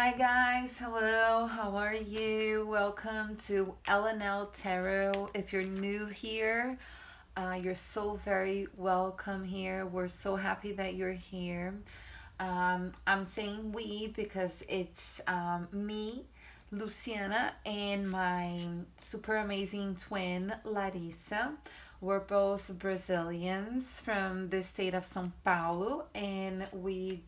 Hi guys, hello, how are you? Welcome to L&L Tarot. If you're new here, you're so very welcome here. We're so happy that you're here. I'm saying we because it's me, Luciana, and my super amazing twin, Larissa. We're both Brazilians from the state of São Paulo, and we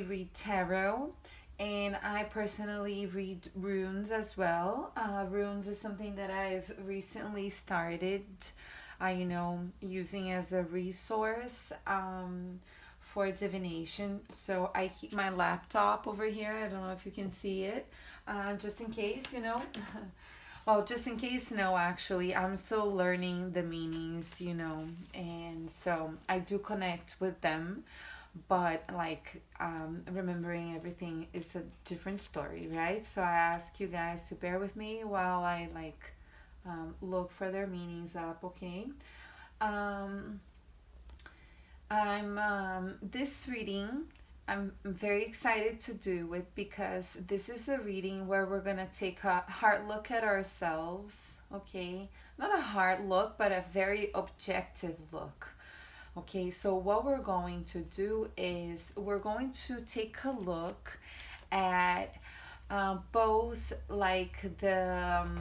read tarot, and I personally read runes as well. Runes is something that I've recently started, using as a resource for divination. So I keep my laptop over here. I don't know if you can see it, just in case, Well, just in case, no, actually, I'm still learning the meanings, and so I do connect with them, but remembering everything is a different story, right? So I ask you guys to bear with me while I look for their meanings up, okay? Um, I'm this reading. I'm very excited to do it because this is a reading where we're gonna take a hard look at ourselves, okay? Not a hard look, but a very objective look. Okay, so what we're going to do is we're going to take a look at both the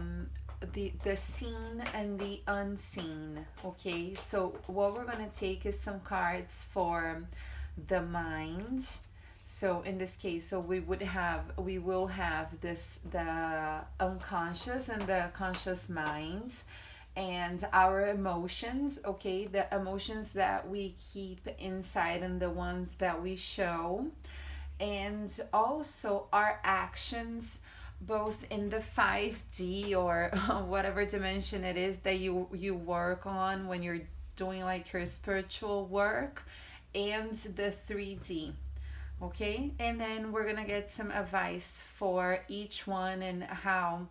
seen and the unseen. Okay, so what we're gonna take is some cards for the mind. So in this case, so we will have this the unconscious and the conscious mind and our emotions, okay, the emotions that we keep inside and the ones that we show, and also our actions both in the 5D or whatever dimension it is that you work on when you're doing like your spiritual work, and the 3D. Okay, and then we're gonna get some advice for each one and how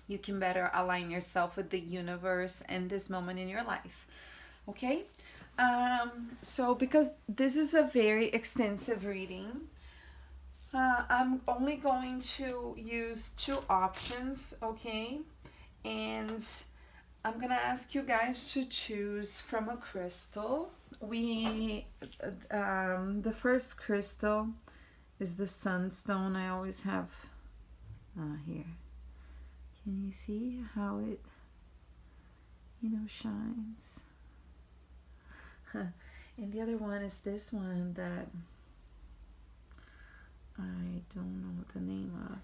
you can better align yourself with the universe and this moment in your life. Okay, so because this is a very extensive reading, I'm only going to use two options, okay? And I'm gonna ask you guys to choose from a crystal. The first crystal is the sunstone. I always have here. Can you see how it, shines? And the other one is this one that I don't know the name of.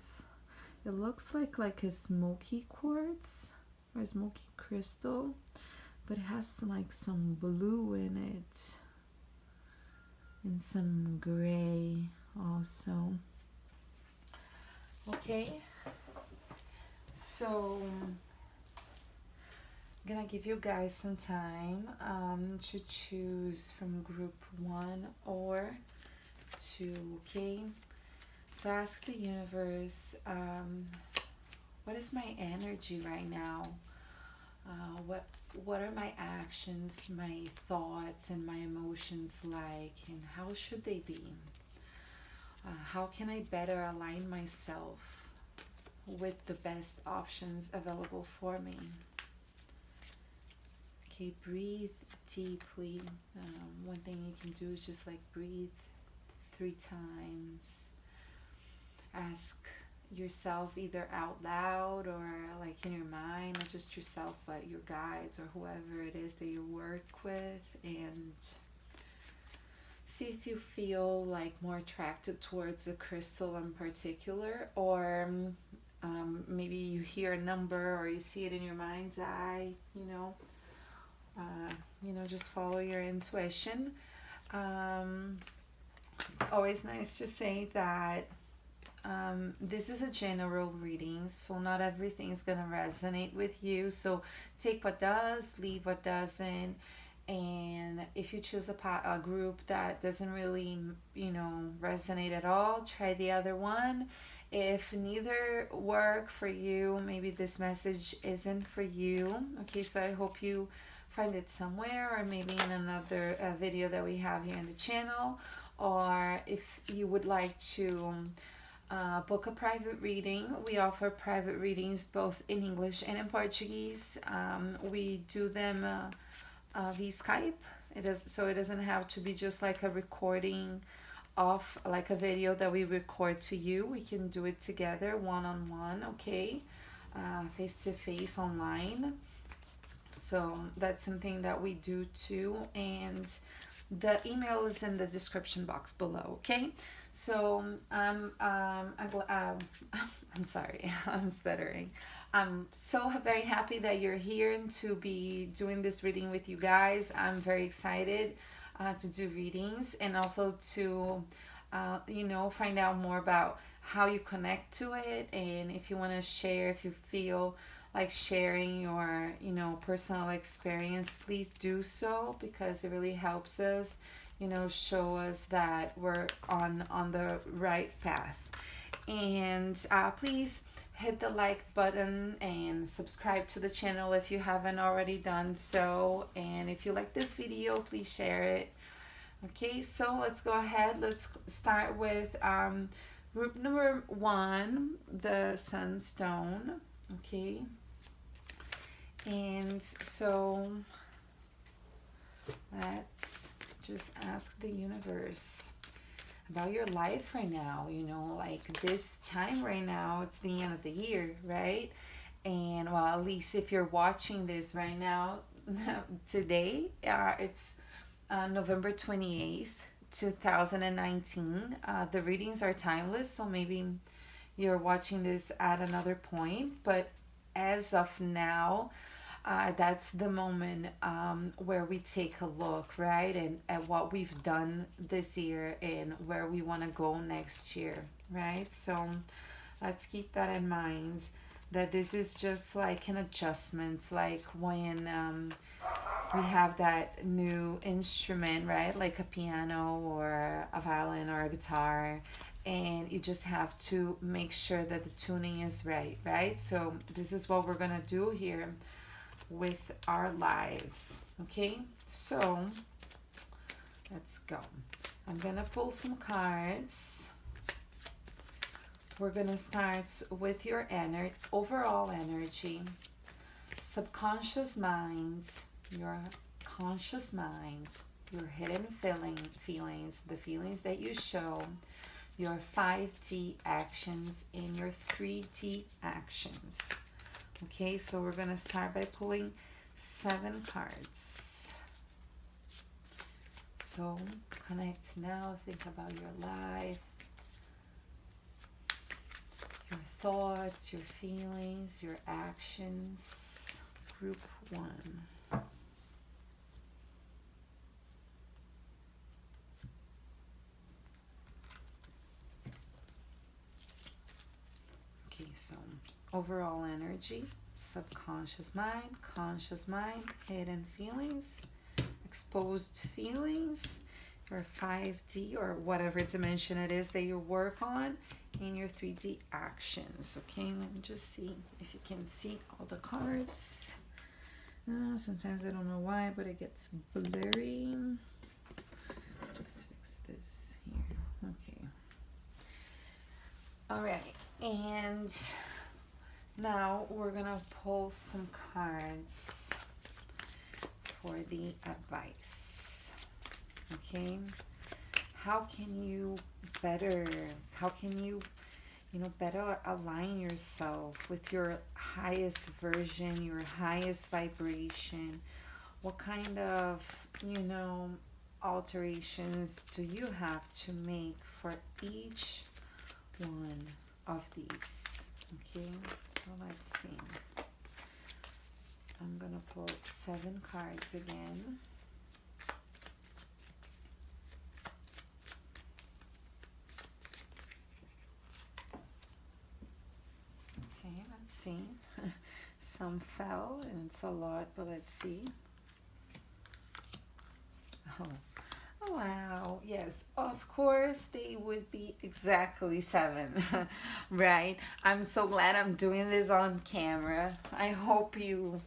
It looks like a smoky quartz or a smoky crystal, but it has some blue in it and some gray also. Okay, so I'm gonna give you guys some time to choose from group 1 or 2, okay? So ask the universe, what is my energy right now? What are my actions, my thoughts, and my emotions like, and how should they be? How can I better align myself with the best options available for me? Okay, breathe deeply. One thing you can do is just breathe 3 times. Ask yourself either out loud or in your mind, not just yourself, but your guides or whoever it is that you work with, and see if you feel more attracted towards a crystal in particular, or maybe you hear a number or you see it in your mind's eye, just follow your intuition. It's always nice to say that this is a general reading, so not everything is going to resonate with you. So take what does, leave what doesn't. And if you choose a group that doesn't really, resonate at all, try the other one. If neither work for you, maybe this message isn't for you. Okay, so I hope you find it somewhere, or maybe in another video that we have here in the channel, or if you would like to book a private reading. We offer private readings both in English and in Portuguese. We do them via Skype. So it doesn't have to be just like a recording of like a video that we record to you. We can do it together, one-on-one, okay, face to face, online. So that's something that we do too, and the email is in the description box below, okay? So I'm sorry, I'm stuttering. I'm so very happy that you're here and to be doing this reading with you guys. I'm very excited to do readings, and also to find out more about how you connect to it, and if you want to share, if you feel like sharing your personal experience, please do so, because it really helps us show us that we're on the right path. And please hit the like button and subscribe to the channel if you haven't already done so, and if you like this video, please share it. Okay, so let's go ahead. Let's start with group number 1, the Sunstone. Okay, and so let's just ask the universe about your life right now. Like this time right now, it's the end of the year, right? And well, at least if you're watching this right now, today, it's November 28th, 2019. The readings are timeless, so maybe you're watching this at another point, but as of now, that's the moment where we take a look, right, and at what we've done this year and where we want to go next year, right? So let's keep that in mind, that this is just like an adjustment, like when we have that new instrument, right, like a piano or a violin or a guitar, and you just have to make sure that the tuning is right? So this is what we're gonna do here with our lives, okay? So let's go. I'm gonna pull some cards. We're gonna start with your overall energy, subconscious mind, your conscious mind, your hidden feelings, the feelings that you show, your 5D actions, and your 3D actions. Okay, so we're going to start by pulling 7 cards. So connect now, think about your life, your thoughts, your feelings, your actions. Group 1. Okay, so overall energy, subconscious mind, conscious mind, hidden feelings, exposed feelings, your 5D or whatever dimension it is that you work on, and your 3D actions. Okay, let me just see if you can see all the cards. Sometimes I don't know why, but it gets blurry. Just fix this here. Okay. All right, and now we're gonna pull some cards for the advice. Okay, how can you better align yourself with your highest version, your highest vibration? What kind of alterations do you have to make for each one of these? Okay, so let's see. I'm gonna pull 7 cards again. Okay, let's see. Some fell, and it's a lot, but let's see. Oh, wow. Yes, of course they would be exactly 7. Right? I'm so glad I'm doing this on camera. I hope you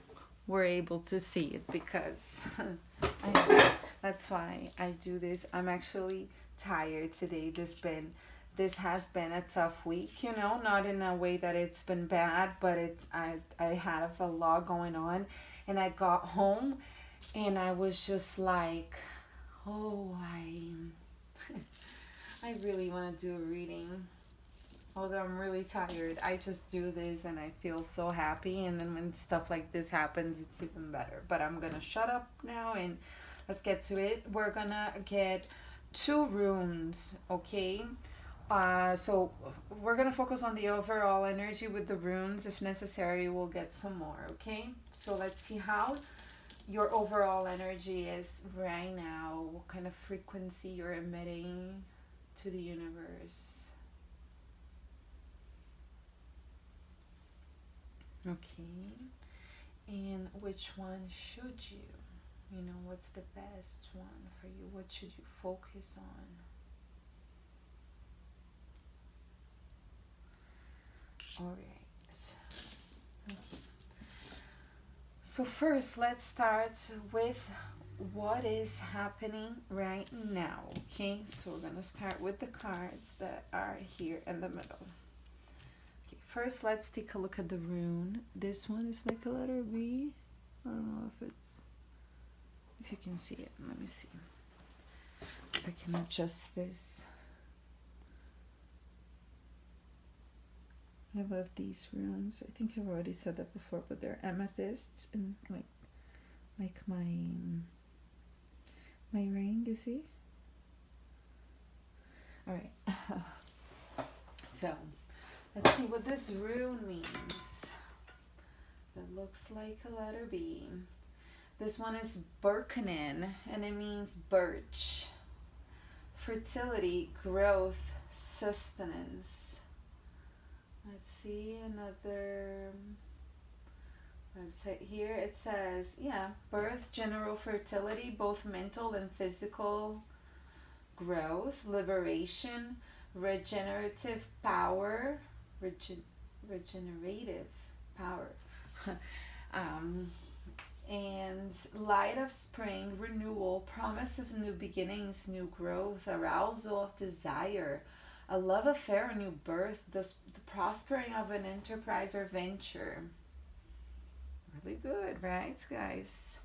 were able to see it, because that's why I do this. I'm actually tired today. This has been a tough week, you know, not in a way that it's been bad, but I had a lot going on, and I got home and I was just like, oh, I really want to do a reading. Although I'm really tired, I just do this and I feel so happy. And then when stuff like this happens, it's even better. But I'm gonna shut up now and let's get to it. We're gonna get 2 runes, okay? So we're gonna focus on the overall energy with the runes. If necessary, we'll get some more, okay? So let's see how your overall energy is right now. What kind of frequency you're emitting to the universe. Okay, and which one should you? You know, what's the best one for you? What should you focus on? All right. Okay. So first, let's start with what is happening right now. Okay, so we're gonna start with the cards that are here in the middle. First, let's take a look at the rune. This one is like a letter B. I don't know if you can see it. Let me see. I can adjust this. I love these runes. I think I've already said that before, but they're amethysts and like my ring, you see? All right. So let's see what this rune means. That looks like a letter B. This one is Birkenin, and it means birch. Fertility, growth, sustenance. Let's see another website here. It says, yeah, birth, general fertility, both mental and physical growth, liberation, regenerative power, regenerative power, and light of spring, renewal, promise of new beginnings, new growth, arousal of desire, a love affair, a new birth, the prospering of an enterprise or venture. Really good, right, guys?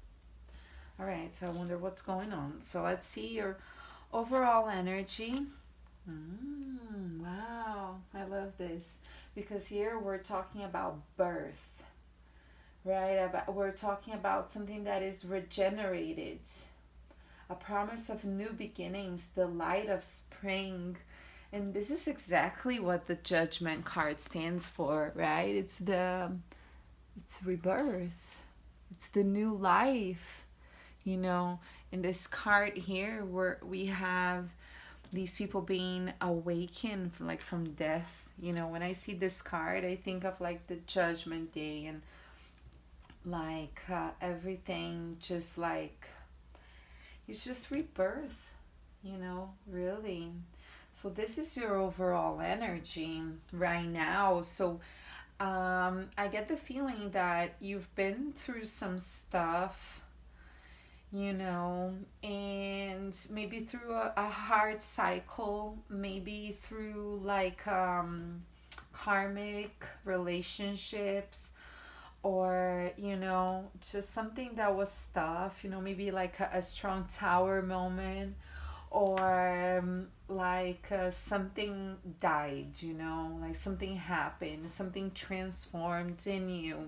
All right, so I wonder what's going on. So let's see your overall energy. Wow, I love this because here we're talking about birth, right? We're talking about something that is regenerated, a promise of new beginnings, the light of spring. And this is exactly what the Judgment card stands for, right? It's rebirth. It's the new life. You know, in this card here where we have these people being awakened from death. You know, when I see this card, I think of like the Judgment Day and like everything just like it's just rebirth, you know, really. So this is your overall energy right now. So I get the feeling that you've been through some stuff, you know, and maybe through a hard cycle, maybe through like karmic relationships, or, you know, just something that was tough, you know, maybe like a strong tower moment, or something died, you know, like something happened, something transformed in you.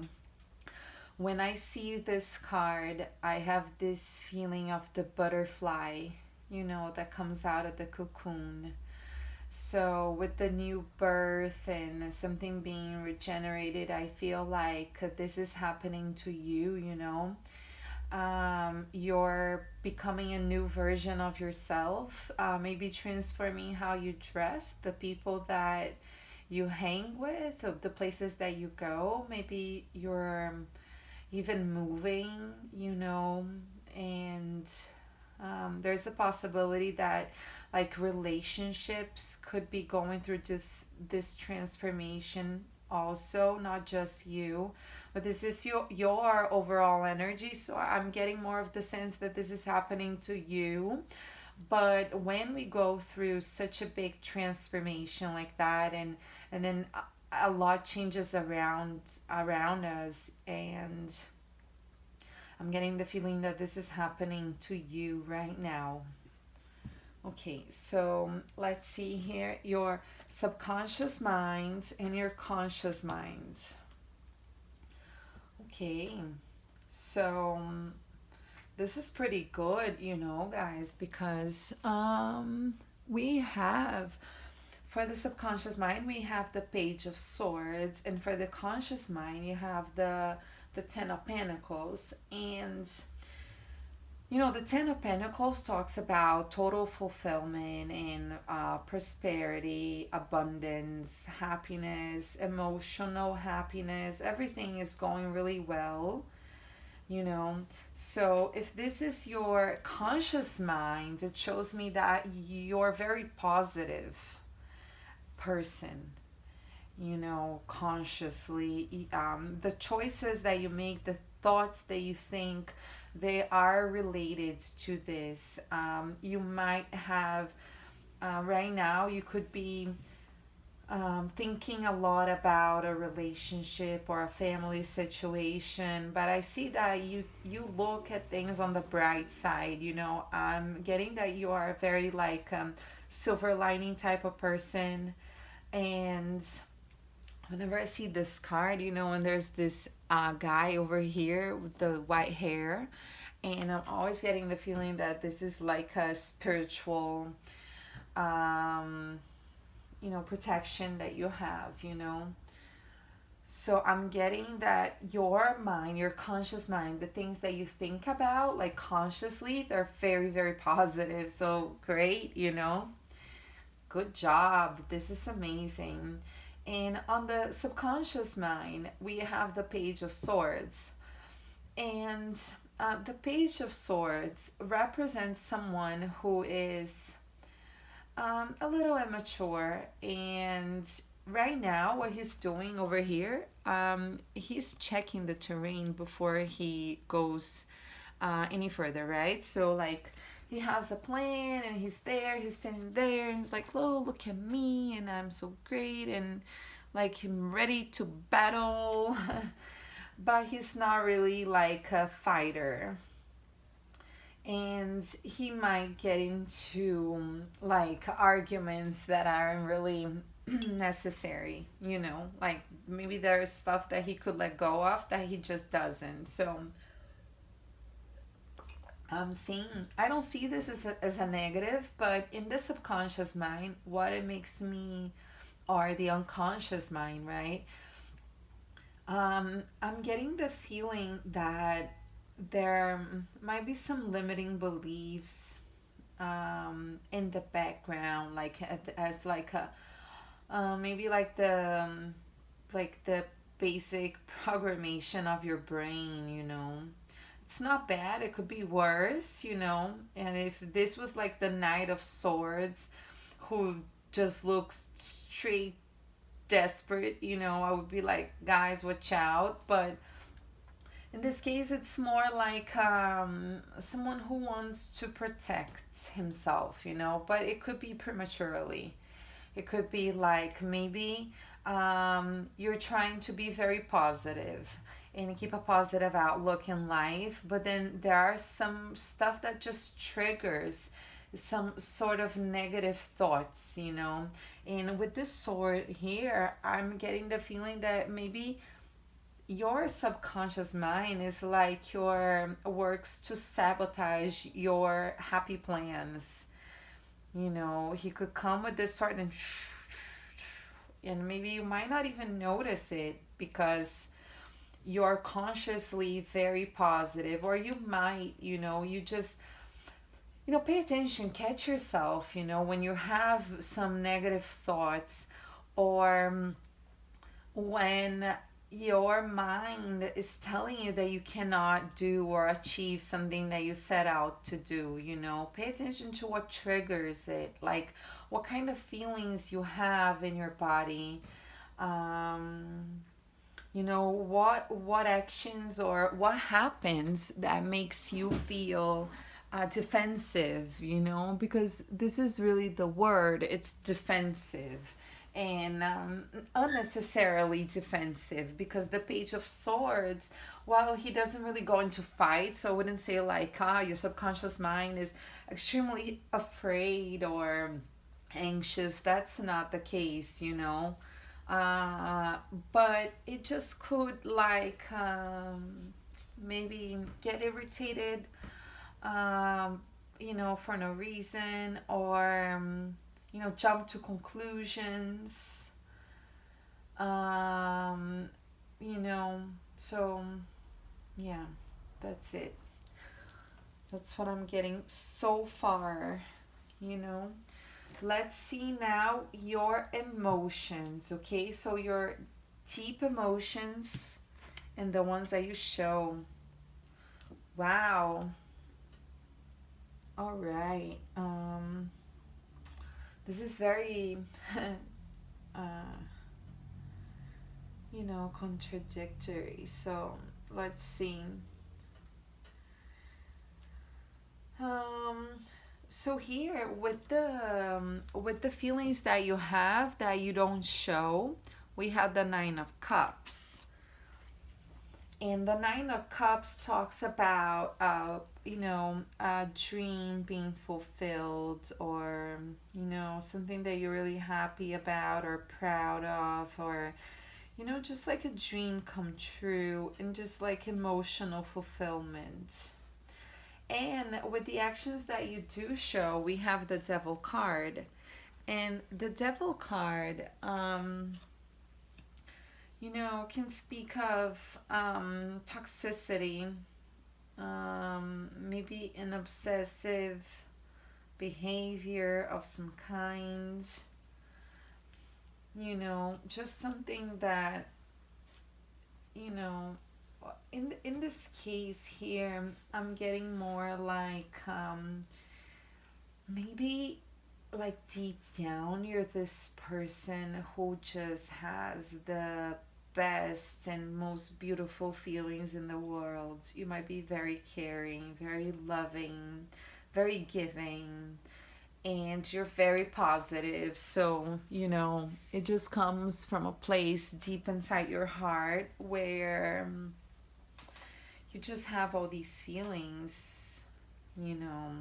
When I see this card, I have this feeling of the butterfly, you know, that comes out of the cocoon. So with the new birth and something being regenerated, I feel like this is happening to you, you know. You're becoming a new version of yourself, maybe transforming how you dress, the people that you hang with, the places that you go. Maybe you're even moving, you know, and there's a possibility that like relationships could be going through this transformation also, not just you, but this is your overall energy. So I'm getting more of the sense that this is happening to you, But when we go through such a big transformation like that, and then a lot changes around us, and I'm getting the feeling that this is happening to you right now. Okay, so let's see here, your subconscious minds and your conscious minds. Okay, so this is pretty good, guys, because we have, for the subconscious mind, we have the Page of Swords, and for the conscious mind, you have the Ten of Pentacles. And the Ten of Pentacles talks about total fulfillment and prosperity, abundance, happiness, emotional happiness. Everything is going really well, you know. So if this is your conscious mind, it shows me that you're a very positive person, consciously. The choices that you make, the thoughts that you think, they are related to this. You might have, right now, you could be thinking a lot about a relationship or a family situation, but I see that you look at things on the bright side. I'm getting that you are very like silver lining type of person. And whenever I see this card, and there's this guy over here with the white hair, and I'm always getting the feeling that this is like a spiritual protection that you have. So I'm getting that your mind, your conscious mind, the things that you think about, like consciously, they're very, very positive. So great. Good job. This is amazing. And on the subconscious mind, we have the Page of Swords. And the Page of Swords represents someone who is a little immature, and right now what he's doing over here, he's checking the terrain before he goes any further, right? So like he has a plan, and he's standing there, and he's like, oh, look at me, and I'm so great, and like I'm ready to battle. But he's not really like a fighter, and he might get into like arguments that aren't really necessary, like maybe there's stuff that he could let go of that he just doesn't. So I'm seeing, I don't see this as a negative, but in the subconscious mind, what it makes me, or the unconscious mind, right? I'm getting the feeling that there might be some limiting beliefs in the background, like as like a maybe like the basic programmation of your brain. It's not bad, it could be worse. And if this was like the Knight of Swords, who just looks straight desperate, I would be like, guys, watch out. But in this case, it's more like someone who wants to protect himself, but it could be prematurely. It could be like maybe you're trying to be very positive and keep a positive outlook in life, but then there are some stuff that just triggers some sort of negative thoughts. And with this sword here, I'm getting the feeling that maybe your subconscious mind is like your works to sabotage your happy plans. He could come with this sword and maybe you might not even notice it because you're consciously very positive, or you might, you just, pay attention, catch yourself, when you have some negative thoughts, or when your mind is telling you that you cannot do or achieve something that you set out to do. Pay attention to what triggers it, like what kind of feelings you have in your body. What actions or what happens that makes you feel defensive, you know, because this is really the word. It's defensive and unnecessarily defensive, because the Page of Swords, while he doesn't really go into fight, so I wouldn't say like, your subconscious mind is extremely afraid or anxious. That's not the case, you know. Uh, but it just could like maybe get irritated, um, you know, for no reason, or you know, jump to conclusions, um, you know. So yeah, that's it. That's what I'm getting so far, you know. Let's see now your emotions, okay? So your deep emotions and the ones that you show. Wow. All right. This is very uh, you know, contradictory. So let's see. Um, so here with the feelings that you have that you don't show, we have the Nine of Cups. And the Nine of Cups talks about, you know, a dream being fulfilled, or, you know, something that you're really happy about or proud of, or, you know, just like a dream come true, and just like emotional fulfillment. And with the actions that you do show, we have the Devil card. And the Devil card, you know, can speak of toxicity, maybe an obsessive behavior of some kind, you know, just something that, you know, in this case here, I'm getting more like maybe like deep down you're this person who just has the best and most beautiful feelings in the world. You might be very caring, very loving, very giving, and you're very positive. So, you know, it just comes from a place deep inside your heart where you just have all these feelings, you know.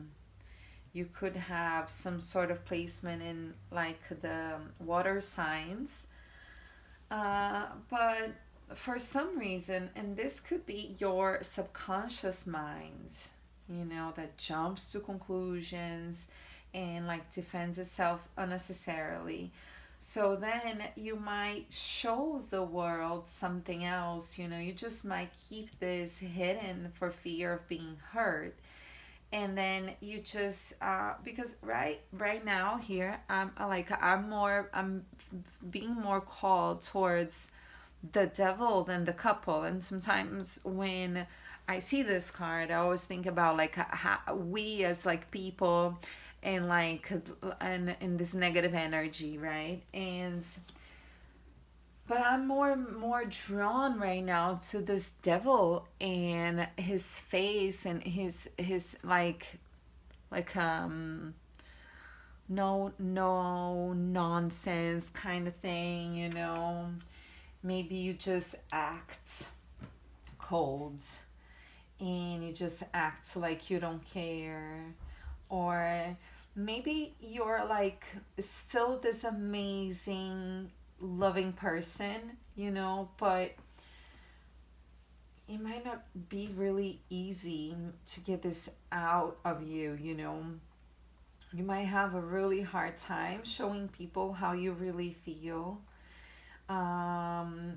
You could have some sort of placement in like the water signs, but for some reason, and this could be your subconscious mind, you know, that jumps to conclusions and like defends itself unnecessarily. So then you might show the world something else, you know, you just might keep this hidden for fear of being hurt. And then you just because right now here I'm being more called towards the devil than the couple. And sometimes when I see this card, I always think about like how we as like people, and like and in this negative energy, right? And but I'm more drawn right now to this devil and his face and his like no nonsense kind of thing, you know. Maybe you just act cold, and you just act like you don't care, or maybe you're like still this amazing loving person, you know, but it might not be really easy to get this out of you, you know. You might have a really hard time showing people how you really feel.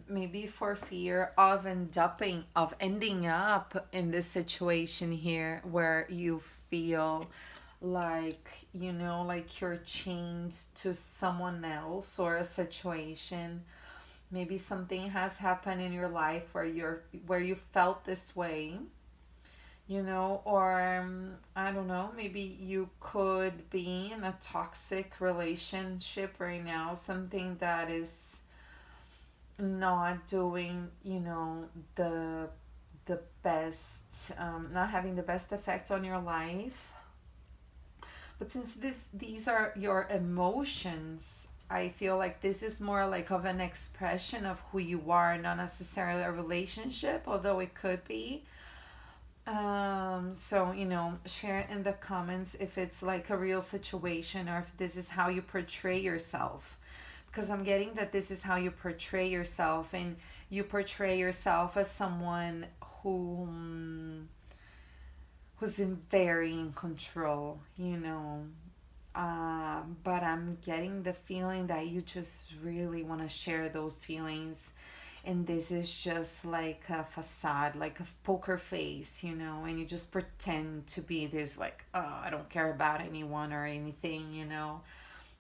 Maybe for fear of ending up in this situation here where you feel like, you know, like you're chained to someone else or a situation. Maybe something has happened in your life where you felt this way, you know, or I don't know, maybe you could be in a toxic relationship right now, something that is not doing, you know, the the best, not having the best effect on your life. But since these are your emotions, I feel like this is more like of an expression of who you are, not necessarily a relationship, although it could be. So, share in the comments if it's like a real situation or if this is how you portray yourself. Because I'm getting that this is how you portray yourself, and you portray yourself as someone who's very in control. But I'm getting the feeling that you just really want to share those feelings, and this is just like a facade, like a poker face, and you just pretend to be this, like, oh, I don't care about anyone or anything.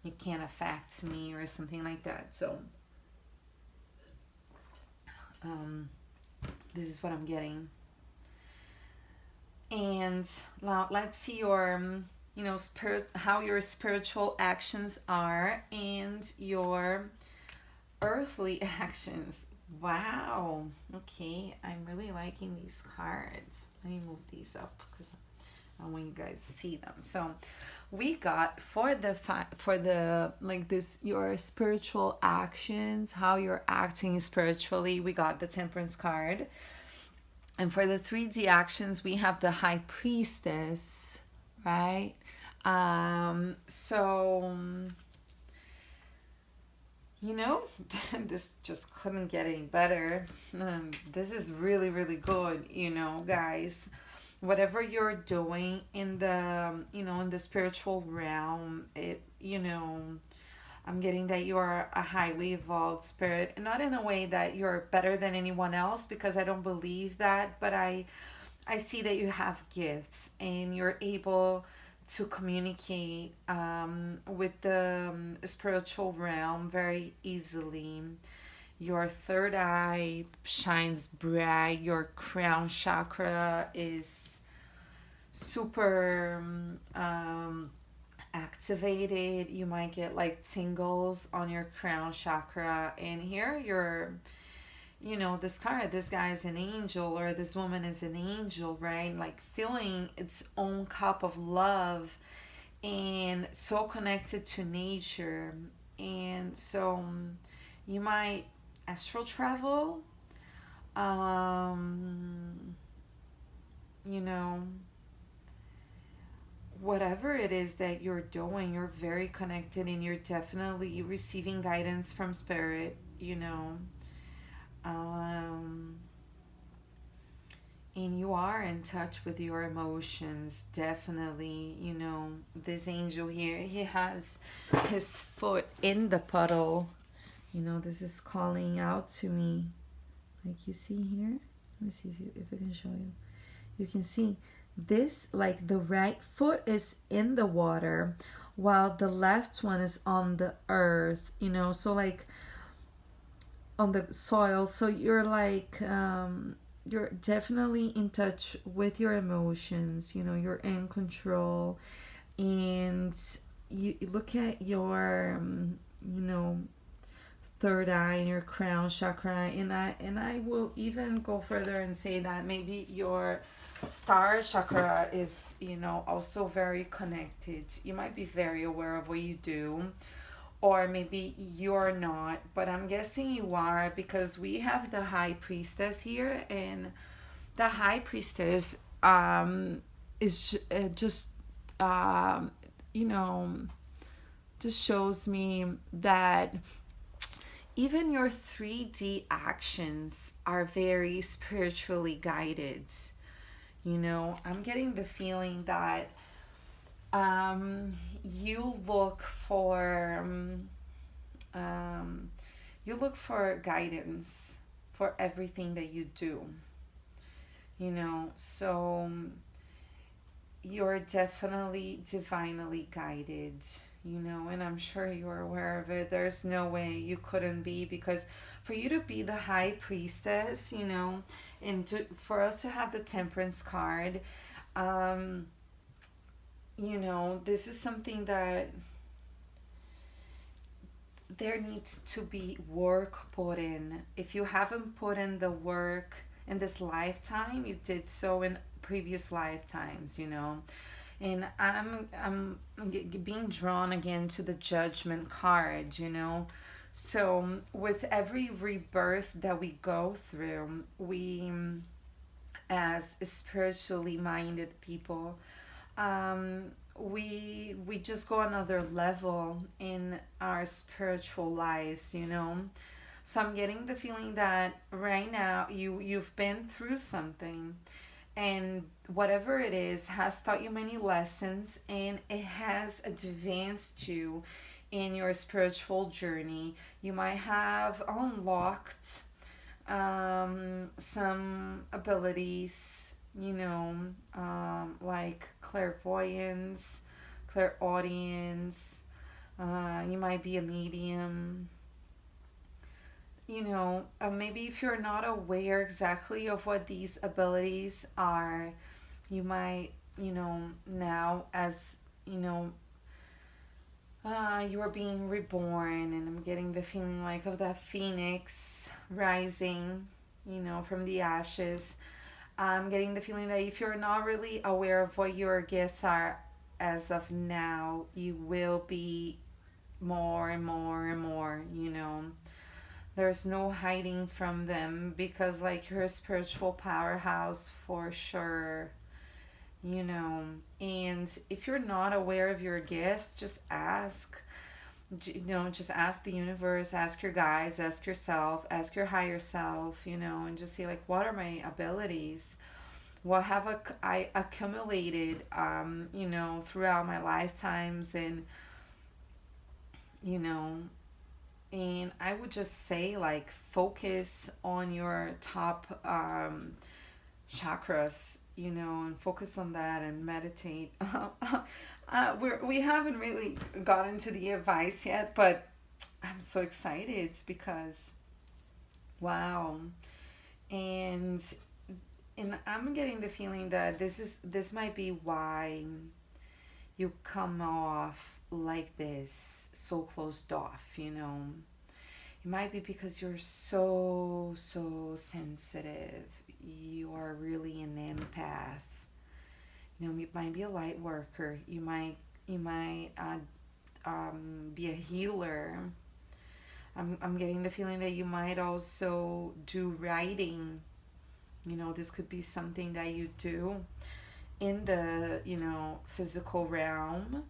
You can't affect me or something like that. So this is what I'm getting. And now let's see how your spiritual actions are and your earthly actions. Wow. Okay, I'm really liking these cards. Let me move these up because I want you guys to see them. So we got for the like this, your spiritual actions, how you're acting spiritually, we got the Temperance card. And for the 3D actions, we have the High Priestess, right? So, this just couldn't get any better. This is really, really good, guys. Whatever you're doing in the spiritual realm, I'm getting that you are a highly evolved spirit, not in a way that you're better than anyone else, because I don't believe that, but I see that you have gifts and you're able to communicate with the spiritual realm very easily. Your third eye shines bright. Your crown chakra is super activated. You might get like tingles on your crown chakra, and here this guy is an angel, or this woman is an angel, right? Like feeling its own cup of love and so connected to nature. And so you might astral travel, you know whatever it is that you're doing, you're very connected and you're definitely receiving guidance from spirit. Um, and you are in touch with your emotions, definitely. This angel here, he has his foot in the puddle. This is calling out to me. Like you see here, let me see if I can show you. You can see this, like the right foot is in the water while the left one is on the earth, so like on the soil. So you're like you're definitely in touch with your emotions, you're in control. And you look at your third eye and your crown chakra, and I will even go further and say that maybe your star chakra is also very connected. You might be very aware of what you do, or maybe you're not, but I'm guessing you are, because we have the High Priestess here, and the High Priestess is just just shows me that even your 3D actions are very spiritually guided. I'm getting the feeling that you look for guidance for everything that you do. So you're definitely divinely guided, and I'm sure you're aware of it. There's no way you couldn't be, because for you to be the High Priestess, and for us to have the Temperance card, this is something that there needs to be work put in. If you haven't put in the work in this lifetime, you did so in previous lifetimes, you know. And being drawn again to the judgment card, you know. So with every rebirth that we go through, we, as spiritually minded people, we just go another level in our spiritual lives, you know. So I'm getting the feeling that right now you've been through something, and whatever it is has taught you many lessons, and it has advanced you in your spiritual journey. You might have unlocked some abilities, you know, like clairvoyance, clairaudience. You might be a medium. You know, maybe if you're not aware exactly of what these abilities are, you might, you know, now as, you know, you are being reborn, and I'm getting the feeling like of that phoenix rising, you know, from the ashes. I'm getting the feeling that if you're not really aware of what your gifts are as of now, you will be more and more and more, you know. There's no hiding from them because, like, you're a spiritual powerhouse for sure, you know. And if you're not aware of your gifts, just ask. You know, just ask the universe, ask your guides, ask yourself, ask your higher self, you know, and just say, like, what are my abilities? What have I accumulated, you know, throughout my lifetimes, and, you know, and I would just say, like, focus on your top chakras, you know, and focus on that and meditate. We haven't really gotten to the advice yet, but I'm so excited. It's because, wow. And I'm getting the feeling that this might be why you come off like this, so closed off, you know. It might be because you're so sensitive. You are really an empath. You know, you might be a light worker. You might be a healer. I'm getting the feeling that you might also do writing. You know, this could be something that you do in the, you know, physical realm.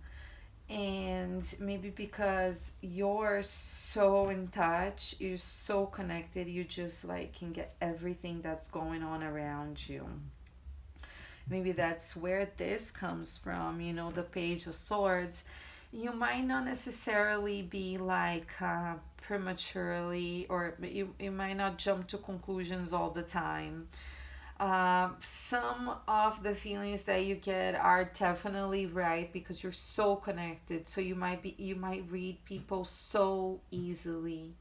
And maybe because you're so in touch, you're so connected, you just like can get everything that's going on around you. Maybe that's where this comes from, you know, the Page of Swords. You might not necessarily be like prematurely, or you might not jump to conclusions all the time. Some of the feelings that you get are definitely right because you're so connected. So you might read people so easily.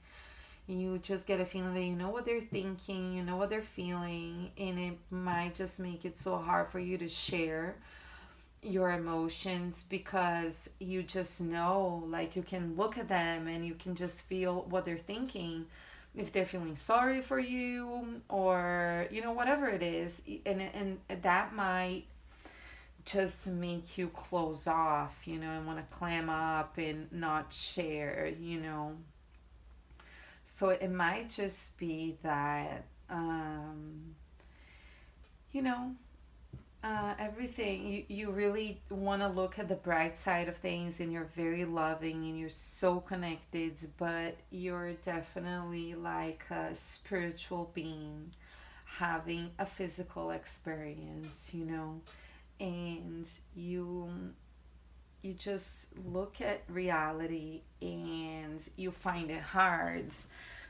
You just get a feeling that you know what they're thinking, you know what they're feeling, and it might just make it so hard for you to share your emotions because you just know, like, you can look at them and you can just feel what they're thinking, if they're feeling sorry for you, or, you know, whatever it is. And that might just make you close off, you know, and want to clam up and not share, you know. So it might just be that, you know, everything, you really want to look at the bright side of things, and you're very loving and you're so connected, but you're definitely like a spiritual being having a physical experience, you know. And you just look at reality and you find it hard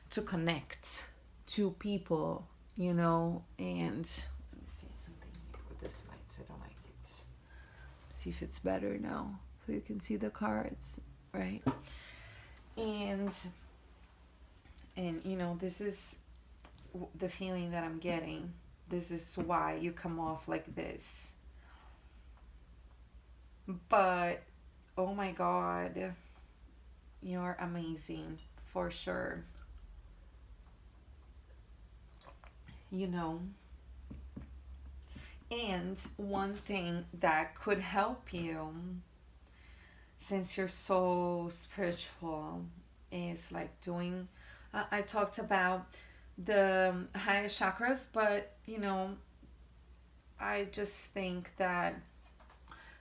to connect to people, you know. And let me see something here with this light. I don't like it. See if it's better now so you can see the cards, right? And you know, this is the feeling that I'm getting. This is why you come off like this. But oh my god, you're amazing for sure. you know. And one thing that could help you, since you're so spiritual, is like doing, I talked about the highest chakras, but you know, I just think that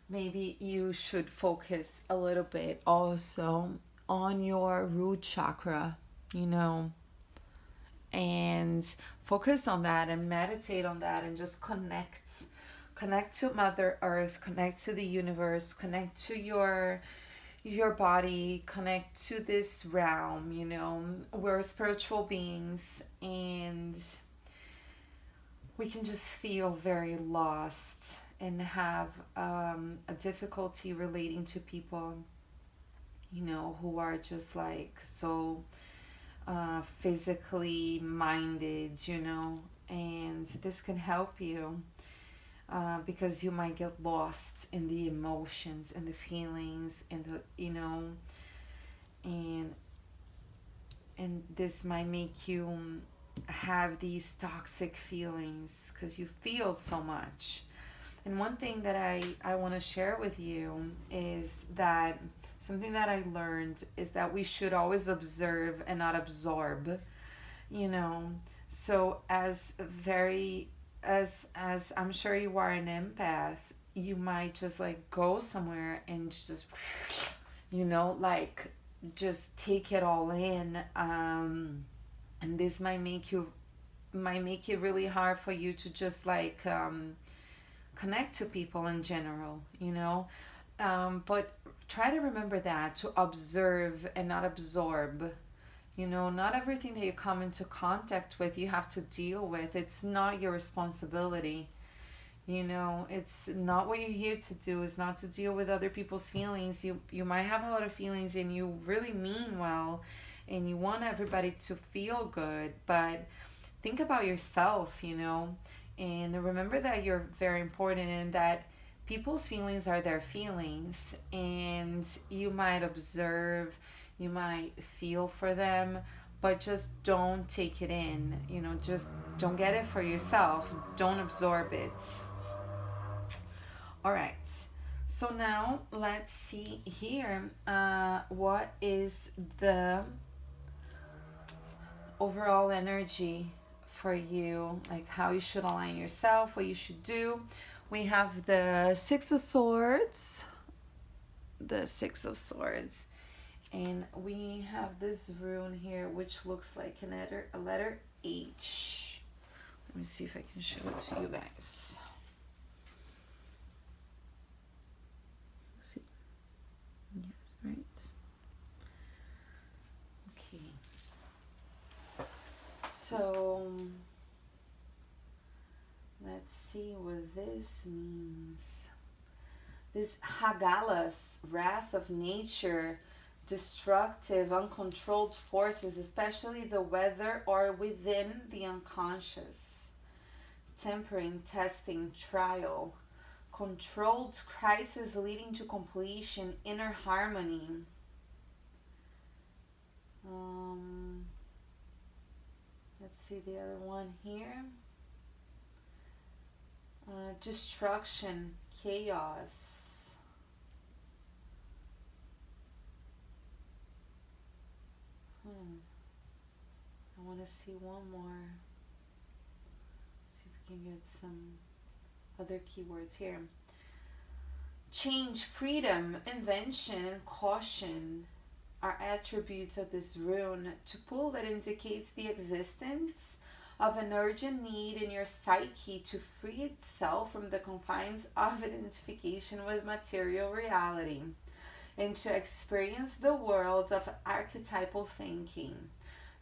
maybe you should focus a little bit also on your root chakra, you know, and focus on that and meditate on that and just connect to Mother Earth, connect to the universe, connect to your body, connect to this realm, you know. We're spiritual beings, and we can just feel very lost and have a difficulty relating to people, you know, who are just like so physically minded, you know. And this can help you because you might get lost in the emotions and the feelings and the, you know, and this might make you have these toxic feelings because you feel so much. And one thing that I want to share with you is that something that I learned is that we should always observe and not absorb, you know. So as I'm sure you are an empath, you might just like go somewhere and just, you know, like just take it all in, and this might make it really hard for you to just like connect to people in general, you know. But try to remember that to observe and not absorb. You know, not everything that you come into contact with you have to deal with. It's not your responsibility. You know, it's not what you're here to do. Is not to deal with other people's feelings. You might have a lot of feelings and you really mean well and you want everybody to feel good, but think about yourself, you know, and remember that you're very important and that people's feelings are their feelings, and you might observe, you might feel for them, but just don't take it in, you know, just don't get it for yourself, don't absorb it. All right, so now let's see here, what is the overall energy for you, like how you should align yourself, what you should do. We have the Six of Swords, and we have this rune here which looks like a letter H. Let me see if I can show it to you guys. See? Yes, right. Okay. So let's see what this means. This Hagalas, wrath of nature, destructive, uncontrolled forces, especially the weather or within the unconscious. Tempering, testing, trial, controlled crisis leading to completion, inner harmony. Let's see the other one here. Destruction, chaos. I want to see one more. See if we can get some other keywords here. Change, freedom, invention, and caution are attributes of this rune. To pull, that indicates the existence of an urgent need in your psyche to free itself from the confines of identification with material reality and to experience the worlds of archetypal thinking.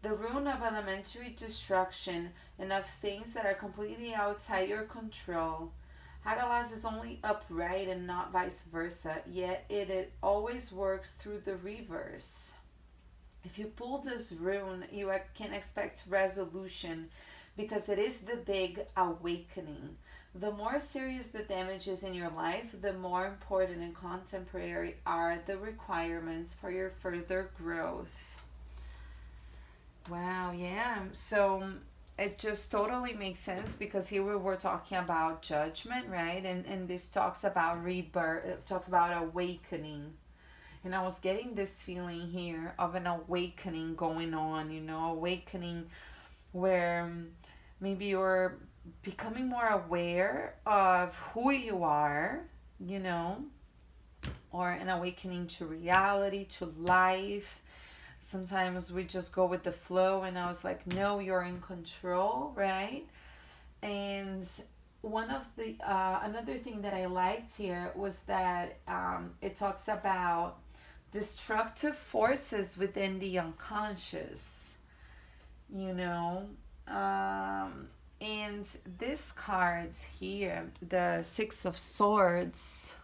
The rune of elementary destruction and of things that are completely outside your control. Hagalas is only upright and not vice versa, yet it always works through the reverse. If you pull this rune, you can expect resolution because it is the big awakening. The more serious the damage is in your life, the more important and contemporary are the requirements for your further growth. Wow, yeah. So it just totally makes sense because here we were talking about judgment, right? And this talks about rebirth, it talks about awakening. And I was getting this feeling here of an awakening going on, awakening where maybe you're becoming more aware of who you are, you know, or an awakening to reality, to life. Sometimes we just go with the flow, and I was like, no, you're in control, right? And one of the another thing that I liked here was that it talks about destructive forces within the unconscious, you know. And this cards here, the Six of Swords,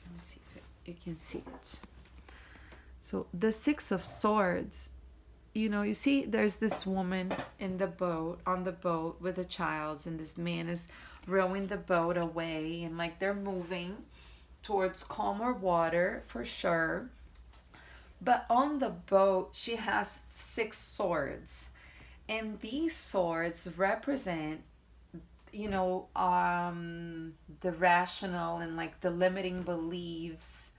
let me see if you can see it. So the Six of Swords, you see there's this woman in the boat, on the boat with a child, and this man is rowing the boat away, and like they're moving towards calmer water for sure. But on the boat, she has six swords, and these swords represent, the rational and like the limiting beliefs.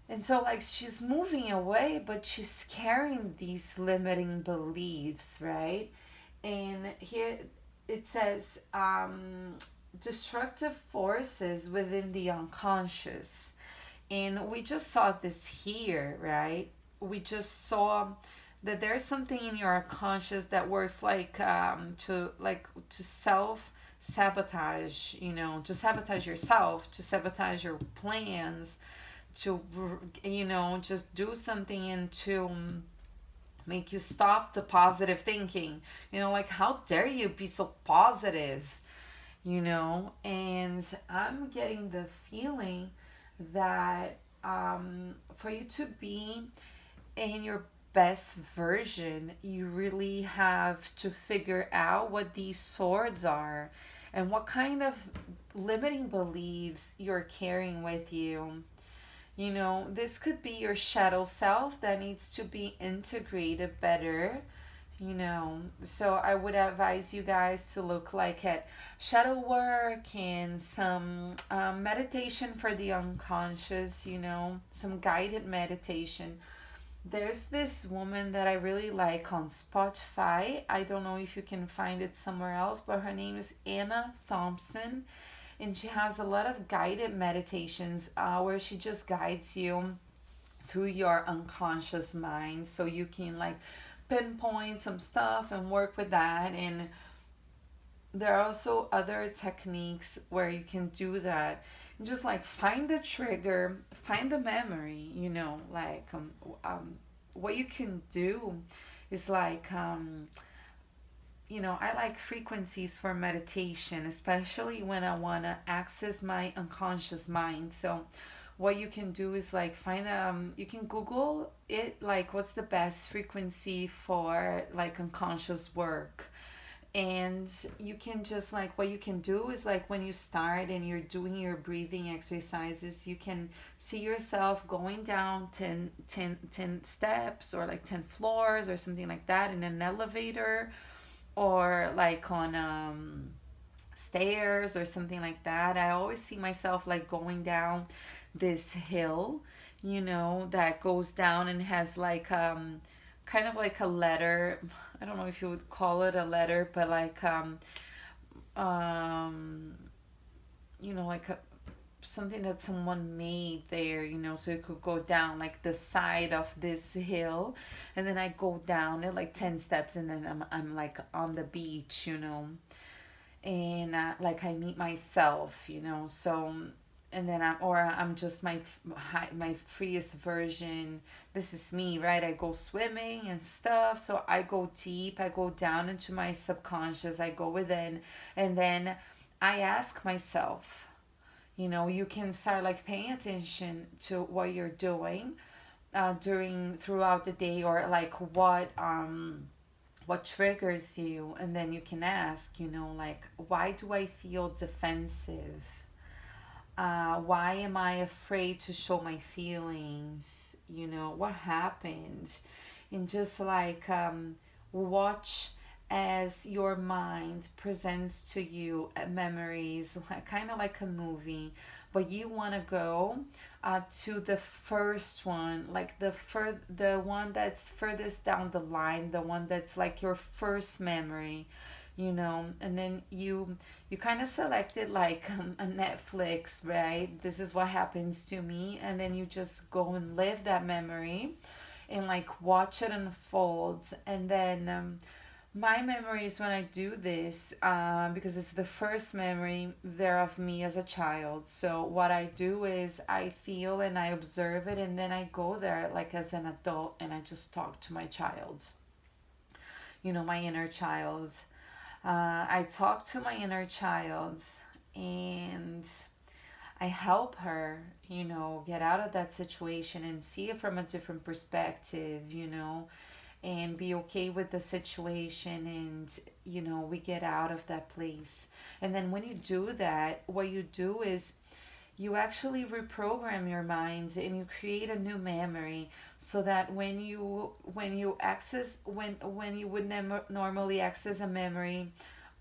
And so, like, she's moving away, but she's carrying these limiting beliefs, right? And here it says destructive forces within the unconscious. And we just saw this here, right? We just saw that there's something in your unconscious that works to self sabotage, to sabotage yourself, to sabotage your plans, to just do something and to make you stop the positive thinking, like, how dare you be so positive, and I'm getting the feeling that for you to be in your best version, you really have to figure out what these swords are and what kind of limiting beliefs you're carrying with you. This could be your shadow self that needs to be integrated better. So I would advise you guys to look like at shadow work and some meditation for the unconscious, some guided meditation. There's this woman that I really like on Spotify. I don't know if you can find it somewhere else, but her name is Anna Thompson, and she has a lot of guided meditations where she just guides you through your unconscious mind, so you can like pinpoint some stuff and work with that. And there are also other techniques where you can do that, and just like find the trigger, find the memory, what you can do is like I like frequencies for meditation, especially when I want to access my unconscious mind. So what you can do is like find you can Google it, like what's the best frequency for like unconscious work. And you can just like, what you can do is like when you start and you're doing your breathing exercises, you can see yourself going down 10 steps or like 10 floors or something like that in an elevator, or like on stairs or something like that. I always see myself like going down this hill, that goes down and has like kind of like a letter. I don't know if you would call it a letter, but like like something that someone made there, so it could go down like the side of this hill, and then I go down it like 10 steps, and then I'm like on the beach, and like I meet myself, so, and then I'm just my freest version. This is me, right? I go swimming and stuff, so I go deep, I go down into my subconscious, I go within, and then I ask myself, you can start like paying attention to what you're doing throughout the day, or like what triggers you, and then you can ask, like, why do I feel defensive? Why am I afraid to show my feelings? What happened? And just like watch as your mind presents to you memories, kind of like a movie, but you want to go to the first one, like the one that's furthest down the line, the one that's like your first memory, you know. And then you kind of selected like a Netflix, right? This is what happens to me, and then you just go and live that memory and like watch it unfold. And then my memories when I do this, because it's the first memory there of me as a child. So what I do is I feel and I observe it, and then I go there like as an adult and I just talk to my child, you know, my inner child. I talk to my inner child, and I help her, you know, get out of that situation and see it from a different perspective, you know, and be okay with the situation. And, you know, we get out of that place. And then when you do that, what you do is you actually reprogram your mind and you create a new memory, so that when you access when you would normally access a memory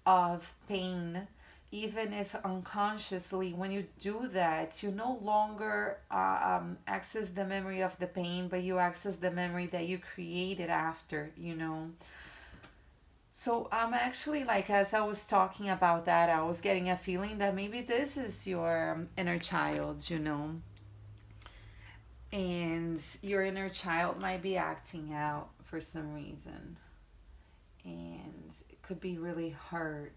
of pain, even if unconsciously, when you do that, you no longer access the memory of the pain, but you access the memory that you created after, you know. So I'm actually like, as I was talking about that, I was getting a feeling that maybe this is your inner child, you know, and your inner child might be acting out for some reason, and it could be really hurt.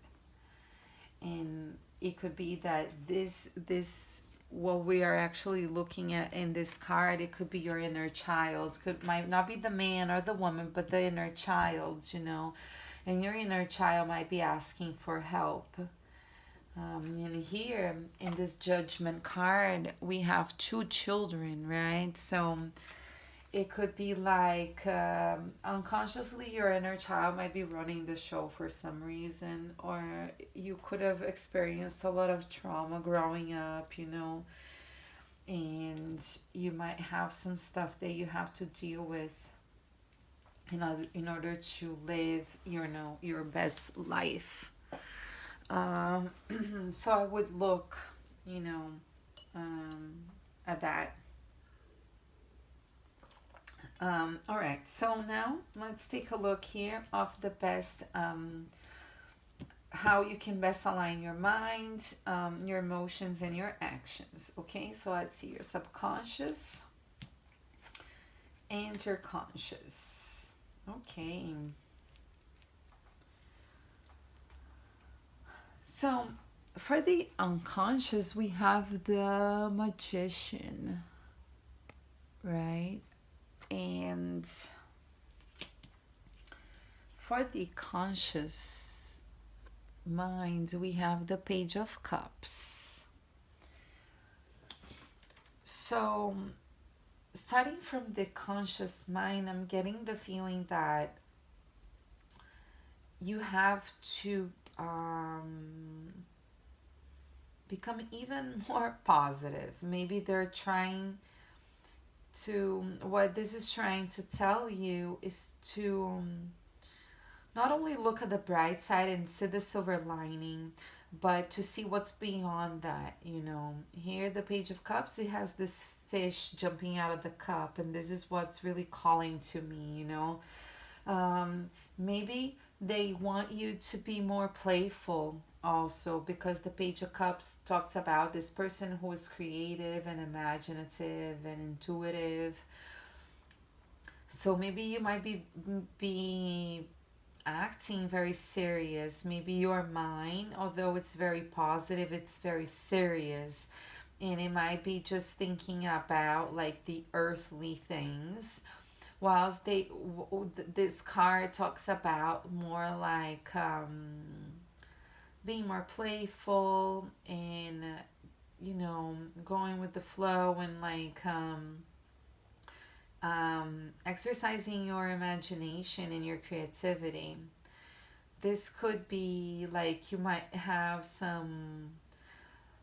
And it could be that this what we are actually looking at in this card, it could be your inner child, could might not be the man or the woman, but the inner child, you know. And your inner child might be asking for help. And here in this judgment card, we have two children, right? So it could be like unconsciously your inner child might be running the show for some reason, or you could have experienced a lot of trauma growing up, you know, and you might have some stuff that you have to deal with in order to live, you know, your best life. um, so I would look, you know, um, at that. All right, so now let's take a look here of the best, how you can best align your mind, your emotions, and your actions. Okay, so let's see your subconscious and your conscious. Okay, so for the unconscious, we have the magician, right? And for the conscious mind, we have the Page of Cups. So, starting from the conscious mind, I'm getting the feeling that you have to become even more positive. Maybe they're trying to, what this is trying to tell you is to not only look at the bright side and see the silver lining, but to see what's beyond that, you know. Here, the Page of Cups, it has this fish jumping out of the cup, and this is what's really calling to me, you know. Maybe they want you to be more playful also, because the Page of Cups talks about this person who is creative and imaginative and intuitive. So maybe you might be acting very serious. Maybe your mind, although it's very positive, it's very serious. And it might be just thinking about like the earthly things. Whilst this card talks about more like being more playful and, you know, going with the flow, and like exercising your imagination and your creativity. This could be like you might have some,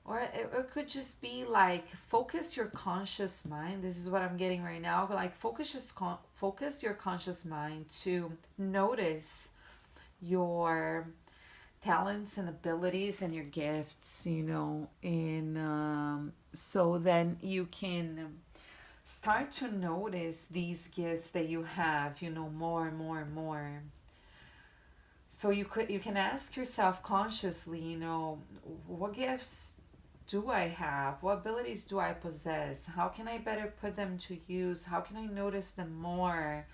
or it could just be like focus your conscious mind. This is what I'm getting right now. Like focus your conscious mind to notice your talents and abilities and your gifts, and so then you can start to notice these gifts that you have, more and more and more. So you can ask yourself consciously, what gifts do I have? What abilities do I possess? How can I better put them to use? How can I notice them more?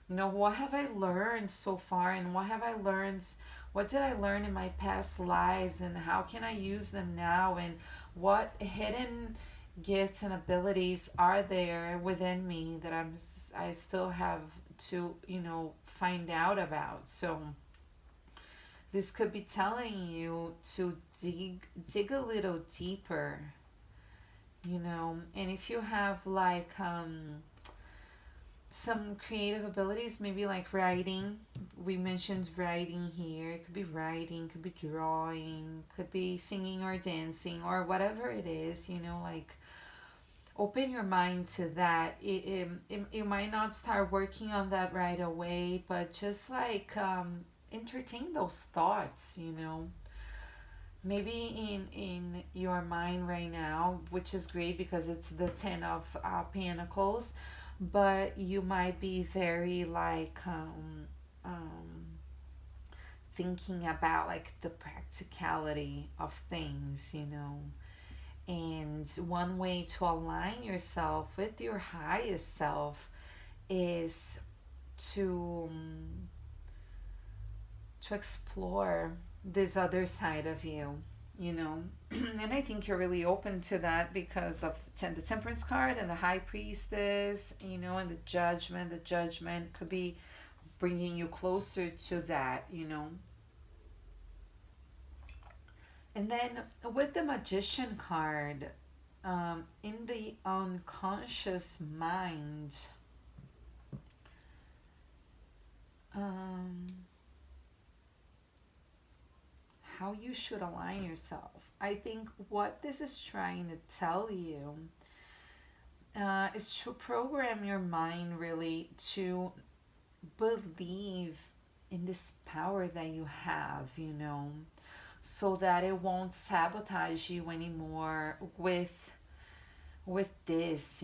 What have I learned so far, and what did I learn in my past lives, and how can I use them now, and what hidden gifts and abilities are there within me that I still have to, find out about. So this could be telling you to dig a little deeper, and if you have like some creative abilities, maybe like writing. We mentioned writing here. It could be writing, could be drawing, could be singing or dancing or whatever it is, like open your mind to that. You might not start working on that right away, but just like entertain those thoughts, maybe in your mind right now, which is great because it's the 10 of Pentacles, but you might be very like thinking about like the practicality of things, and one way to align yourself with your highest self is to explore this other side of you, and I think you're really open to that because of the Temperance card and the High Priestess, and the Judgment. The Judgment could be bringing you closer to that, And then with the Magician card, in the unconscious mind, um, how you should align yourself. I think what this is trying to tell you is to program your mind really to believe in this power that you have, so that it won't sabotage you anymore with this,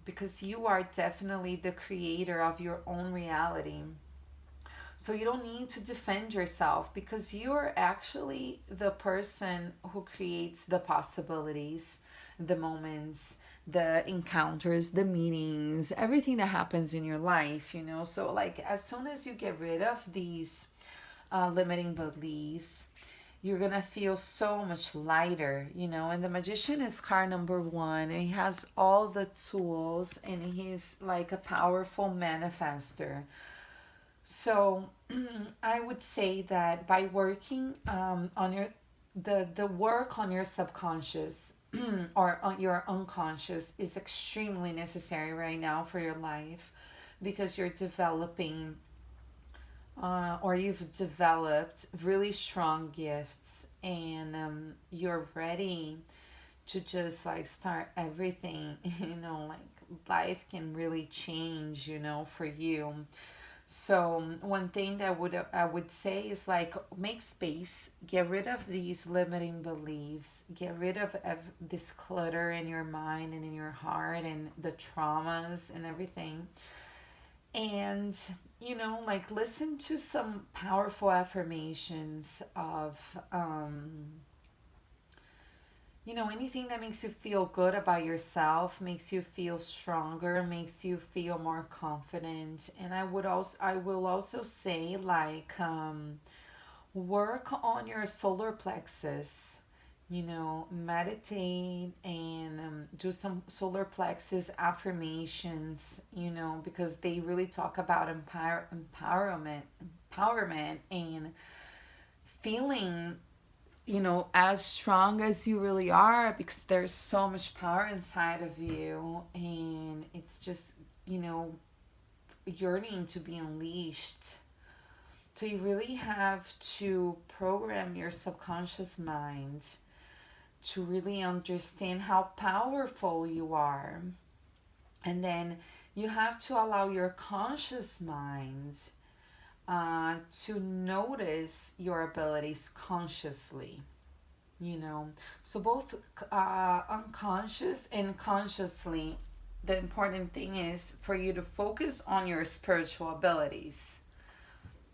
because you are definitely the creator of your own reality. So you don't need to defend yourself because you're actually the person who creates the possibilities, the moments, the encounters, the meetings, everything that happens in your life, So, like, as soon as you get rid of these limiting beliefs, you're gonna feel so much lighter, And the Magician is card number 1, and he has all the tools, and he's like a powerful manifester. So I would say that by working on the work on your subconscious or on your unconscious is extremely necessary right now for your life, because you're developing or you've developed really strong gifts, and you're ready to just like start everything. Like life can really change, for you. So one thing that I would say is like make space, get rid of these limiting beliefs, get rid of this clutter in your mind and in your heart and the traumas and everything. And like listen to some powerful affirmations of anything that makes you feel good about yourself, makes you feel stronger, makes you feel more confident. And I will also say like work on your solar plexus, meditate and do some solar plexus affirmations, because they really talk about empowerment and feeling as strong as you really are, because there's so much power inside of you, and it's just, yearning to be unleashed. So you really have to program your subconscious mind to really understand how powerful you are. And then you have to allow your conscious mind to notice your abilities consciously, you know. So both unconscious and consciously, the important thing is for you to focus on your spiritual abilities.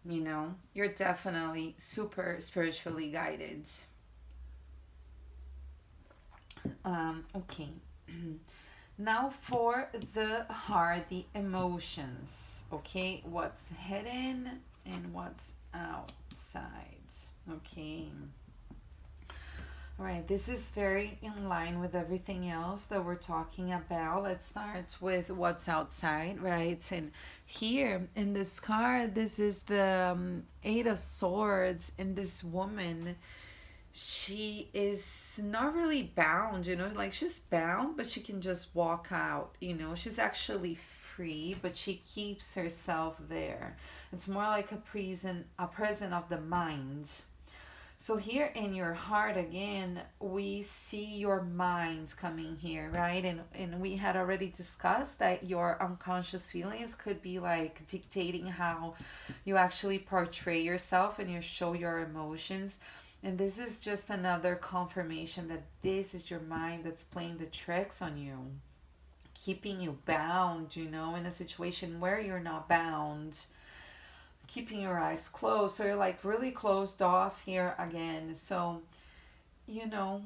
You know, you're definitely super spiritually guided. Okay. Now for the heart, the emotions. Okay, what's hidden and what's outside. Okay. All right, this is very in line with everything else that we're talking about. Let's start with what's outside, right? And here in this card, this is the Eight of Swords, and this woman, she is not really bound, you know, like she's bound, but she can just walk out, you know, she's actually free, but she keeps herself there. It's more like a prison of the mind. So here in your heart again, we see your minds coming here, right? And we had already discussed that your unconscious feelings could be like dictating how you actually portray yourself and you show your emotions. And this is just another confirmation that this is your mind that's playing the tricks on you, keeping you bound, you know, in a situation where you're not bound, keeping your eyes closed. So you're like really closed off here again. So, you know,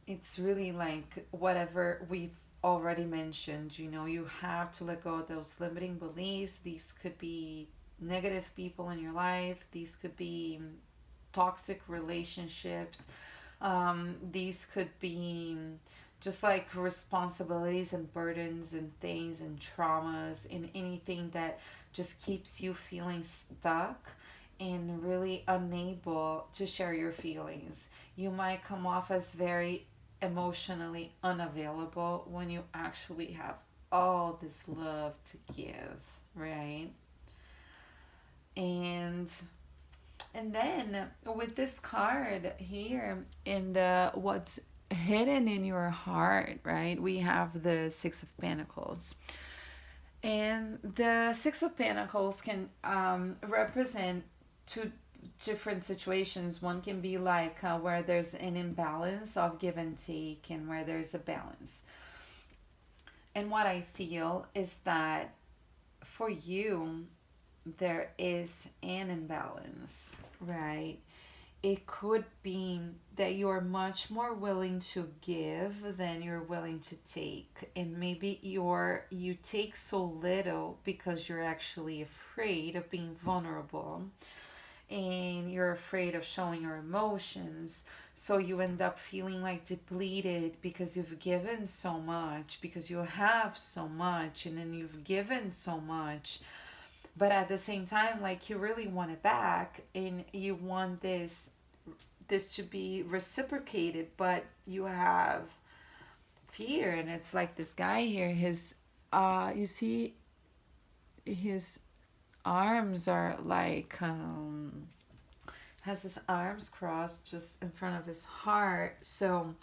it's really like whatever we've already mentioned, you know, you have to let go of those limiting beliefs. These could be negative people in your life, these could be toxic relationships, these could be just like responsibilities and burdens and things and traumas and anything that just keeps you feeling stuck and really unable to share your feelings. You might come off as very emotionally unavailable when you actually have all this love to give, right? And then with this card here in the what's hidden in your heart, right? We have the Six of Pentacles. And the Six of Pentacles can represent two different situations. One can be like where there's an imbalance of give and take, and where there's a balance. And what I feel is that for you, there is an imbalance, right? It could be that you're much more willing to give than you're willing to take, and maybe you take so little because you're actually afraid of being vulnerable, and you're afraid of showing your emotions. So you end up feeling like depleted because you've given so much, because you have so much, and then you've given so much, but at the same time, like, you really want it back, and you want this to be reciprocated, but you have fear. And it's like this guy here, his you see his arms are like has his arms crossed just in front of his heart. So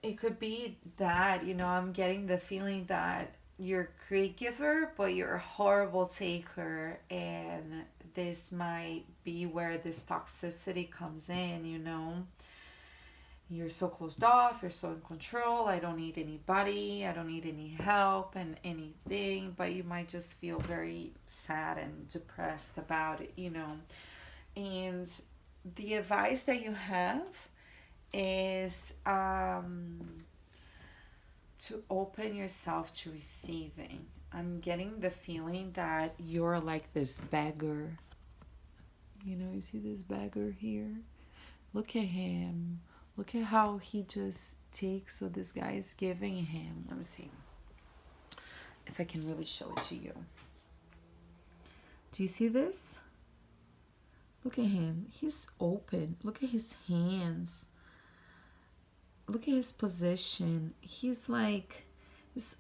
it could be that, you know, I'm getting the feeling that you're a great giver, but you're a horrible taker. And this might be where this toxicity comes in, you know. You're so closed off, you're so in control. I don't need anybody, I don't need any help and anything, but you might just feel very sad and depressed about it, you know. And the advice that you have is to open yourself to receiving. I'm getting the feeling that you're like this beggar. You know, you see this beggar here? Look at him. Look at how he just takes what this guy is giving him. Let me see if I can really show it to you. Do you see this? Look at him. He's open. Look at his hands. Look at his position. He's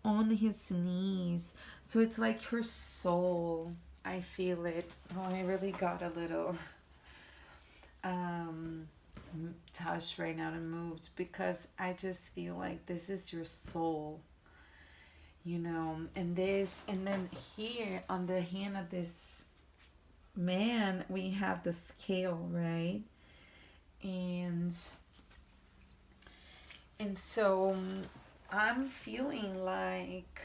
on his knees. So it's like her soul. I feel it. Oh, I really got a little touched right now and moved, because I just feel like this is your soul, you know. And then here on the hand of this man, we have the scale, right? And so I'm feeling like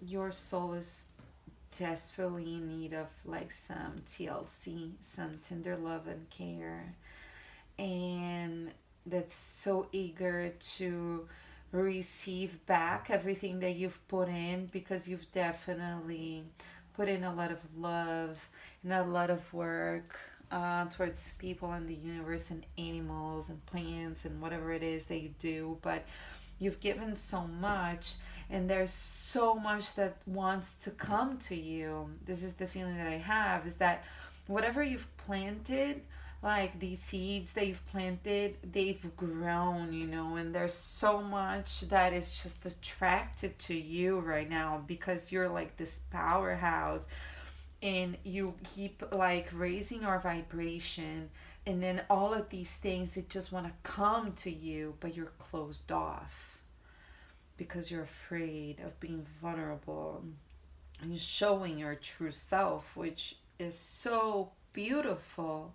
your soul is desperately in need of like some TLC, some tender love and care, and that's so eager to receive back everything that you've put in, because you've definitely put in a lot of love and a lot of work towards people in the universe and animals and plants and whatever it is that you do. But you've given so much, and there's so much that wants to come to you. This is the feeling that I have, is that whatever you've planted, like these seeds that you've planted, they've grown, and there's so much that is just attracted to you right now, because you're like this powerhouse, and you keep like raising your vibration, and then all of these things that just want to come to you, but you're closed off because you're afraid of being vulnerable and showing your true self, which is so beautiful,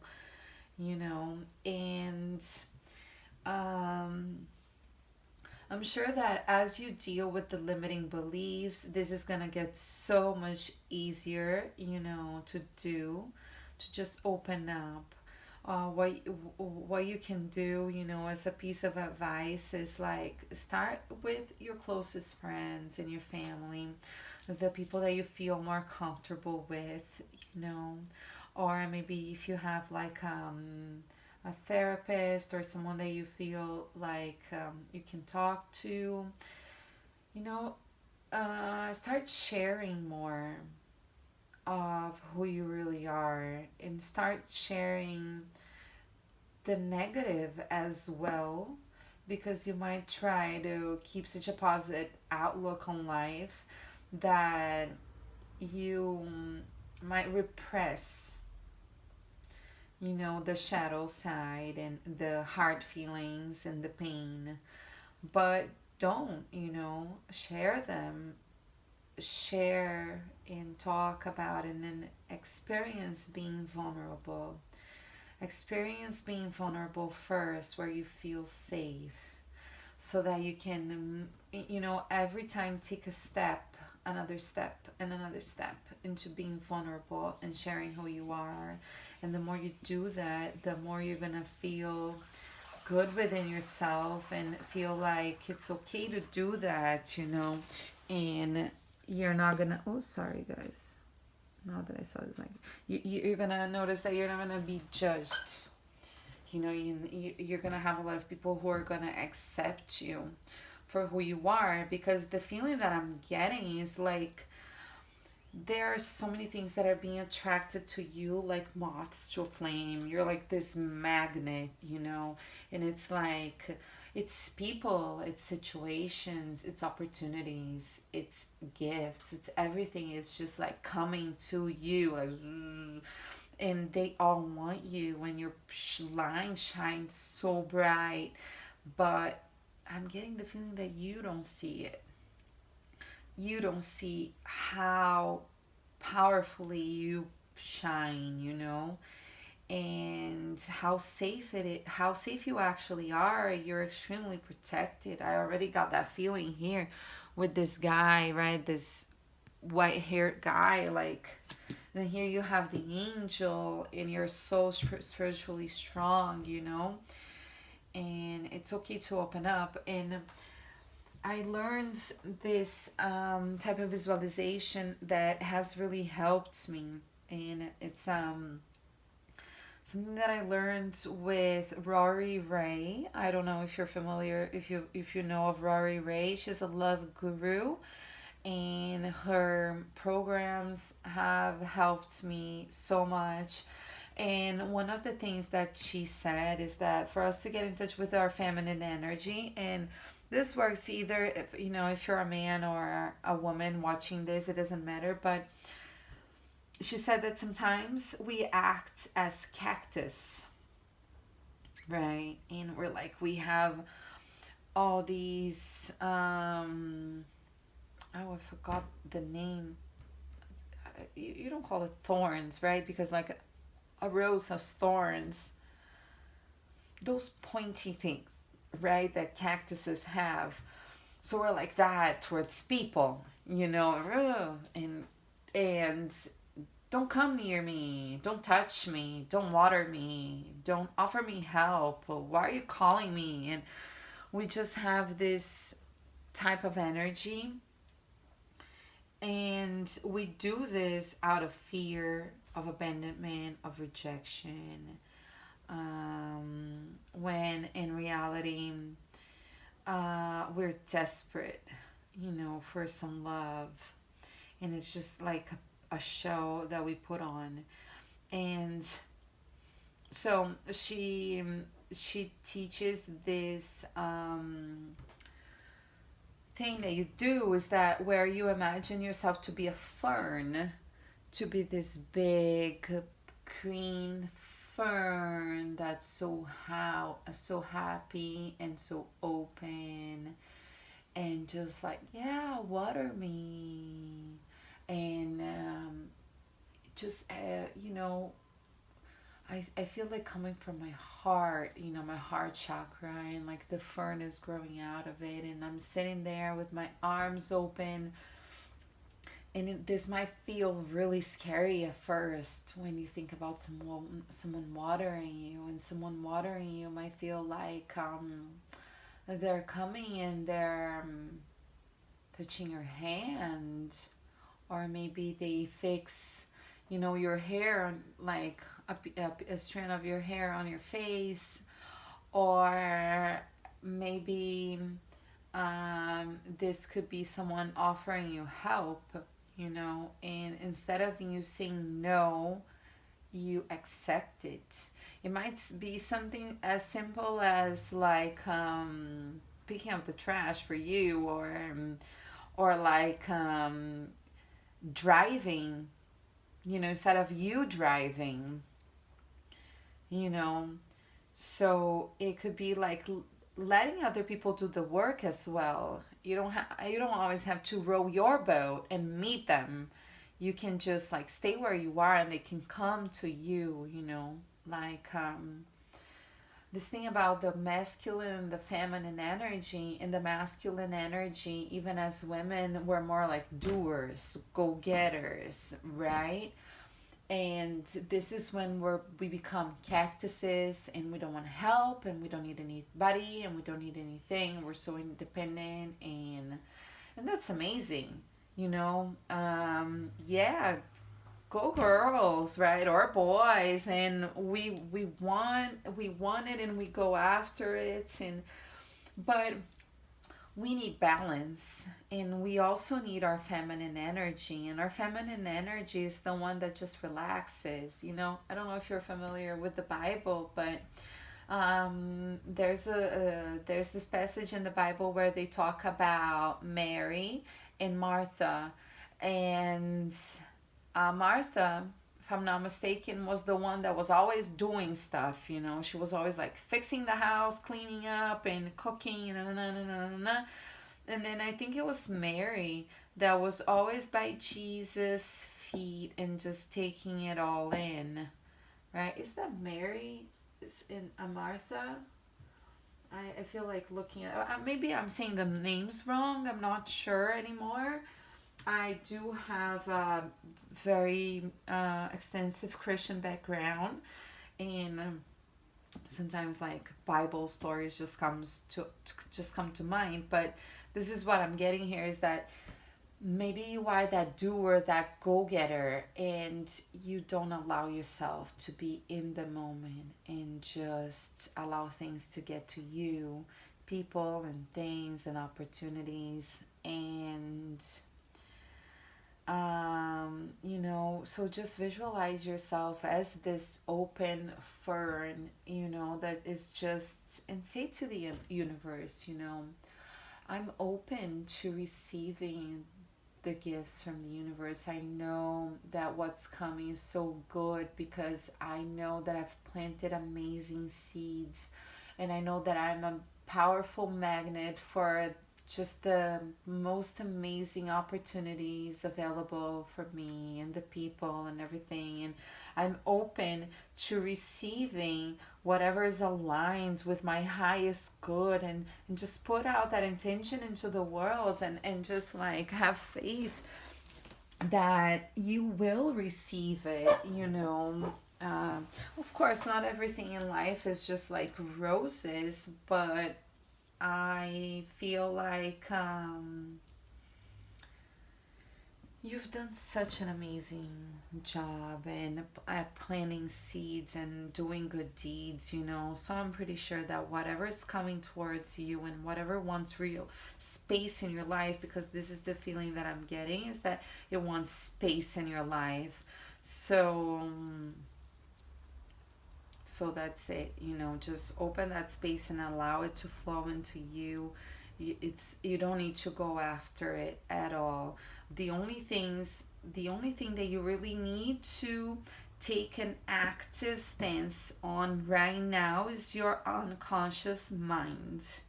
and um, I'm sure that as you deal with the limiting beliefs, this is going to get so much easier, to do, to just open up. What you can do, as a piece of advice, is like start with your closest friends and your family, the people that you feel more comfortable with, or maybe if you have like a therapist or someone that you feel like you can talk to, you know, start sharing more of who you really are, and start sharing the negative as well, because you might try to keep such a positive outlook on life that you might repress, the shadow side and the hard feelings and the pain. But don't, share them. Share and talk about it, and experience being vulnerable. Experience being vulnerable first, where you feel safe, so that you can, every time take a step, another step, and another step into being vulnerable and sharing who you are. And the more you do that, the more you're gonna feel good within yourself and feel like it's okay to do that, and you're not gonna, oh, sorry guys, now that I saw this, like, you're gonna notice that you're not gonna be judged. You're gonna have a lot of people who are gonna accept you for who you are, because the feeling that I'm getting is like there are so many things that are being attracted to you like moths to a flame. You're like this magnet, and it's like it's people, it's situations, it's opportunities, it's gifts, it's everything. It's just like coming to you, like zzz, and they all want you when your line shines so bright. But I'm getting the feeling that you don't see it. You don't see how powerfully you shine, and how safe how safe you actually are. You're extremely protected. I already got that feeling here with this guy, right? This white haired guy, like, then here you have the angel, and you're so spiritually strong, and it's okay to open up. And I learned this type of visualization that has really helped me, and it's something that I learned with Rory Ray. I don't know if you're familiar, if you know of Rory Ray. She's a love guru, and her programs have helped me so much. And one of the things that she said is that for us to get in touch with our feminine energy, and this works either if you're a man or a woman watching this, it doesn't matter. But she said that sometimes we act as cactus, right? And we're like, we have all these oh, I forgot the name. you don't call it thorns, right? Because like a rose has thorns, those pointy things, right, that cactuses have. So we're like that towards people, you know, and don't come near me, don't touch me, don't water me, don't offer me help. Why are you calling me? And we just have this type of energy, and we do this out of fear of abandonment, of rejection, when in reality, we're desperate, you know, for some love. And it's just like a show that we put on. And so she teaches this thing that you do is that where you imagine yourself to be a fern, to be this big green fern that's so happy and so open, and just like, yeah, water me. And just you know, I feel like coming from my heart, you know, my heart chakra, and like the fern is growing out of it, and I'm sitting there with my arms open. And this might feel really scary at first when you think about someone watering you, and someone watering you might feel like they're coming and they're touching your hand, or maybe they fix, you know, your hair, like a strand of your hair on your face, or maybe this could be someone offering you help, you know, and instead of you saying no, you accept it. It might be something as simple as like picking up the trash for you, or like driving, you know, instead of you driving, you know. So it could be like letting other people do the work as well. You don't always have to row your boat and meet them. You can just like stay where you are, and they can come to you, you know. Like this thing about the masculine, the feminine energy. In the masculine energy, even as women, we're more like doers, go-getters, right? And this is when we become cactuses, and we don't want help, and we don't need anybody, and we don't need anything. We're so independent, and that's amazing, you know. Yeah, go girls, right, or boys. And we want it, and we go after it. And but we need balance, and we also need our feminine energy. And our feminine energy is the one that just relaxes, you know. I don't know if you're familiar with the Bible, but there's this passage in the Bible where they talk about Mary and Martha. And Martha, if I'm not mistaken, was the one that was always doing stuff. You know, she was always like fixing the house, cleaning up, and cooking, and and then I think it was Mary that was always by Jesus' feet and just taking it all in. Right? Is that Mary? Is in Martha? I feel like looking at, maybe I'm saying the names wrong. I'm not sure anymore. I do have a very extensive Christian background, and sometimes like Bible stories just come to mind. But this is what I'm getting here, is that maybe you are that doer, that go-getter, and you don't allow yourself to be in the moment and just allow things to get to you, people and things and opportunities. And you know, so just visualize yourself as this open fern, you know, that is just, and say to the universe, you know, I'm open to receiving the gifts from the universe. I know that what's coming is so good, because I know that I've planted amazing seeds, and I know that I'm a powerful magnet for just the most amazing opportunities available for me and the people and everything. And I'm open to receiving whatever is aligned with my highest good, and just put out that intention into the world, and just like have faith that you will receive it, you know. Of course, not everything in life is just like roses, but I feel like you've done such an amazing job and at planting seeds and doing good deeds, you know. So I'm pretty sure that whatever is coming towards you and whatever wants real space in your life, because this is the feeling that I'm getting, is that it wants space in your life. So so that's it, you know. Just open that space and allow it to flow into you. It's, you don't need to go after it at all. The only thing that you really need to take an active stance on right now is your unconscious mind.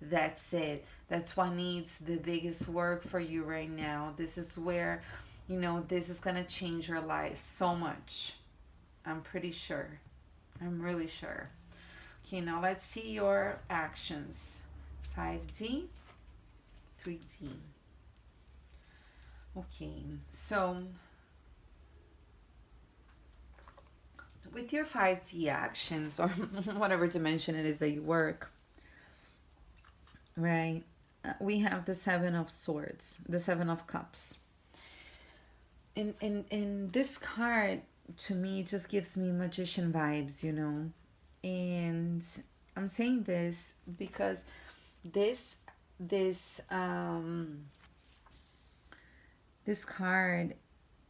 That's it. That's what needs the biggest work for you right now. This is where, you know, this is going to change your life so much. I'm pretty sure. I'm really sure. Okay, now let's see your actions. 5D, 3D. Okay, so with your 5D actions, or whatever dimension it is that you work, right? We have the Seven of Swords, the Seven of Cups. In this card, to me, just gives me magician vibes, you know. And I'm saying this because this this this card,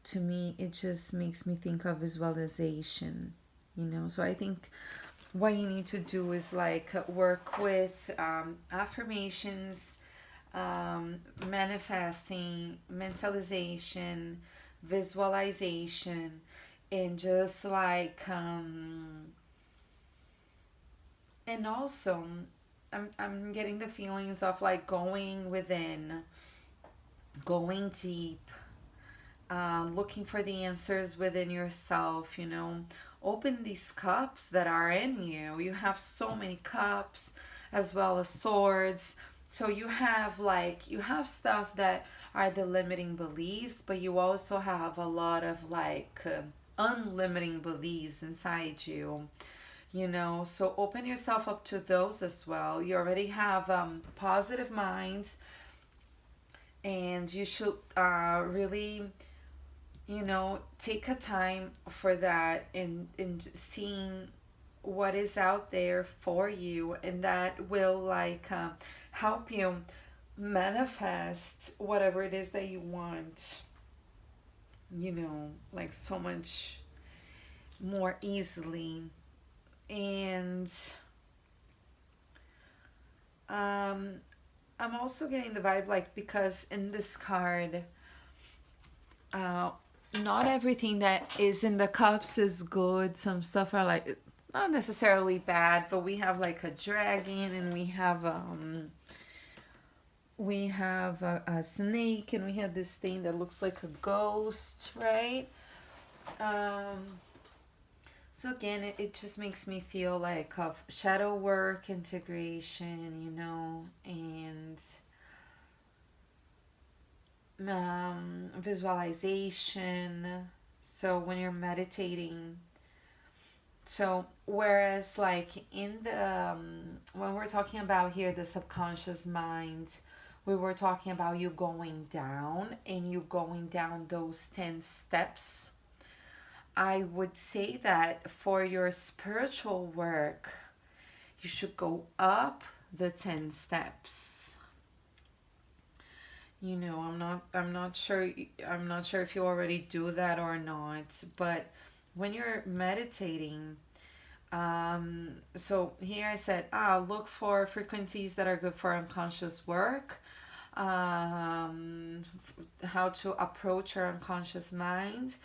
to me, it just makes me think of visualization, you know. So I think what you need to do is like work with affirmations, manifesting, mentalization, visualization, and just like and also I'm getting the feelings of like going within, going deep, looking for the answers within yourself, you know. Open these cups that are in you. You have so many cups as well as swords. So you have like, you have stuff that are the limiting beliefs, but you also have a lot of like unlimiting beliefs inside you, you know. So open yourself up to those as well. You already have positive minds, and you should really, you know, take a time for that, and seeing what is out there for you, and that will like help you manifest whatever it is that you want, you know, like so much more easily. And um I'm also getting the vibe like, because in this card, uh not everything that is in the cups is good. Some stuff are like not necessarily bad, but we have like a dragon, and we have a snake, and we have this thing that looks like a ghost, right? um so again, it just makes me feel like of shadow work, integration, you know, and visualization. So when you're meditating, so whereas like in the when we're talking about here the subconscious mind, we were talking about you going down, and you going down those 10 steps. I would say that for your spiritual work, you should go up the 10 steps. You know, I'm not sure if you already do that or not, but when you're meditating, so here I said, look for frequencies that are good for unconscious work, how to approach your unconscious mind.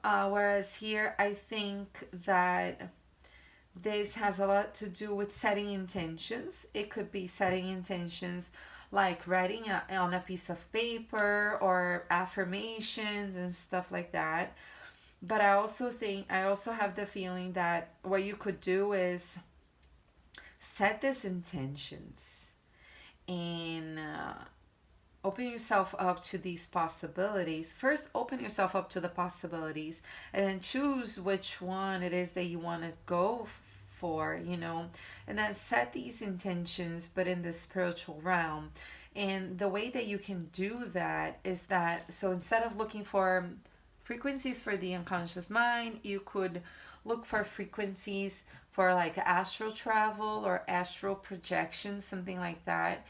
Whereas here, I think that this has a lot to do with setting intentions. It could be setting intentions like writing on a piece of paper or affirmations and stuff like that. But I also have the feeling that what you could do is set these intentions and open yourself up to these possibilities. First, open yourself up to the possibilities and then choose which one it is that you want to go for, and then set these intentions, but in the spiritual realm. And the way that you can do that is that, so instead of looking for frequencies for the unconscious mind, you could look for frequencies for like astral travel or astral projection, something like that,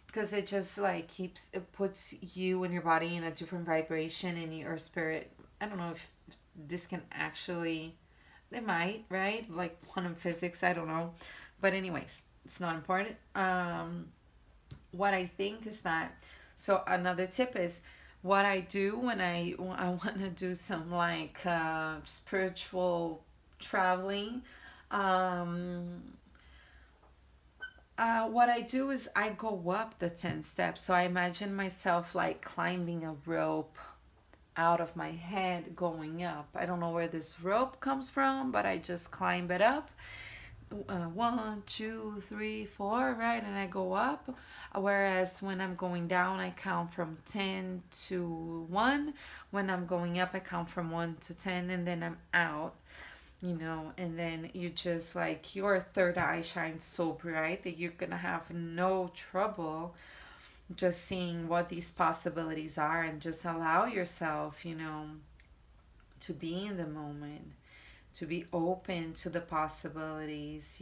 because it just like it puts you and your body in a different vibration in your spirit. I don't know if this can actually, it might, right? Like quantum physics, I don't know. But anyways, it's not important. What I think is that, so another tip is what I do when I want to do some like spiritual traveling. Um, what I do is I go up the 10 steps. So I imagine myself like climbing a rope out of my head going up. I don't know where this rope comes from, but I just climb it up. 1, 2, 3, 4, right? And I go up. Whereas when I'm going down, I count from 10 to 1. When I'm going up, I count from 1 to 10, and then I'm out. And then you just like your third eye shines so bright that you're gonna have no trouble just seeing what these possibilities are, and just allow yourself, to be in the moment, to be open to the possibilities,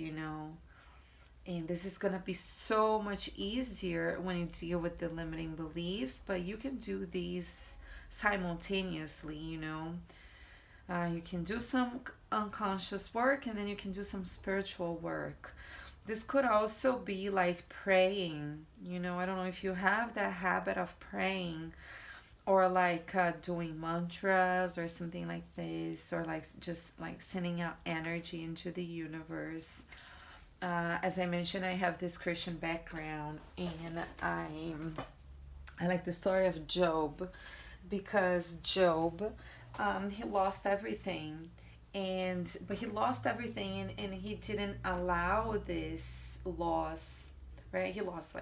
and this is going to be so much easier when you deal with the limiting beliefs, but you can do these simultaneously. You can do some unconscious work, and then you can do some spiritual work. This could also be like praying. I don't know if you have that habit of praying, or like doing mantras or something like this, or like just like sending out energy into the universe. As I mentioned, I have this Christian background, and I like the story of Job, because Job, he lost everything, but he lost everything, and he didn't allow this loss, right? He lost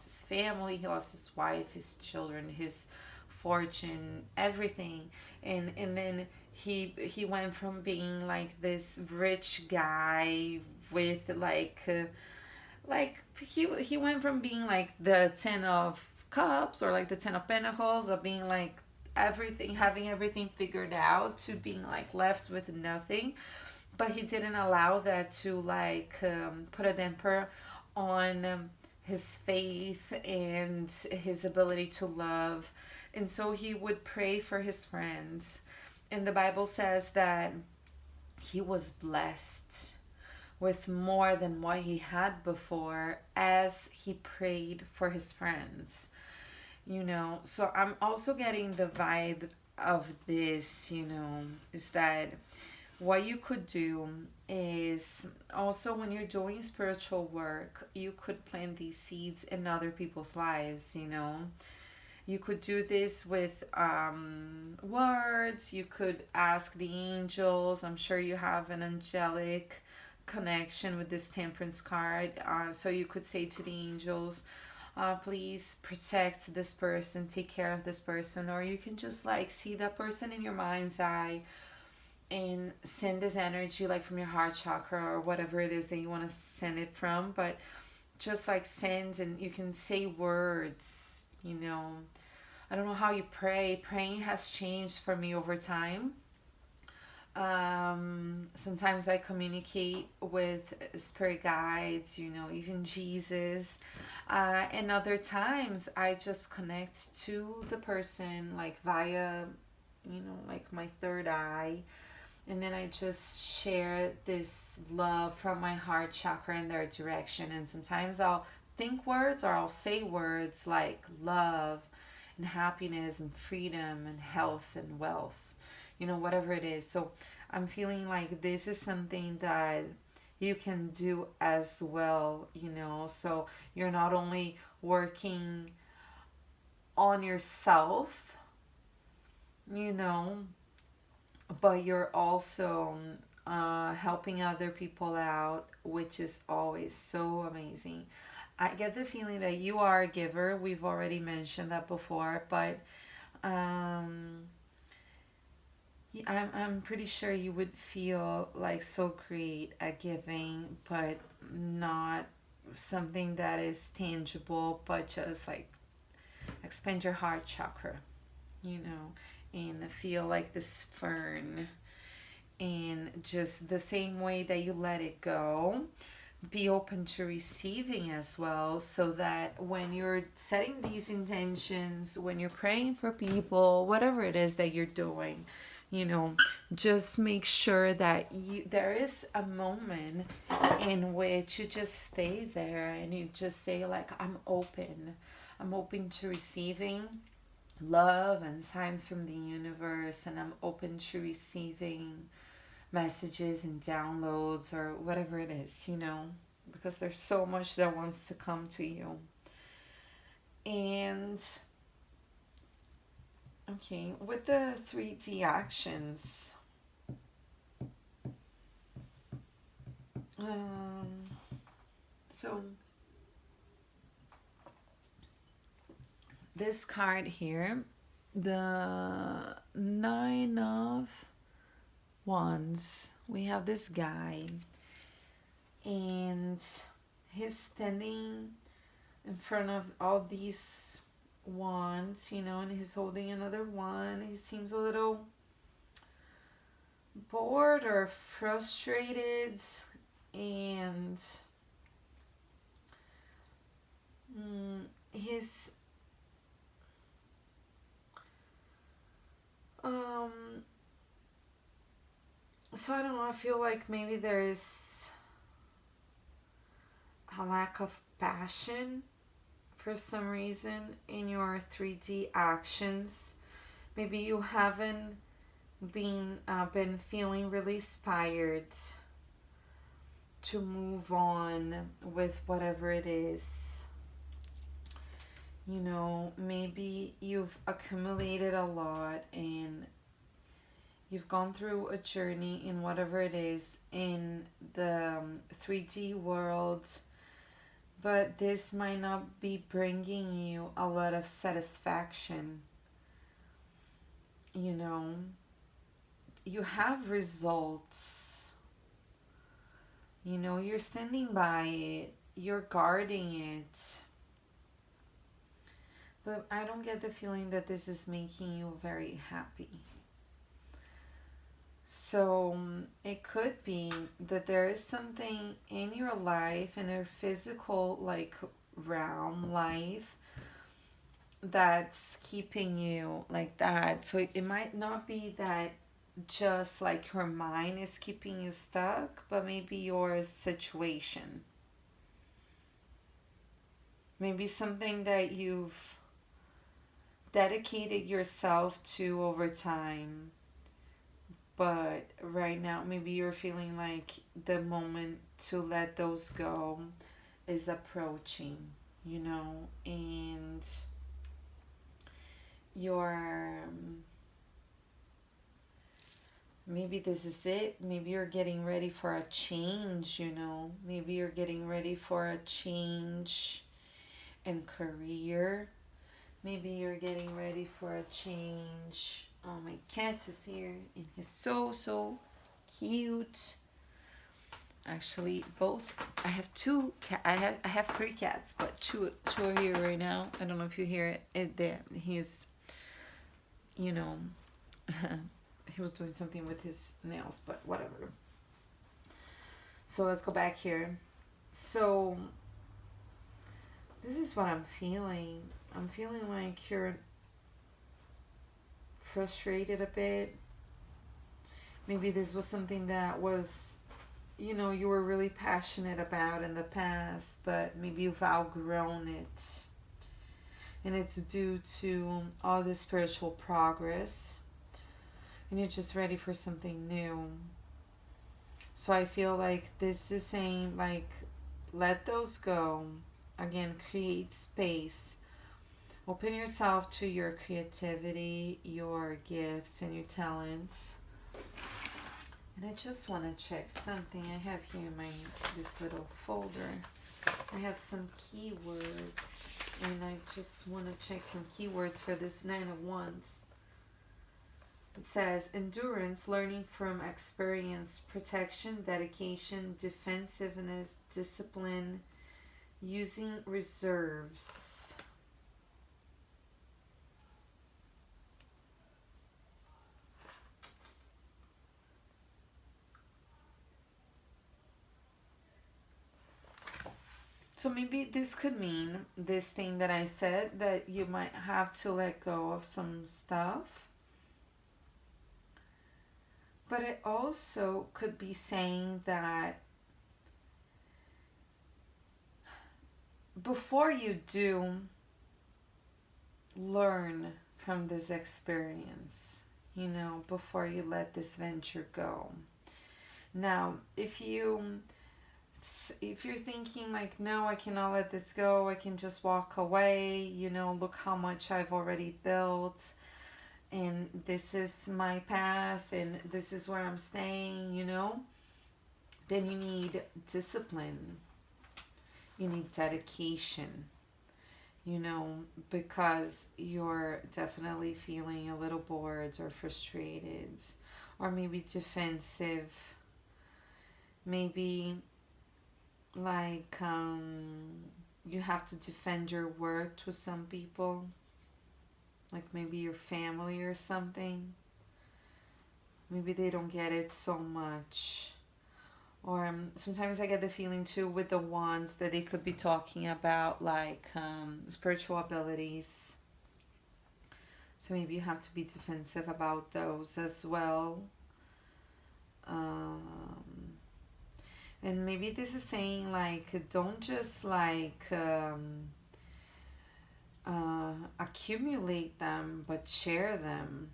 his family, he lost his wife, his children, his fortune, everything, and then he went from being like this rich guy with he went from being like the 10 of cups, or like the 10 of pentacles, of being like everything, having everything figured out, to being like left with nothing. But he didn't allow that to like put a damper on his faith and his ability to love. And so he would pray for his friends, and the Bible says that he was blessed with more than what he had before, as he prayed for his friends. So I'm also getting the vibe of this, is that what you could do is also, when you're doing spiritual work, you could plant these seeds in other people's lives. You could do this with words. You could ask the angels. I'm sure you have an angelic connection with this temperance card. So you could say to the angels, please protect this person, take care of this person. Or you can just like see that person in your mind's eye and send this energy like from your heart chakra, or whatever it is that you want to send it from. But just like send, and you can say words. I don't know how you pray. Praying has changed for me over time. Sometimes I communicate with spirit guides, even Jesus. And other times I just connect to the person like via, like my third eye. And then I just share this love from my heart chakra in their direction. And sometimes I'll think words, or I'll say words like love and happiness and freedom and health and wealth, whatever it is. So I'm feeling like this is something that you can do as well, you know. So you're not only working on yourself, you know, but you're also helping other people out, which is always so amazing. I get the feeling that you are a giver. We've already mentioned that before, but um, I'm pretty sure you would feel like so great at giving, but not something that is tangible, but just like expand your heart chakra, you know, and feel like this fern. And just the same way that you let it go, be open to receiving as well, so that when you're setting these intentions, when you're praying for people, whatever it is that you're doing, you know, just make sure that there is a moment in which you just stay there and you just say like, I'm open to receiving love and signs from the universe, and I'm open to receiving messages and downloads or whatever it is, you know, because there's so much that wants to come to you. And okay, with the 3D actions, um, so this card here, the Nine of Wands, we have this guy, and he's standing in front of all these wands, you know, and he's holding another one. He seems a little bored or frustrated, and his so I don't know, I feel like maybe there is a lack of passion for some reason in your 3D actions. Maybe you haven't been feeling really inspired to move on with whatever it is. You know, maybe you've accumulated a lot and you've gone through a journey in whatever it is in the 3D world, but this might not be bringing you a lot of satisfaction. You know, you have results, you know, you're standing by it, you're guarding it, but I don't get the feeling that this is making you very happy. So it could be that there is something in your life, in your physical like realm life, that's keeping you like that. So it might not be that just like your mind is keeping you stuck, but maybe your situation. Maybe something that you've dedicated yourself to over time. But right now, maybe you're feeling like the moment to let those go is approaching, you know, and you're maybe this is it. Maybe you're getting ready for a change, you know. Maybe you're getting ready for a change in career. Maybe you're getting ready for a change. Oh, my cat is here and he's so cute. Actually, both. I have two cat. I have three cats, but two are here right now. I don't know if you hear it there. He's, you know, he was doing something with his nails, but whatever. So let's go back here. So this is what I'm feeling. I'm feeling like you're frustrated a bit. Maybe this was something that was, you know, you were really passionate about in the past, but maybe you've outgrown it. And it's due to all the spiritual progress. And you're just ready for something new. So I feel like this is saying, like, let those go. Again, create space. Open yourself to your creativity, your gifts, and your talents. And I just want to check something I have here in my this little folder. I have some keywords, and I just want to check some keywords for this Nine of Wands. It says endurance, learning from experience, protection, dedication, defensiveness, discipline, using reserves. So maybe this could mean this thing that I said, that you might have to let go of some stuff. But it also could be saying that before you do, learn from this experience, before you let this venture go. Now, if you're thinking like, no, I cannot let this go, I can just walk away, look how much I've already built, and this is my path, and this is where I'm staying, then you need discipline, you need dedication, because you're definitely feeling a little bored or frustrated, or maybe defensive, maybe like you have to defend your word to some people, like maybe your family or something. Maybe they don't get it so much. Or sometimes I get the feeling too with the wands that they could be talking about like spiritual abilities. So maybe you have to be defensive about those as well. And maybe this is saying like, don't just like accumulate them, but share them.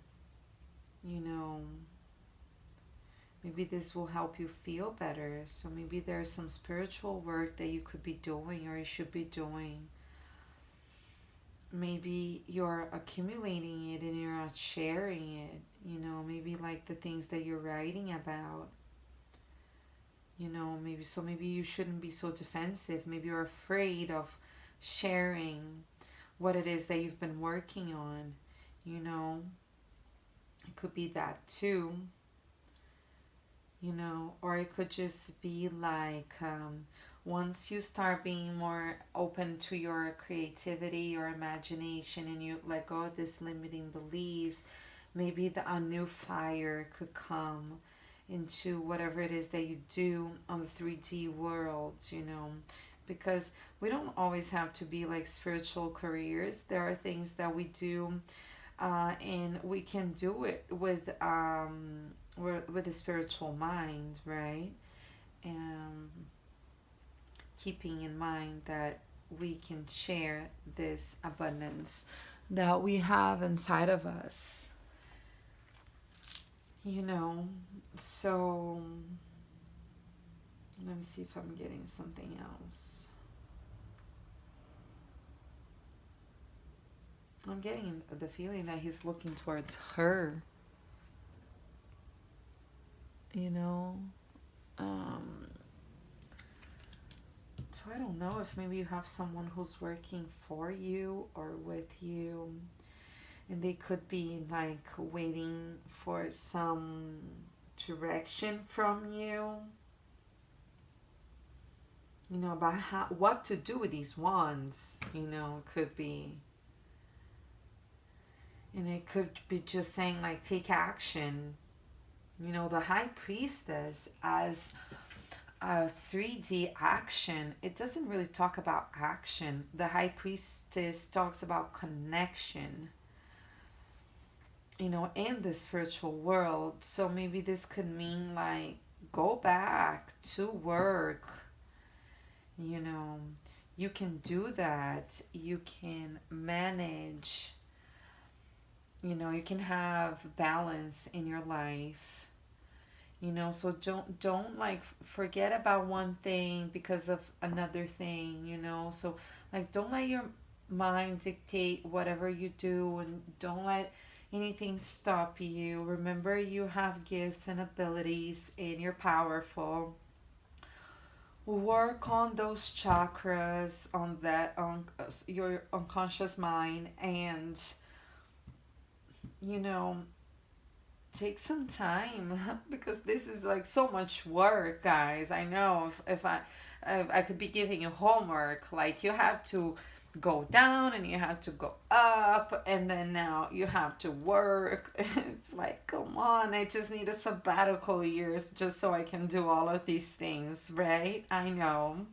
Maybe this will help you feel better. So maybe there's some spiritual work that you could be doing, or you should be doing. Maybe you're accumulating it and you're not sharing it. Maybe like the things that you're writing about. Maybe you shouldn't be so defensive. Maybe you're afraid of sharing what it is that you've been working on. It could be that too. Or it could just be like once you start being more open to your creativity, your imagination, and you let go of this limiting beliefs, maybe a new fire could come into whatever it is that you do on the 3D world, because we don't always have to be like spiritual careers. There are things that we do and we can do it with a spiritual mind, right? And keeping in mind that we can share this abundance that we have inside of us. So let me see if I'm getting something else. I'm getting the feeling that he's looking towards her. So I don't know if maybe you have someone who's working for you or with you, and they could be like waiting for some direction from you, about what to do with these wands, could be. And it could be just saying like, take action. The High Priestess as a 3D action, it doesn't really talk about action. The High Priestess talks about connection, in the spiritual world. So maybe this could mean like, go back to work. You can do that. You can manage. You can have balance in your life. you know. So don't like forget about one thing because of another thing, you know. So like don't let your mind dictate whatever you do, and don't let anything stop you. Remember, you have gifts and abilities and you're powerful. Work on those chakras, on that, on your unconscious mind, and you know, take some time because this is like so much work, guys. I know if I could be giving you homework, like you have to go down and you have to go up, and then now you have to work. It's like, come on, I just need a sabbatical years just so I can do all of these things, right? I know.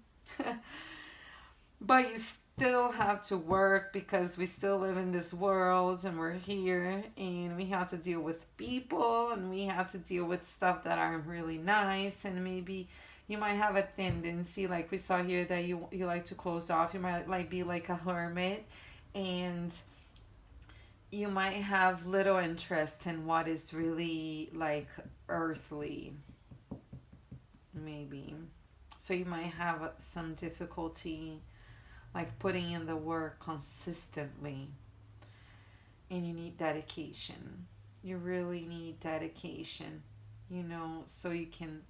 But you still have to work because we still live in this world and we're here, and we have to deal with people, and we have to deal with stuff that aren't really nice, and maybe you might have a tendency, like we saw here, that you like to close off. You might like be like a hermit, and you might have little interest in what is really like earthly, maybe. So you might have some difficulty like putting in the work consistently, and you need dedication. You really need dedication, you know, so you can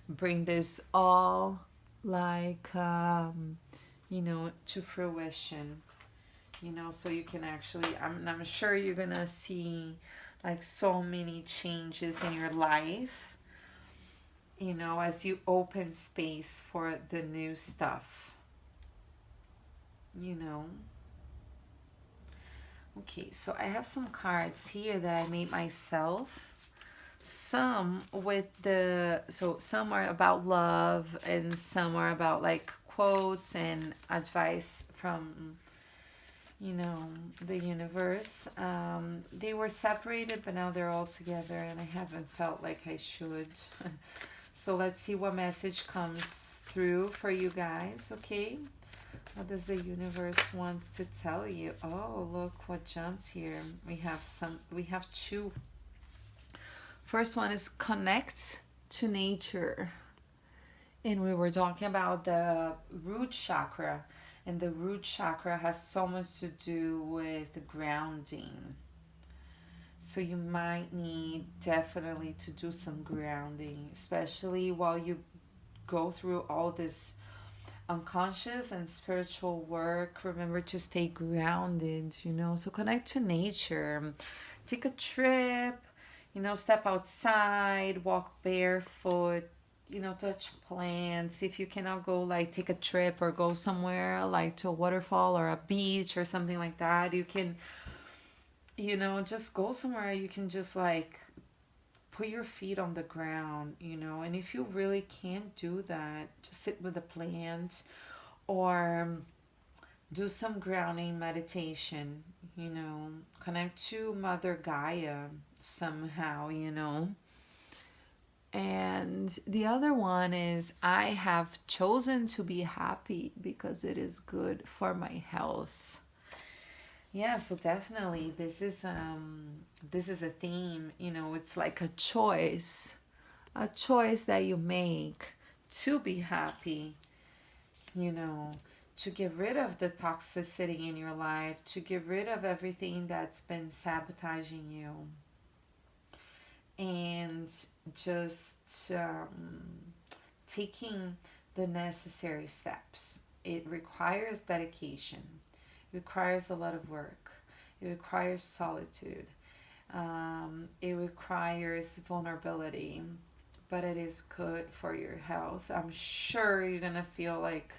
bring this all like you know, to fruition, you know. So you can actually, I'm sure you're gonna see like so many changes in your life, you know, as you open space for the new stuff, you know. Okay, so I have some cards here that I made myself. Some with so some are about love, and some are about like quotes and advice from, you know, the universe. They were separated, but now they're all together, and I haven't felt like I should. So let's see what message comes through for you guys, okay? What does the universe want to tell you? Oh, look what jumps here. We have two. First one is connect to nature. And we were talking about the root chakra. And the root chakra has so much to do with grounding. So you might need definitely to do some grounding, especially while you go through all this unconscious and spiritual work. Remember to stay grounded, you know. So connect to nature, take a trip, you know, step outside, walk barefoot, you know, touch plants. If you cannot go, like take a trip or go somewhere like to a waterfall or a beach or something like that, you can, you know, just go somewhere. You can just like put your feet on the ground, you know. And if you really can't do that, just sit with a plant, or do some grounding meditation, you know. Connect to Mother Gaia somehow, you know. And the other one is I have chosen to be happy because it is good for my health. Yeah, so definitely this is a theme, you know. It's like a choice that you make to be happy, you know, to get rid of the toxicity in your life, to get rid of everything that's been sabotaging you, and just taking the necessary steps. It requires dedication, it requires a lot of work, it requires solitude, it requires vulnerability, but it is good for your health. I'm sure you're gonna feel like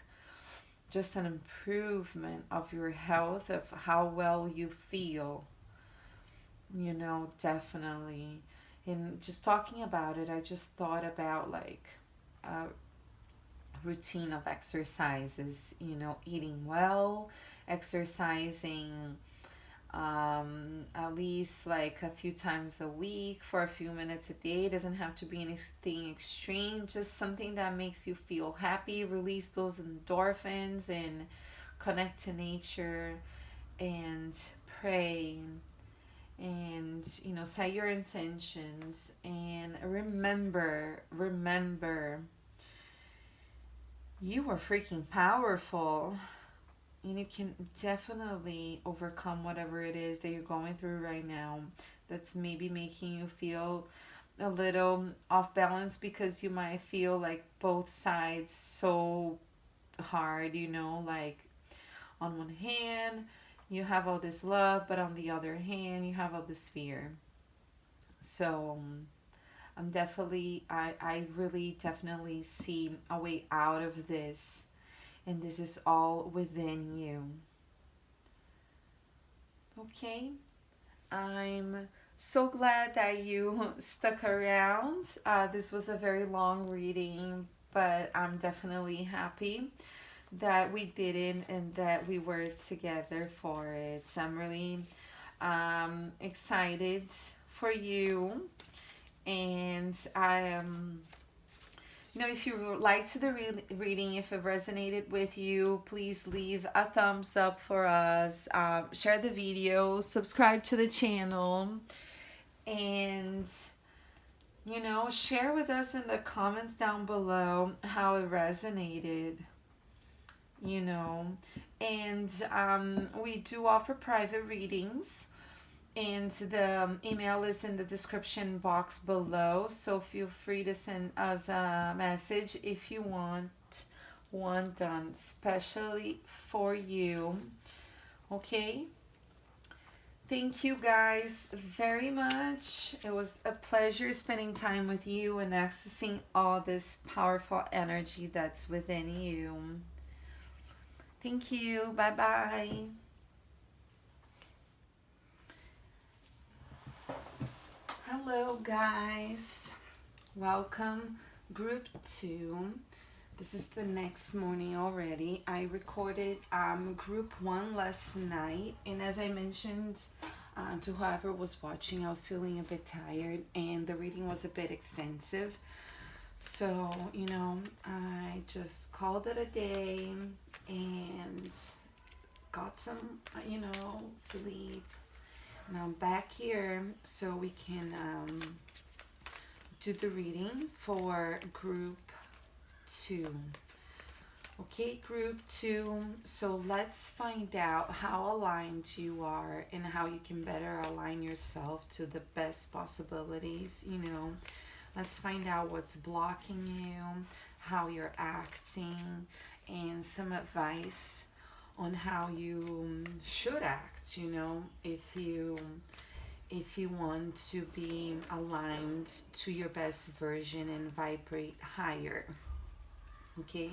just an improvement of your health, of how well you feel, you know, definitely. And just talking about it, I just thought about like a routine of exercises, you know, eating well, exercising at least like a few times a week for a few minutes a day. It doesn't have to be anything extreme, just something that makes you feel happy, release those endorphins, and connect to nature, and pray, and set your intentions, and remember, you are freaking powerful, and you can definitely overcome whatever it is that you're going through right now that's maybe making you feel a little off balance, because you might feel like both sides so hard, like on one hand you have all this love, but on the other hand you have all this fear. So I really definitely see a way out of this, and this is all within you. Okay, I'm so glad that you stuck around. This was a very long reading, but I'm definitely happy that we did it and that we were together for it. So I'm really excited for you, and I am. If you liked the reading, if it resonated with you, please leave a thumbs up for us. Share the video, subscribe to the channel, and share with us in the comments down below how it resonated. And we do offer private readings, and the email is in the description box below, so feel free to send us a message if you want one done especially for you. Okay, thank you guys very much. It was a pleasure spending time with you and accessing all this powerful energy that's within you. Thank you. Bye bye. Hello guys, welcome group 2. This is the next morning already. I recorded group 1 last night, and as I mentioned to whoever was watching, I was feeling a bit tired and the reading was a bit extensive, so I just called it a day and got some sleep. Now I'm back here so we can do the reading for group 2. Okay, group 2. So let's find out how aligned you are and how you can better align yourself to the best possibilities. Let's find out what's blocking you, how you're acting, and some advice on how you should act, if you want to be aligned to your best version and vibrate higher. Okay,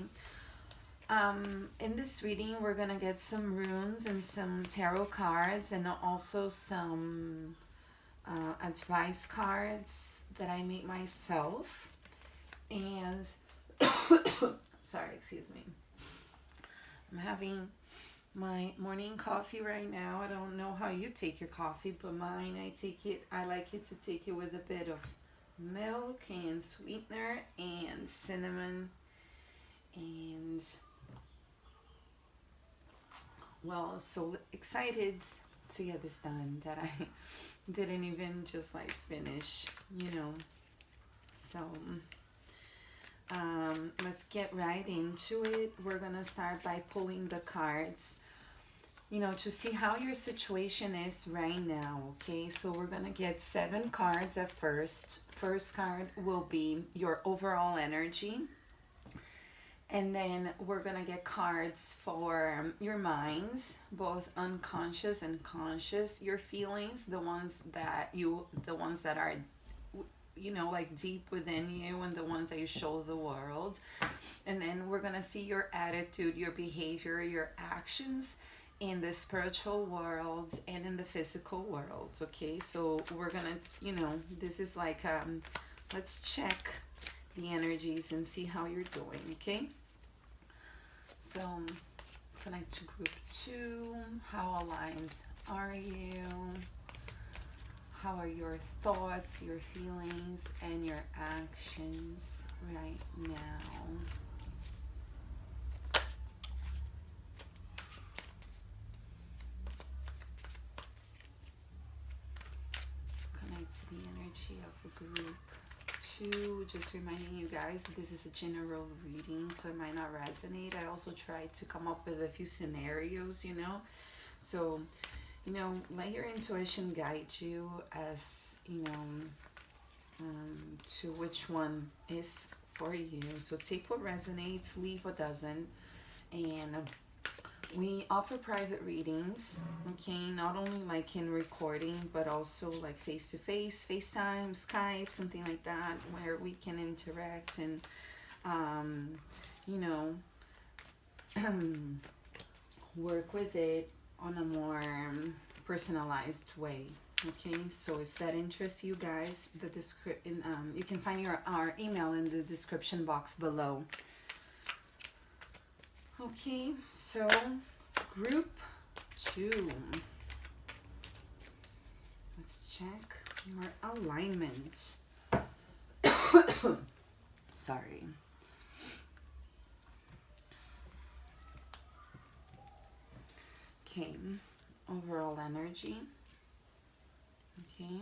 in this reading we're gonna get some runes and some tarot cards, and also some advice cards that I made myself. And sorry, excuse me, I'm having my morning coffee right now. I don't know how you take your coffee, but mine, I like it to take it with a bit of milk and sweetener and cinnamon. And well, so excited to get this done that I didn't even just finish, so let's get right into it. We're gonna start by pulling the cards, to see how your situation is right now. Okay, so we're gonna get 7 cards at first. First card will be your overall energy, and then we're gonna get cards for your minds, both unconscious and conscious, your feelings, the ones that are deep within you, and the ones that you show the world. And then we're gonna see your attitude, your behavior, your actions in the spiritual world and in the physical world. Okay, so we're gonna, this is let's check the energies and see how you're doing. Okay, so let's connect to group 2. How aligned are you? How are your thoughts, your feelings, and your actions right now? to the energy of a group 2. Just reminding you guys that this is a general reading, so it might not resonate. I also tried to come up with a few scenarios, you know. So, you know, let your intuition guide you as, you know, to which one is for you. So take what resonates, leave what doesn't. And we offer private readings, okay, not only like in recording, but also like face-to-face, FaceTime, Skype, something like that, where we can interact and, you know, work with it on a more personalized way. Okay, so if that interests you guys, you can find our email in the description box below. Okay, so group 2. Let's check your alignment. Sorry. Okay, overall energy. Okay,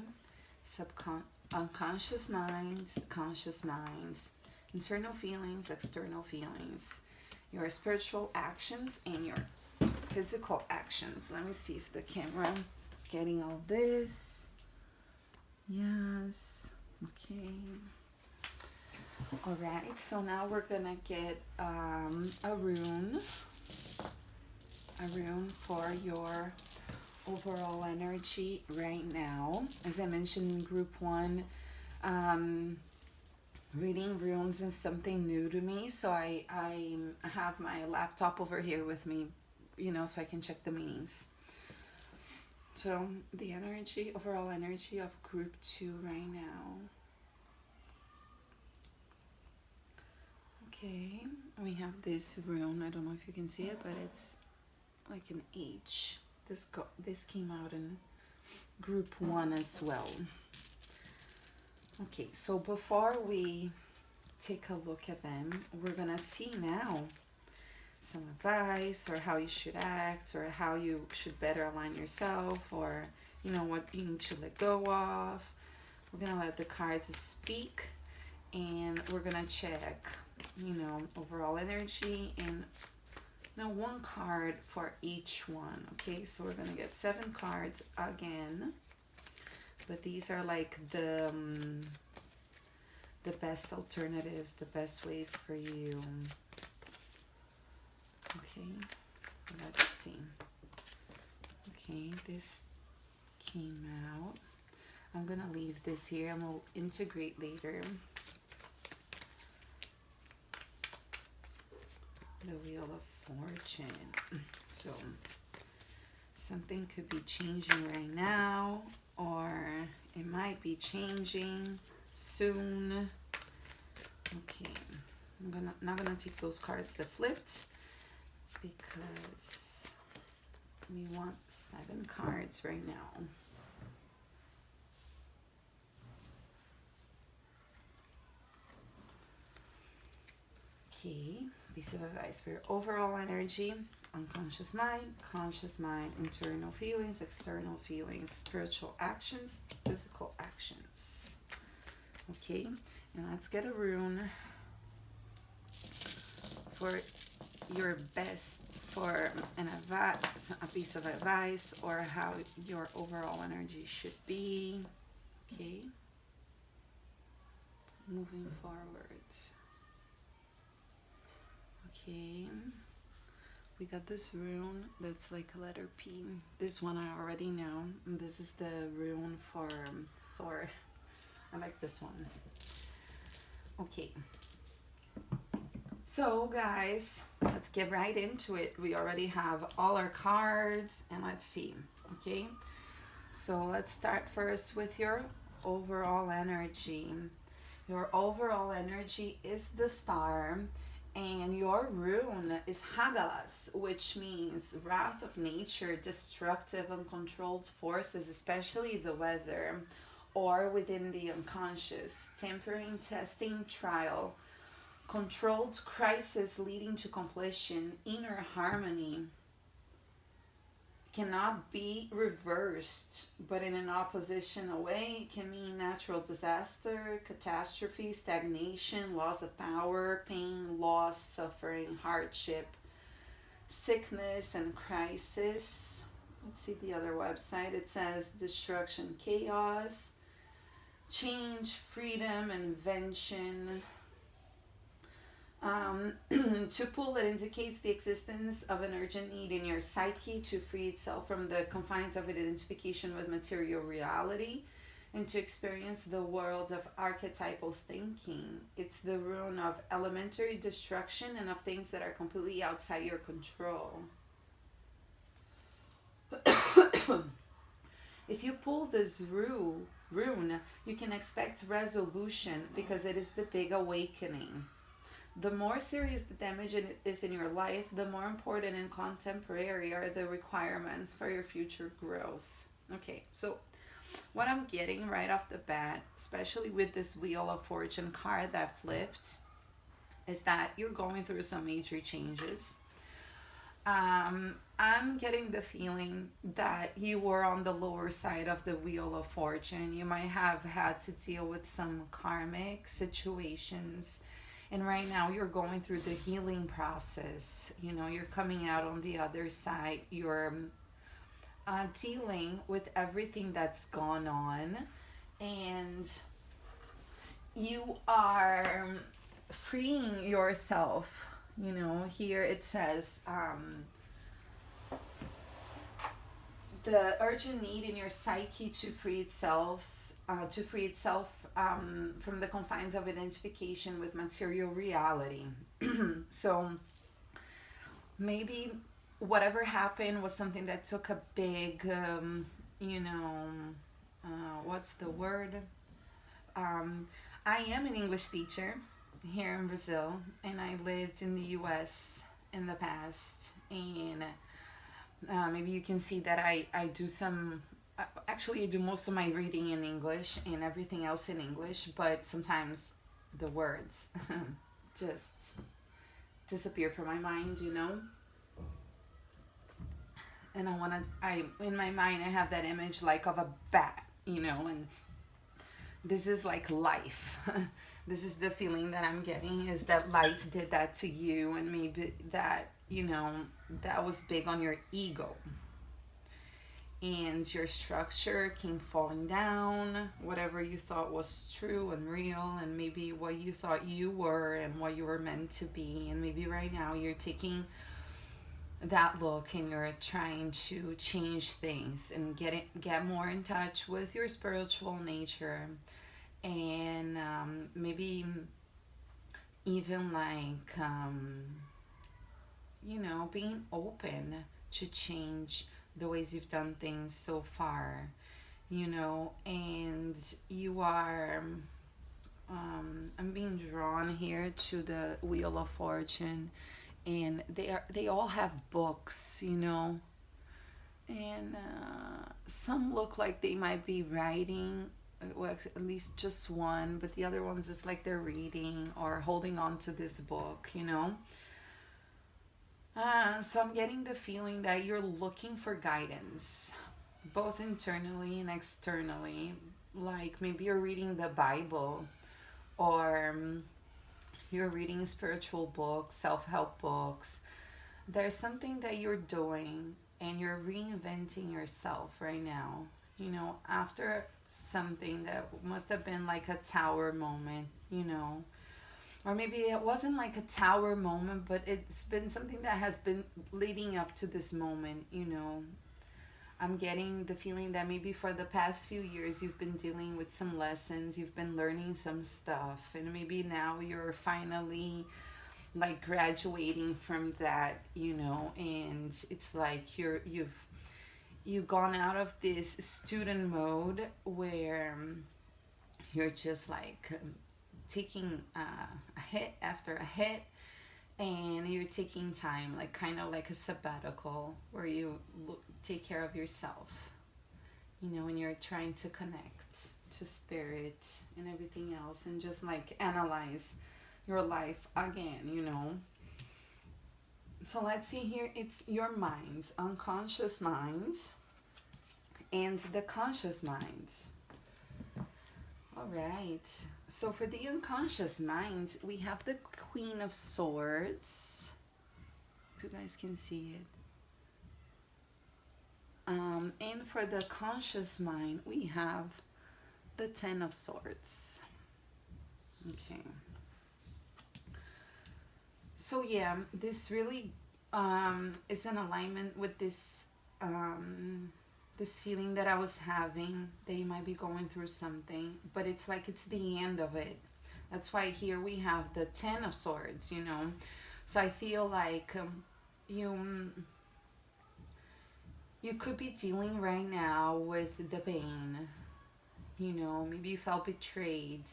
unconscious minds, conscious minds, internal feelings, external feelings, your spiritual actions and your physical actions. Let me see if the camera is getting all this. Yes. Okay. All right, so now we're gonna get a rune for your overall energy right now. As I mentioned in group 1, reading runes is something new to me, so I have my laptop over here with me, you know, so I can check the meanings. So the energy, overall energy of group 2 right now. Okay, we have this rune. I don't know if you can see it, but it's like an H. This came out in group 1 as well. Okay, so before we take a look at them, we're gonna see now some advice, or how you should act, or how you should better align yourself, or, you know, what you need to let go of. We're gonna let the cards speak, and we're gonna check, you know, overall energy, and one card for each one. Okay, so we're gonna get 7 cards again, but these are like the best alternatives, the best ways for you. Okay, let's see. Okay, this came out. I'm gonna leave this here and we'll integrate later. The Wheel of Fortune. So something could be changing right now, or it might be changing soon. Okay, I'm not gonna take those cards that flipped, because we want 7 cards right now. Okay, piece of advice for your overall energy: unconscious mind, conscious mind, internal feelings, external feelings, spiritual actions, physical actions. Okay, and let's get a rune for your best, for a piece of advice, or how your overall energy should be. Okay, moving forward. Okay, we got this rune that's like a letter P. This one I already know, and this is the rune for Thor. I like this one. Okay, so guys, let's get right into it. We already have all our cards, and let's see. Okay, so let's start first with your overall energy. Your overall energy is the Star, and your rune is Hagalas, which means wrath of nature, destructive, uncontrolled forces, especially the weather, or within the unconscious, tempering, testing, trial, controlled crisis leading to completion, inner harmony. cannot be reversed, but in an oppositional way, it can mean natural disaster, catastrophe, stagnation, loss of power, pain, loss, suffering, hardship, sickness, and crisis. Let's see the other website. It says destruction, chaos, change, freedom, invention. To pull, it indicates the existence of an urgent need in your psyche to free itself from the confines of identification with material reality and to experience the world of archetypal thinking. It's the rune of elementary destruction and of things that are completely outside your control. If you pull this rune, you can expect resolution because it is the big awakening. The more serious the damage is in your life, the more important and contemporary are the requirements for your future growth. Okay, so what I'm getting right off the bat, especially with this Wheel of Fortune card that flipped, is that you're going through some major changes. I'm getting the feeling that you were on the lower side of the Wheel of Fortune. You might have had to deal with some karmic situations. And right now you're going through the healing process. You know, you're coming out on the other side. You're dealing with everything that's gone on. And you are freeing yourself. You know, here it says the urgent need in your psyche to free itself from the confines of identification with material reality. So maybe whatever happened was something that took a big, what's the word? I am an English teacher here in Brazil, and I lived in the US in the past, and maybe you can see that I do some, actually I do most of my reading in English and everything else in English, but sometimes the words just disappear from my mind, you know. And in my mind I have that image like of a bat, you know, and this is like life. This is the feeling that I'm getting, is that life did that to you, and maybe that, you know, that was big on your ego. And your structure came falling down, whatever you thought was true and real, and maybe what you thought you were and what you were meant to be. And maybe right now you're taking that look and you're trying to change things and get more in touch with your spiritual nature, and maybe even like being open to change the ways you've done things so far, you know. And you are I'm being drawn here to the Wheel of Fortune, and they all have books, you know, and some look like they might be writing, well, at least just one, but the other ones is like they're reading or holding on to this book, you know. So I'm getting the feeling that you're looking for guidance, both internally and externally. Like maybe you're reading the Bible, or you're reading spiritual books, self-help books. There's something that you're doing and you're reinventing yourself right now, you know, after something that must have been like a tower moment, you know. Or maybe it wasn't like a tower moment, but it's been something that has been leading up to this moment, you know. I'm getting the feeling that maybe for the past few years you've been dealing with some lessons, you've been learning some stuff, and maybe now you're finally like graduating from that, you know. And it's like you've gone out of this student mode where you're just like taking a hit after a hit, and you're taking time, like kind of like a sabbatical, where you take care of yourself, you know, and you're trying to connect to spirit and everything else, and just like analyze your life again, you know. So let's see here. It's your mind, unconscious mind, and the conscious mind. All right. So for the unconscious mind, we have the Queen of Swords. If you guys can see it. And for the conscious mind, we have the Ten of Swords. Okay. So yeah, this really is in alignment with this this feeling that I was having, that you might be going through something, but it's like it's the end of it. That's why here we have the Ten of Swords, you know. So I feel like you could be dealing right now with the pain, you know. Maybe you felt betrayed,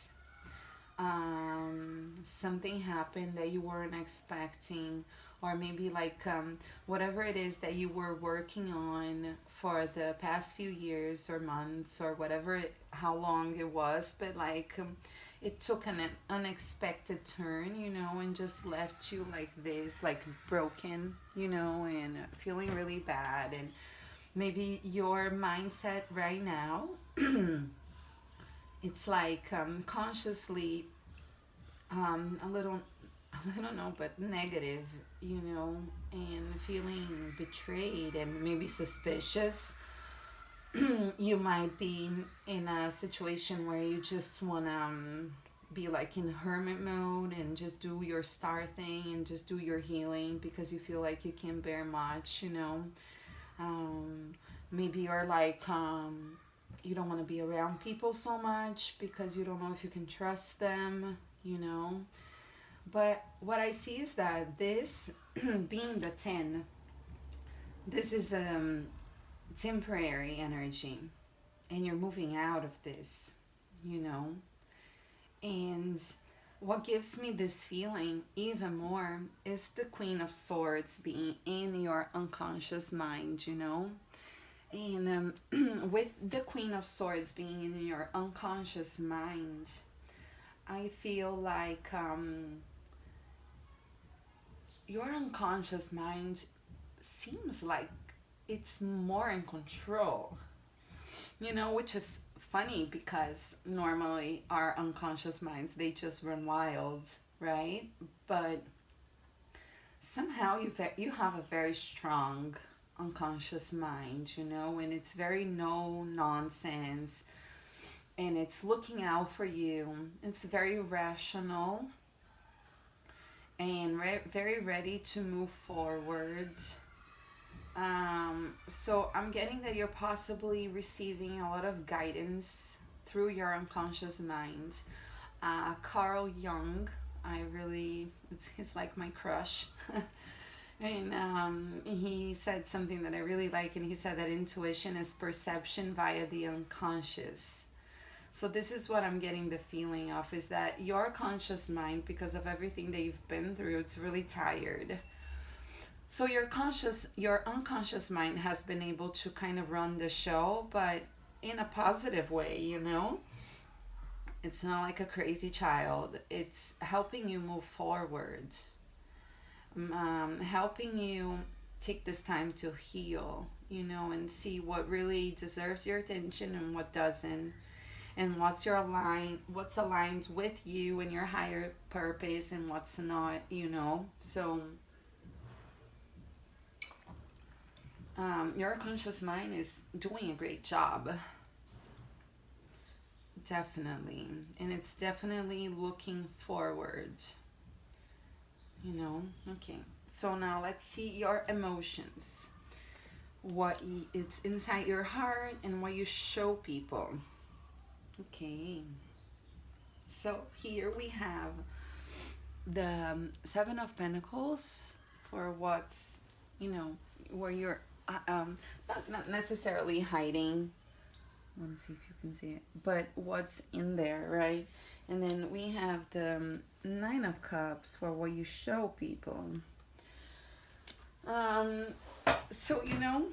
something happened that you weren't expecting, or maybe like whatever it is that you were working on for the past few years or months or whatever how long it was, but like it took an unexpected turn, you know, and just left you like this, like broken, you know, and feeling really bad. And maybe your mindset right now it's like consciously a little, I don't know, but negative, you know, and feeling betrayed and maybe suspicious. You might be in a situation where you just want to be like in hermit mode and just do your star thing and just do your healing because you feel like you can't bear much, you know. Maybe you're like, you don't want to be around people so much because you don't know if you can trust them, you know. But what I see is that this, being the 10, this is temporary energy, and you're moving out of this, you know. And what gives me this feeling even more is the Queen of Swords being in your unconscious mind, you know. And with the Queen of Swords being in your unconscious mind, I feel like your unconscious mind seems like it's more in control, you know, which is funny because normally our unconscious minds, they just run wild, right? But somehow you have a very strong unconscious mind, you know, and it's very no nonsense, and it's looking out for you. It's very rational and very ready to move forward. So I'm getting that you're possibly receiving a lot of guidance through your unconscious mind. Carl Jung, he's like my crush. And he said something that I really like, and he said that intuition is perception via the unconscious. So this is what I'm getting the feeling of, is that your conscious mind, because of everything that you've been through, it's really tired. So your unconscious mind has been able to kind of run the show, but in a positive way, you know? It's not like a crazy child. It's helping you move forward, helping you take this time to heal, you know, and see what really deserves your attention and what doesn't, and what's aligned with you and your higher purpose and what's not, you know. So your conscious mind is doing a great job, definitely, and it's definitely looking forward, you know. Okay, so now let's see your emotions, what it's inside your heart and what you show people. Okay, so here we have the Seven of Pentacles for what's, you know, where you're not necessarily hiding. Let me see if you can see it, but what's in there, right? And then we have the Nine of Cups for what you show people. So, you know,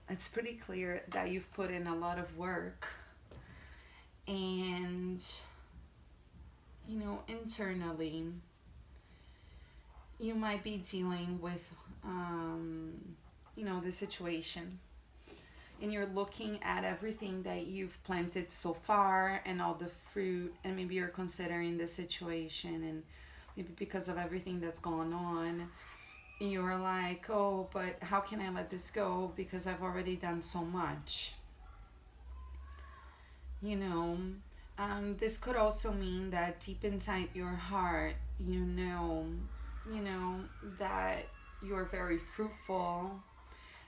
it's pretty clear that you've put in a lot of work, and, you know, internally you might be dealing with, the situation, and you're looking at everything that you've planted so far and all the fruit, and maybe you're considering the situation, and maybe because of everything that's going on, you're like, oh, but how can I let this go because I've already done so much, you know. This could also mean that deep inside your heart, you know that you're very fruitful,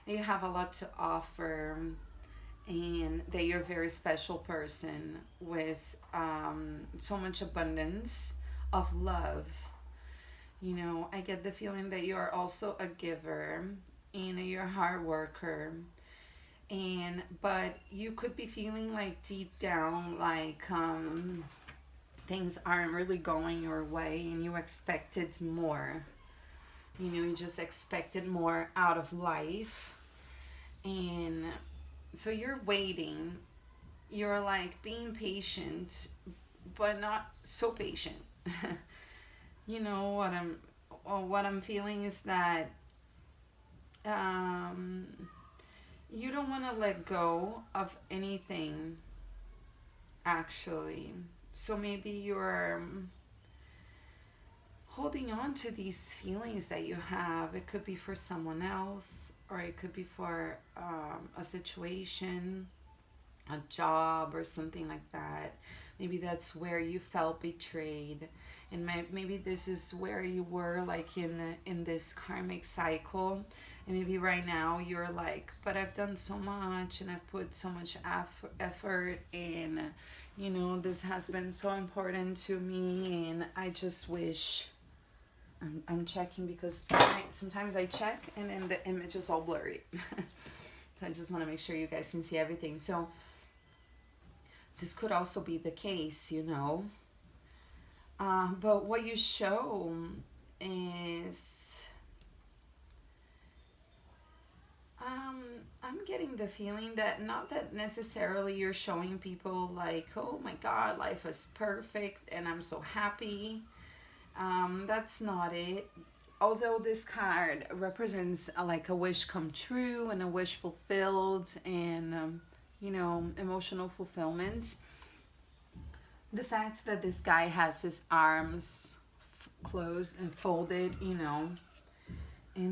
you have a lot to offer, and that you're a very special person with so much abundance of love. I get the feeling that you're also a giver and you're a hard worker. But you could be feeling like deep down, like things aren't really going your way and you expected more. You just expected more out of life. And so you're waiting. You're like being patient, but not so patient. you know what I'm feeling is that um, you don't want to let go of anything, actually. So maybe you're holding on to these feelings that you have. It could be for someone else, or it could be for a situation, a job, or something like that. Maybe that's where you felt betrayed, and maybe this is where you were, like in this karmic cycle, and maybe right now you're like, but I've done so much and I've put so much effort, and this has been so important to me, and I just wish. I'm checking because sometimes I check and then the image is all blurry. So I just want to make sure you guys can see everything. So this could also be the case. But what you show is, I'm getting the feeling that not that necessarily you're showing people like, oh my God, life is perfect and I'm so happy. That's not it. Although this card represents like a wish come true and a wish fulfilled, and emotional fulfillment. The fact that this guy has his arms closed and folded, and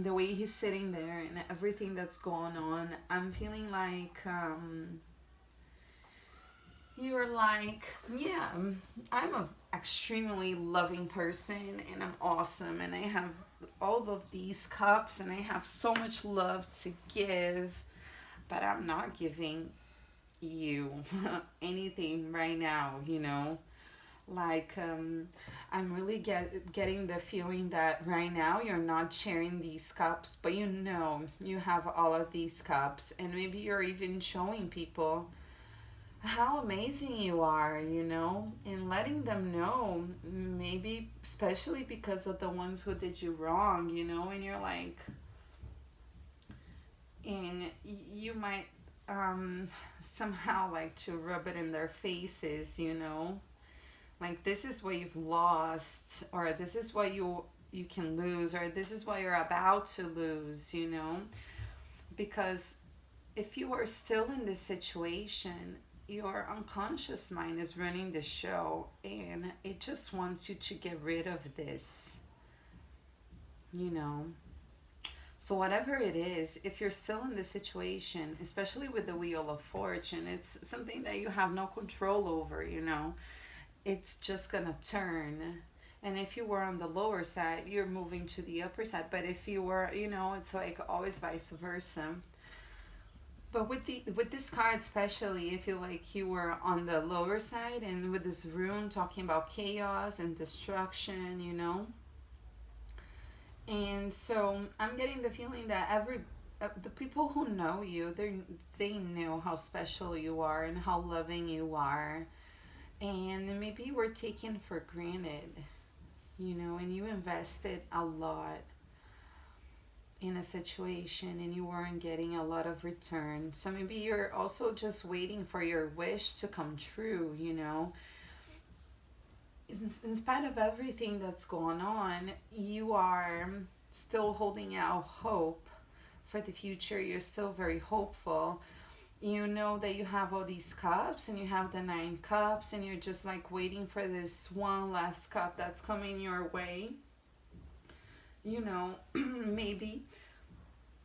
the way he's sitting there and everything that's going on, I'm feeling like you're like, yeah, I'm a extremely loving person and I'm awesome and I have all of these cups and I have so much love to give, but I'm not giving you anything right now. Like, I'm really getting the feeling that right now you're not sharing these cups, but you have all of these cups, and maybe you're even showing people how amazing you are, and letting them know, maybe especially because of the ones who did you wrong, and you're like, and you might somehow like to rub it in their faces, like this is what you've lost, or this is what you can lose, or this is what you're about to lose, because if you are still in this situation, your unconscious mind is running the show and it just wants you to get rid of this, you know. So whatever it is, if you're still in this situation, especially with the Wheel of Fortune, it's something that you have no control over. It's just gonna turn. And if you were on the lower side, you're moving to the upper side. But if you were, it's like always vice versa. But with this card especially, I feel like you were on the lower side, and with this rune talking about chaos and destruction. And so I'm getting the feeling that the people who know you, they know how special you are and how loving you are, and maybe you were taken for granted, and you invested a lot in a situation and you weren't getting a lot of return. So maybe you're also just waiting for your wish to come true. in spite of everything that's going on, you are still holding out hope for the future. You're still very hopeful. You know that you have all these cups and you have the 9 cups, and you're just like waiting for this one last cup that's coming your way. You know, maybe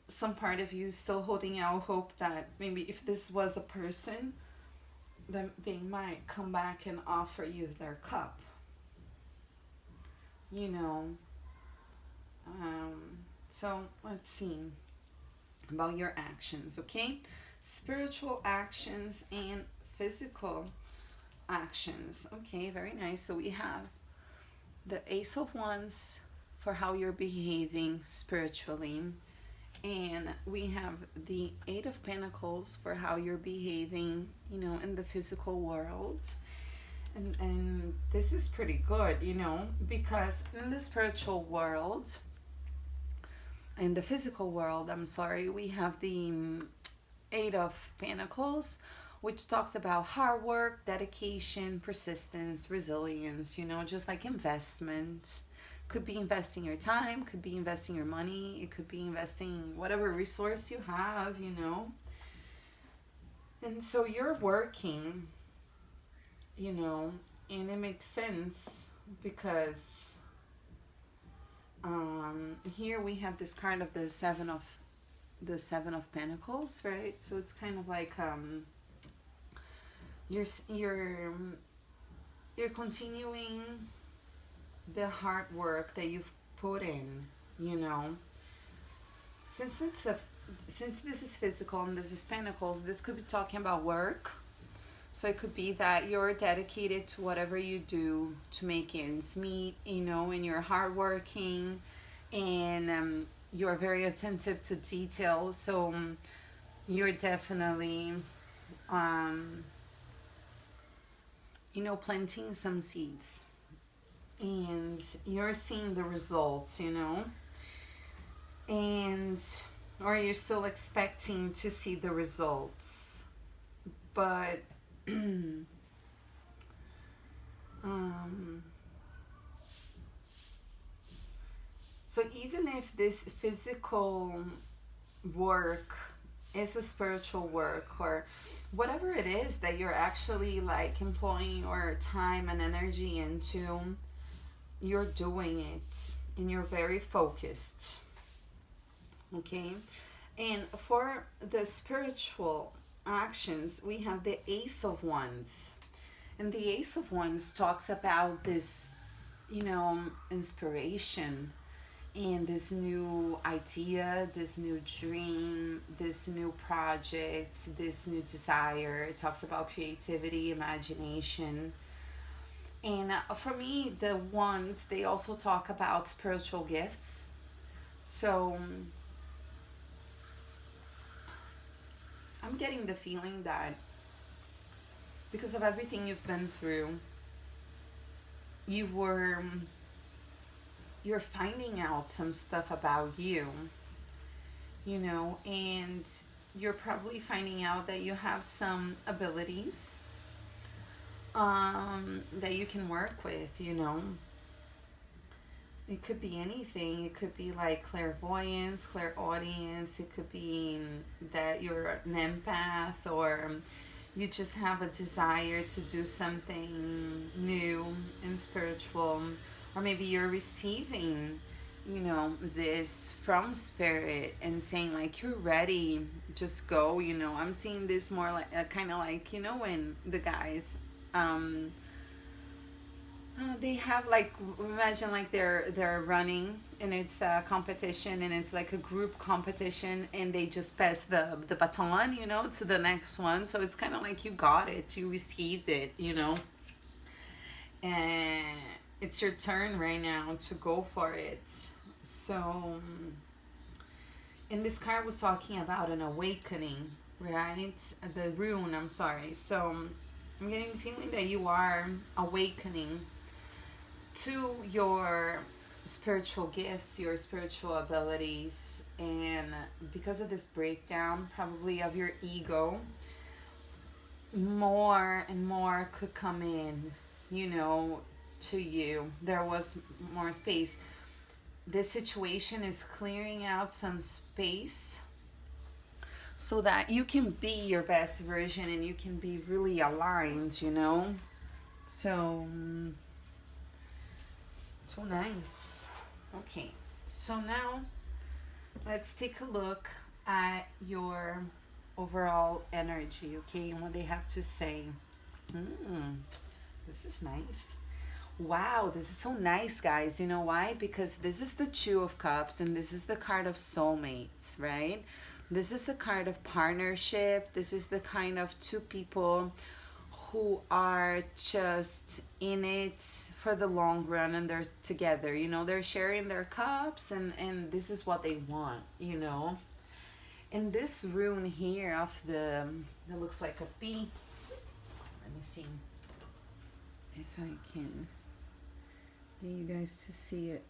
some part of you is still holding out hope that maybe if this was a person, then they might come back and offer you their cup. You know, so let's see about your actions, okay? Spiritual actions and physical actions. Okay, very nice. So we have the Ace of Wands for how you're behaving spiritually, and we have the Eight of Pentacles for how you're behaving, you know, in the physical world. And this is pretty good, you know, because in the spiritual world, in the physical world, I'm sorry, we have the Eight of Pentacles, which talks about hard work, dedication, persistence, resilience, you know, just like investment. Could be investing your time, could be investing your money, it could be investing whatever resource you have, you know. And so you're working, you know, and it makes sense because here we have this card of the Seven of Pentacles, right? So it's kind of like you're you're continuing the hard work that you've put in, you know. Since since this is physical and this is Pentacles, this could be talking about work. So it could be that you're dedicated to whatever you do to make ends meet, you know, and you're hardworking, and you're very attentive to detail. So you're definitely, you know, planting some seeds, and you're seeing the results, you know, and or you're still expecting to see the results, but so even if this physical work is a spiritual work, or whatever it is that you're actually like employing your time and energy into, you're doing it and you're very focused. Okay, and for the spiritual actions, we have the Ace of Wands, and the Ace of Wands talks about this, you know, inspiration and this new idea, this new dream, this new project, this new desire. It talks about creativity, imagination. And for me, the ones, they also talk about spiritual gifts. So I'm getting the feeling that because of everything you've been through, you were you're finding out some stuff about you, you know, and you're probably finding out that you have some abilities that you can work with, you know. It could be anything. It could be like clairvoyance, clairaudience. It could be that you're an empath, or you just have a desire to do something new and spiritual. Or maybe you're receiving, you know, this from spirit and saying like, you're ready, just go, you know. I'm seeing this more like kind of like, you know, when the guys they have like, imagine like they're running and it's a competition, and it's like a group competition, and they just pass the baton, you know, to the next one. So it's kind of like you got it, you received it, you know, and it's your turn right now to go for it. So and this card was talking about an awakening, right? The rune, I'm sorry. So I'm getting the feeling that you are awakening to your spiritual gifts, your spiritual abilities, and because of this breakdown, probably of your ego, more and more could come in, you know, to you. There was more space. This situation is clearing out some space so that you can be your best version and you can be really aligned, you know? So, so nice. Okay, so now let's take a look at your overall energy, okay, and what they have to say. This is nice. Wow, this is so nice, guys. You know why? Because this is the Two of Cups and this is the card of soulmates, right? This is a card of partnership. This is the kind of two people who are just in it for the long run and they're together. You know, they're sharing their cups and this is what they want, you know. In this rune here of the, it looks like a P. Let me see if I can get you guys to see it.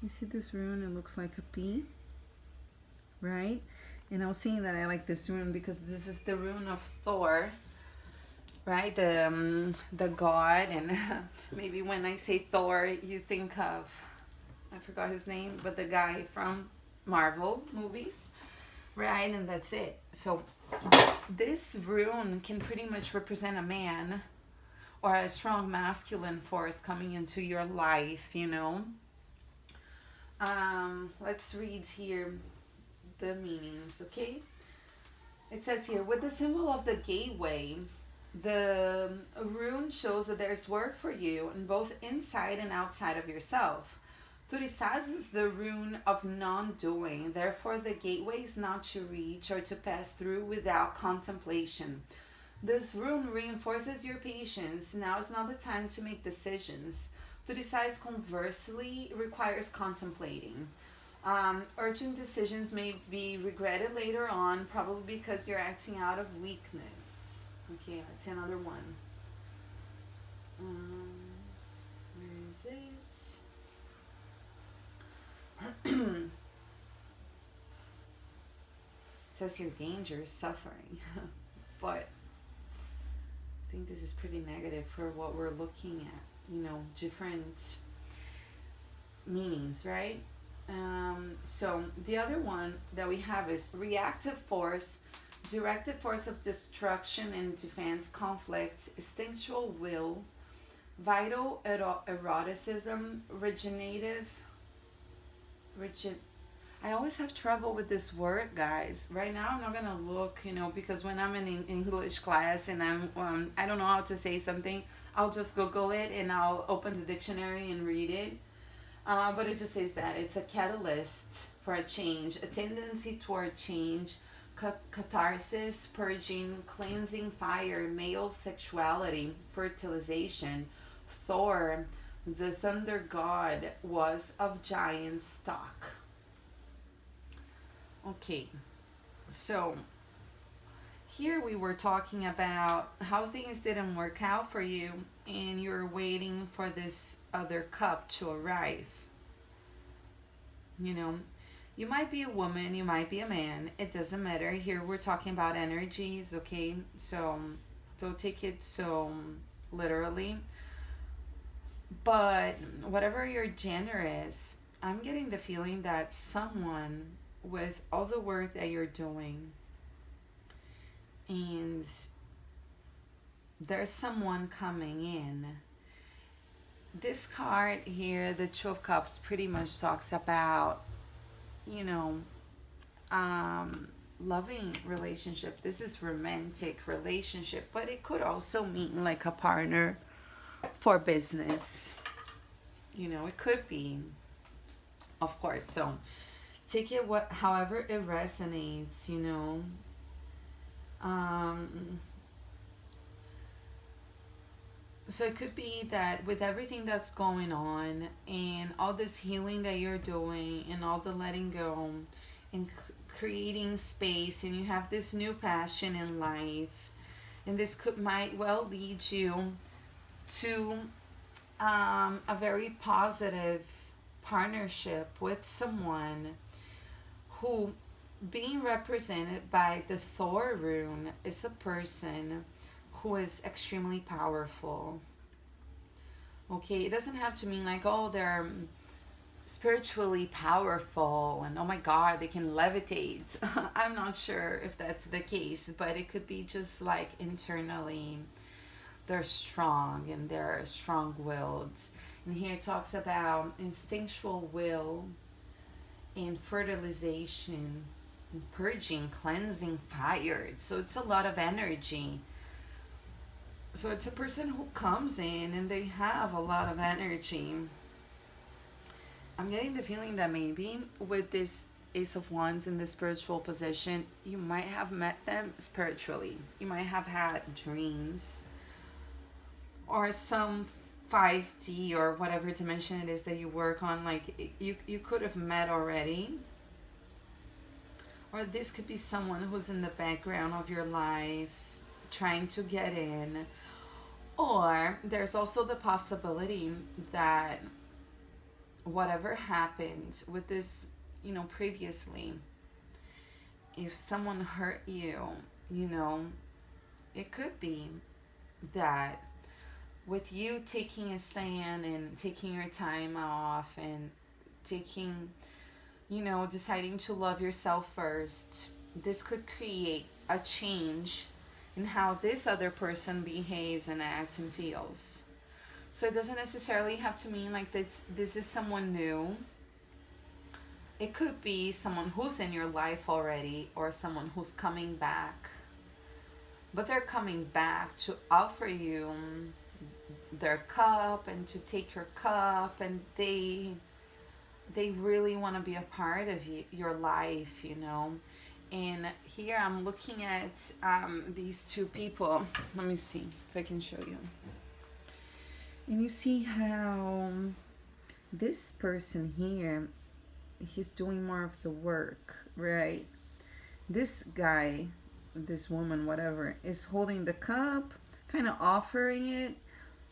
You see this rune? It looks like a P, right? And I was saying that I like this rune because this is the rune of Thor, right? The god, and maybe when I say Thor, you think of, I forgot his name, but the guy from Marvel movies, right? And that's it. So this rune can pretty much represent a man or a strong masculine force coming into your life, you know. Let's read here the meanings, okay? It says here, with the symbol of the gateway, the rune shows that there's work for you in both inside and outside of yourself. Turisaz is the rune of non-doing, therefore the gateway is not to reach or to pass through without contemplation. This rune reinforces your patience. Now is not the time to make decisions. Turisaz conversely requires contemplating. Urgent decisions may be regretted later on, probably because you're acting out of weakness. Okay, let's see another one. Where is it? It says here danger, suffering. But I think this is pretty negative for what we're looking at. You know, different meanings, right? So the other one that we have is reactive force, directed force of destruction and defense, conflict, instinctual will, vital eroticism, rigid. I always have trouble with this word, guys. Right now, I'm not gonna look, you know, because when I'm in English class and I don't know how to say something, I'll just Google it and I'll open the dictionary and read it. But it just says that it's a catalyst for a change, a tendency toward change, catharsis, purging, cleansing fire, male sexuality, fertilization. Thor, the thunder god, was of giant stock. Okay, so here we were talking about how things didn't work out for you and you're waiting for this other cup to arrive. You know, you might be a woman, you might be a man, it doesn't matter. Here we're talking about energies, okay? So don't take it so literally. But whatever your gender is, I'm getting the feeling that someone with all the work that you're doing, and there's someone coming in. This card here, the Two of Cups, pretty much talks about, you know, loving relationship. This is romantic relationship, but it could also mean like a partner for business. You know, it could be, of course. So take it however it resonates, you know. So it could be that with everything that's going on and all this healing that you're doing and all the letting go and creating space, and you have this new passion in life, and this might well lead you to a very positive partnership with someone who, being represented by the Thor rune, is a person who is extremely powerful. Okay, it doesn't have to mean like, oh, they're spiritually powerful and oh my god, they can levitate. I'm not sure if that's the case, but it could be just like internally they're strong and they're strong willed. And here it talks about instinctual will and fertilization and purging, cleansing, fired. So it's a lot of energy. So it's a person who comes in and they have a lot of energy. I'm getting the feeling that maybe with this Ace of Wands in the spiritual position, you might have met them spiritually. You might have had dreams or some 5D or whatever dimension it is that you work on. Like you could have met already. Or this could be someone who's in the background of your life trying to get in. Or there's also the possibility that whatever happened with this, previously, if someone hurt you, it could be that with you taking a stand and taking your time off and taking, deciding to love yourself first, this could create a change in how this other person behaves and acts and feels. So it doesn't necessarily have to mean like this is someone new. It could be someone who's in your life already or someone who's coming back. But they're coming back to offer you their cup and to take your cup, and they really want to be a part of your life, And here I'm looking at these two people. Let me see if I can show you. And you see how this person here, he's doing more of the work, right? This guy, this woman, whatever, is holding the cup, kind of offering it,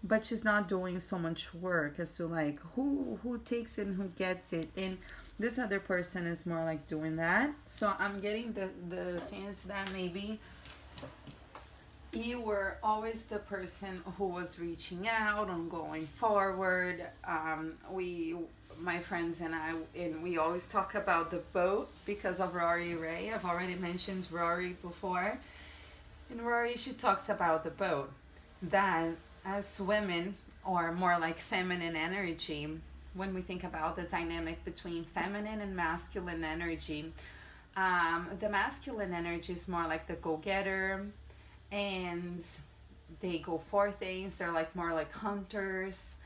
but she's not doing so much work as to like who takes it and who gets it. And this other person is more like doing that. So I'm getting the sense that maybe you were always the person who was reaching out and going forward. My friends and I, and we always talk about the boat because of Rory Ray. I've already mentioned Rory before. And Rory, she talks about the boat. That as women, or more like feminine energy, when we think about the dynamic between feminine and masculine energy, the masculine energy is more like the go-getter, and they go for things. They're like more like hunters.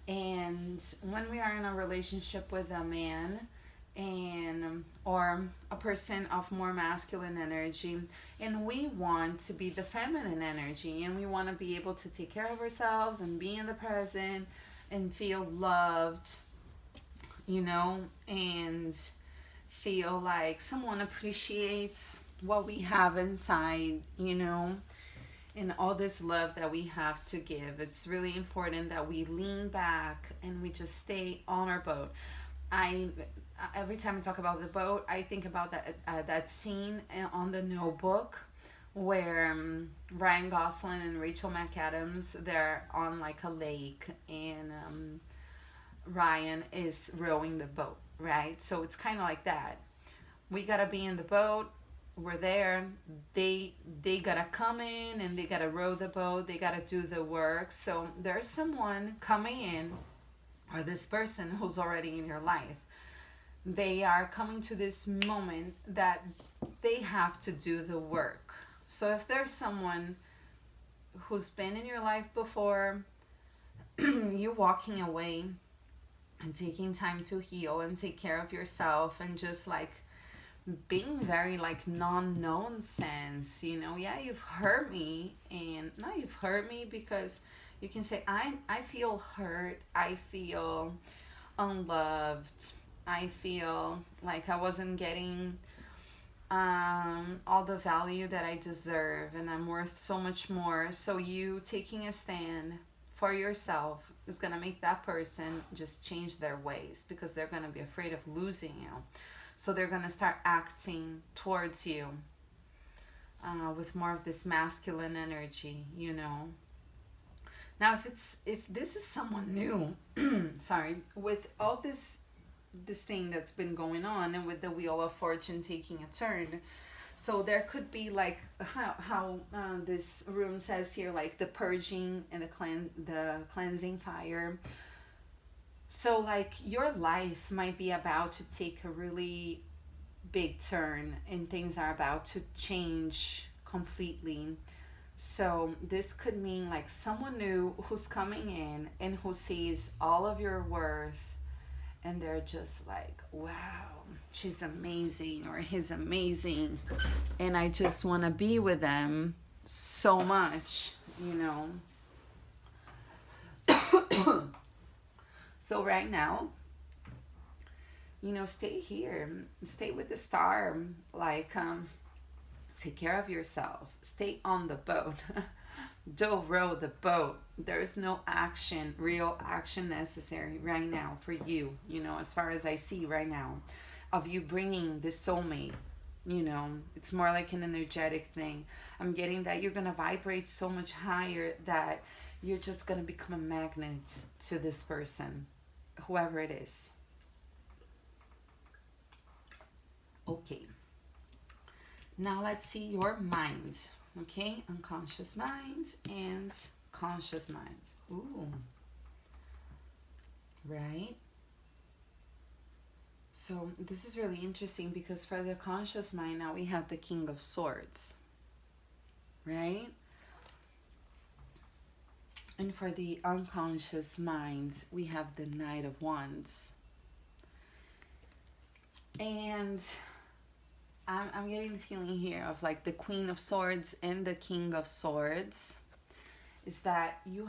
And when we are in a relationship with a man and or a person of more masculine energy, and we want to be the feminine energy, and we want to be able to take care of ourselves and be in the present and feel loved, and feel like someone appreciates what we have inside, and all this love that we have to give. It's really important that we lean back and we just stay on our boat. Every time I talk about the boat, I think about that scene on The Notebook where Ryan Gosling and Rachel McAdams, they're on like a lake, and Ryan is rowing the boat, right? So it's kind of like that. We gotta be in the boat. We're there. They gotta come in and they gotta row the boat. They gotta do the work. So there's someone coming in, or this person who's already in your life. They are coming to this moment that they have to do the work. So if there's someone who's been in your life before, you walking away and taking time to heal and take care of yourself and just like being very like non-nonsense, yeah, you've hurt me, and now you've hurt me because you can say I feel hurt, I feel unloved, I feel like I wasn't getting all the value that I deserve, and I'm worth so much more. So you taking a stand for yourself is going to make that person just change their ways, because they're going to be afraid of losing you. So they're going to start acting towards you with more of this masculine energy, Now, if this is someone new, sorry, with all this thing that's been going on, and with the Wheel of Fortune taking a turn, so there could be like how this rune says here, like the purging and the cleansing fire. So like your life might be about to take a really big turn, and things are about to change completely. So this could mean like someone new who's coming in and who sees all of your worth, and they're just like, wow, she's amazing or he's amazing, and I just want to be with them so much, you know. So right now, you know, stay here, stay with the star, like take care of yourself, stay on the boat. Don't row the boat. There's no action, real action necessary right now for you, you know, as far as I see right now, of you bringing this soulmate. You know, it's more like an energetic thing. I'm getting that you're going to vibrate so much higher that you're just going to become a magnet to this person, whoever it is. Okay. Now let's see your mind. Okay, unconscious minds and conscious minds. Ooh. Right? So this is really interesting because for the conscious mind, now we have the King of Swords. Right? And for the unconscious mind, we have the Knight of Wands. And I'm getting the feeling here of like the Queen of Swords and the King of Swords is that you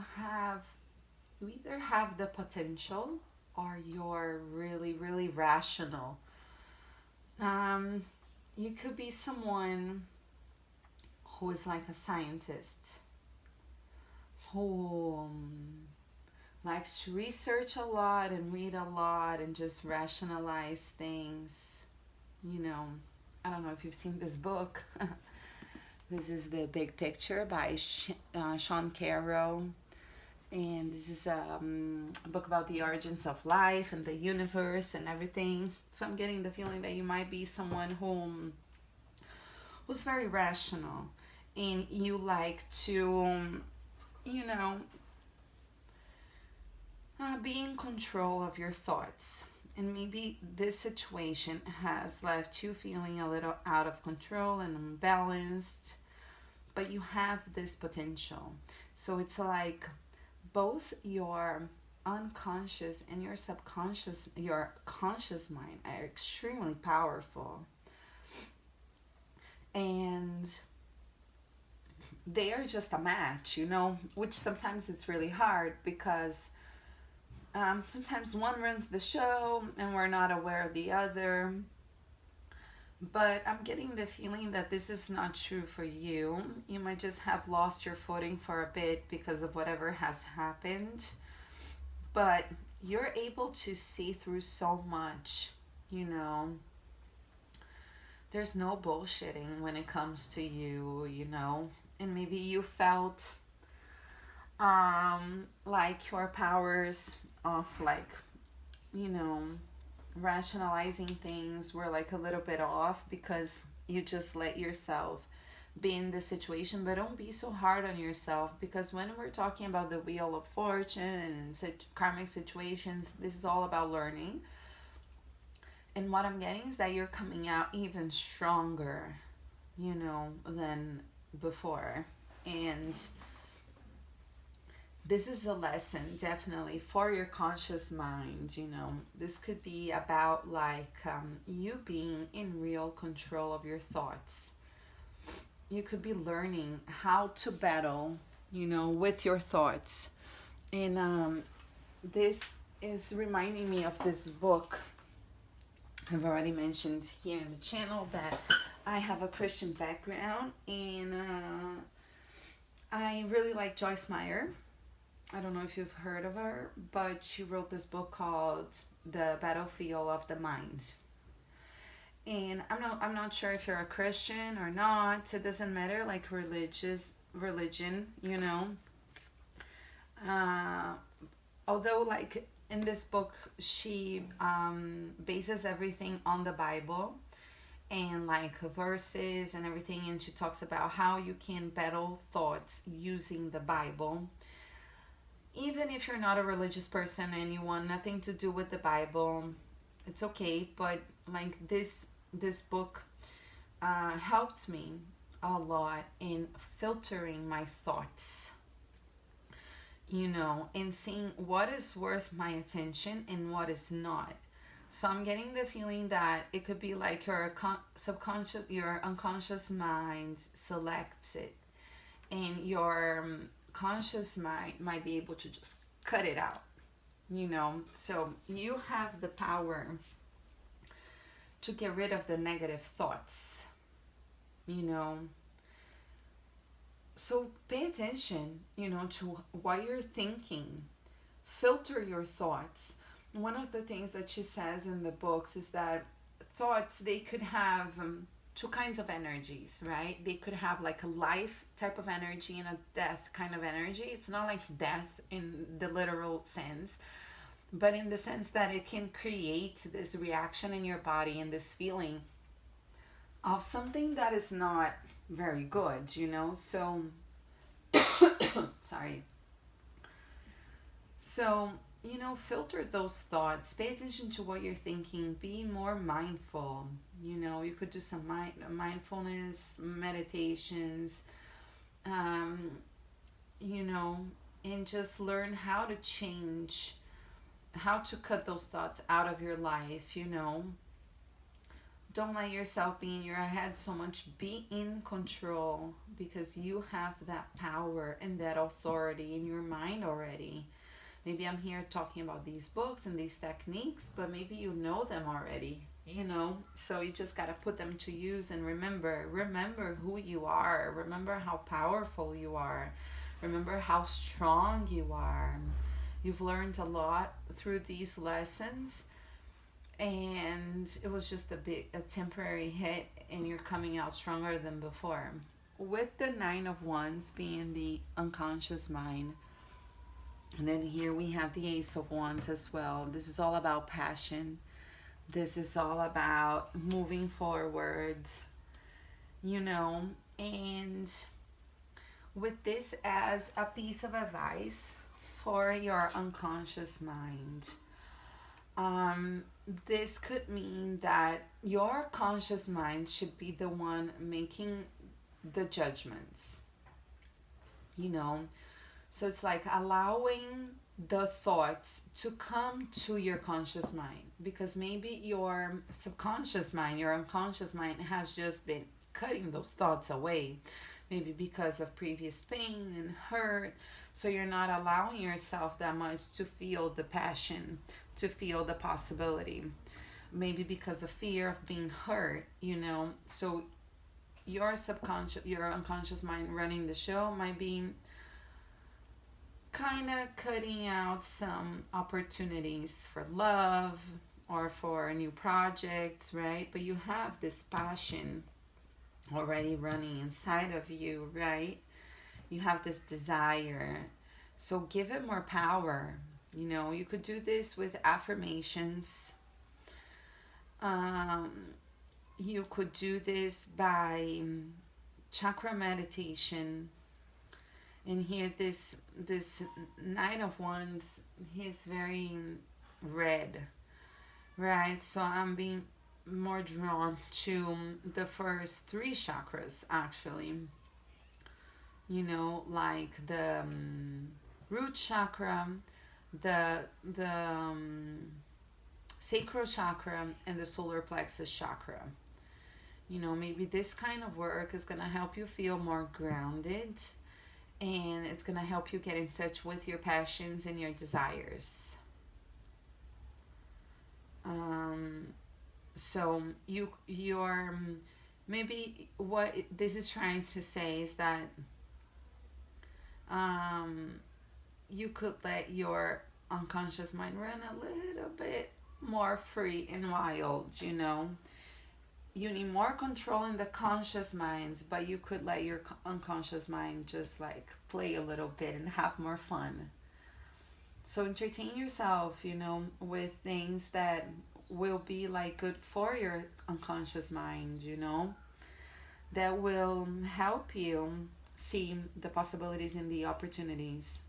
either have the potential or you're really, really rational. You could be someone who is like a scientist who likes to research a lot and read a lot and just rationalize things, you know. I don't know if you've seen this book. This is The Big Picture by Sean Carroll. And this is a book about the origins of life and the universe and everything. So I'm getting the feeling that you might be someone who's very rational. And you like to, you know, be in control of your thoughts. And maybe this situation has left you feeling a little out of control and unbalanced, but you have this potential. So it's like both your unconscious and your subconscious, your conscious mind are extremely powerful. And they are just a match, you know, which sometimes it's really hard because sometimes one runs the show and we're not aware of the other. But I'm getting the feeling that this is not true for you. You might just have lost your footing for a bit because of whatever has happened. But you're able to see through so much, you know. There's no bullshitting when it comes to you, you know. And maybe you felt like your powers of like, you know, rationalizing things were like a little bit off because you just let yourself be in the situation. But don't be so hard on yourself, because when we're talking about the Wheel of Fortune and karmic situations, this is all about learning. And what I'm getting is that you're coming out even stronger, you know, than before. And this is a lesson definitely for your conscious mind, you know. This could be about like you being in real control of your thoughts. You could be learning how to battle, you know, with your thoughts. And this is reminding me of this book. I've already mentioned here in the channel that I have a Christian background, and I really like Joyce Meyer. I don't know if you've heard of her, but she wrote this book called The Battlefield of the Mind. And I'm not sure if you're a Christian or not. It doesn't matter, like religion, you know. uh, although like in this book she bases everything on the Bible and like verses and everything, and she talks about how you can battle thoughts using the Bible. Even if you're not a religious person and you want nothing to do with the Bible, it's okay. But like this book helped me a lot in filtering my thoughts, and seeing what is worth my attention and what is not. So I'm getting the feeling that it could be like your subconscious, your unconscious mind selects it, and your conscious mind might be able to just cut it out. So you have the power to get rid of the negative thoughts, you know. So pay attention, to what you're thinking. Filter your thoughts. One of the things that she says in the books is that thoughts, they could have two kinds of energies, right? They could have like a life type of energy and a death kind of energy. It's not like death in the literal sense, but in the sense that it can create this reaction in your body and this feeling of something that is not very good. So, sorry. So, filter those thoughts. Pay attention to what you're thinking. Be more mindful. You could do some mindfulness meditations, um, and just learn how to change, how to cut those thoughts out of your life. Don't let yourself be in your head so much. Be in control, because you have that power and that authority in your mind already. Maybe I'm here talking about these books and these techniques, but maybe you know them already. So you just got to put them to use and remember who you are. Remember how powerful you are. Remember how strong you are. You've learned a lot through these lessons, and it was just a temporary hit, and you're coming out stronger than before. With the Nine of Wands being the unconscious mind, and then here we have the Ace of Wands as well. This is all about passion. This is all about moving forward, and with this as a piece of advice for your unconscious mind. This could mean that your conscious mind should be the one making the judgments, you know. So it's like allowing the thoughts to come to your conscious mind, because maybe your subconscious mind, your unconscious mind has just been cutting those thoughts away, maybe because of previous pain and hurt. So you're not allowing yourself that much to feel the passion, to feel the possibility, maybe because of fear of being hurt. So your unconscious mind running the show might be kind of cutting out some opportunities for love or for new projects, right? But you have this passion already running inside of you, right? You have this desire. So give it more power. You could do this with affirmations. Um, you could do this by chakra meditation. And here, this Nine of Wands, he's very red, right? So I'm being more drawn to the first three chakras, actually. Like the root chakra, the sacral chakra, and the solar plexus chakra. Maybe this kind of work is going to help you feel more grounded, and it's going to help you get in touch with your passions and your desires. So you're maybe what this is trying to say is that you could let your unconscious mind run a little bit more free and wild. You need more control in the conscious minds, but you could let your unconscious mind just like play a little bit and have more fun. So entertain yourself, you know, with things that will be like good for your unconscious mind, you know, that will help you see the possibilities and the opportunities.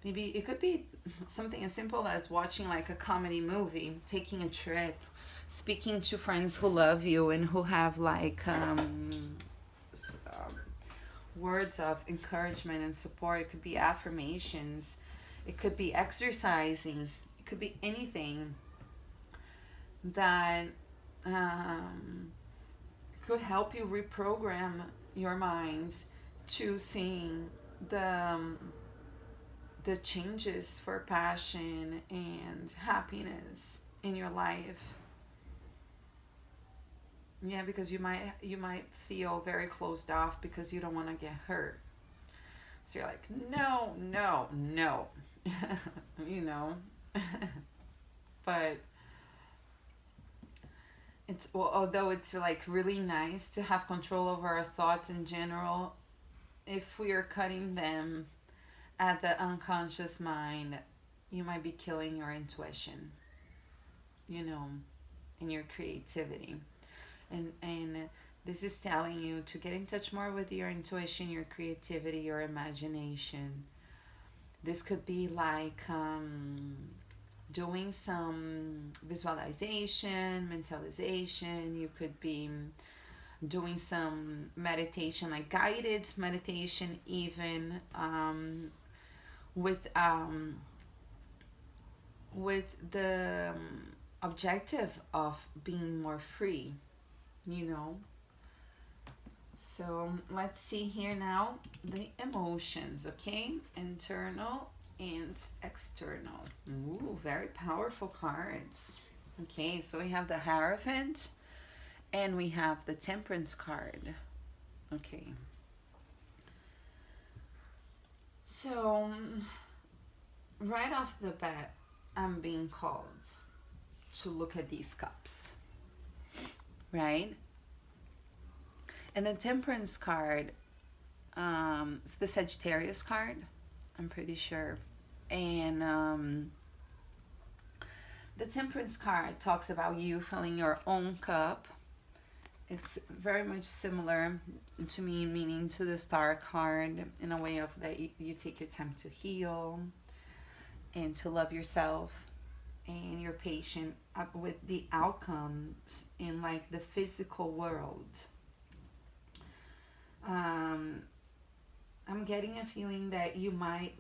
Maybe it could be something as simple as watching like a comedy movie, taking a trip, speaking to friends who love you and who have like words of encouragement and support. It could be affirmations, it could be exercising, it could be anything that could help you reprogram your minds to seeing the changes for passion and happiness in your life. Yeah, because you might feel very closed off because you don't want to get hurt. So you're like, no, no, no. You know. But it's, well, although it's like really nice to have control over our thoughts in general, if we are cutting them at the unconscious mind, you might be killing your intuition, you know, and your creativity. And this is telling you to get in touch more with your intuition, your creativity, your imagination. This could be like doing some visualization, mentalization. You could be doing some meditation, like guided meditation, even with the objective of being more free, you know. So let's see here now the emotions, okay? Internal and external. Ooh, very powerful cards. Okay, so we have the Hierophant and we have the Temperance card. Okay. So right off the bat, I'm being called to look at these cups, right? And the Temperance card, it's the Sagittarius card, I'm pretty sure. And the Temperance card talks about you filling your own cup. It's very much similar to me, meaning to the Star card, in a way of that you take your time to heal and to love yourself, and you're patient with the outcomes in like the physical world. I'm getting a feeling that you might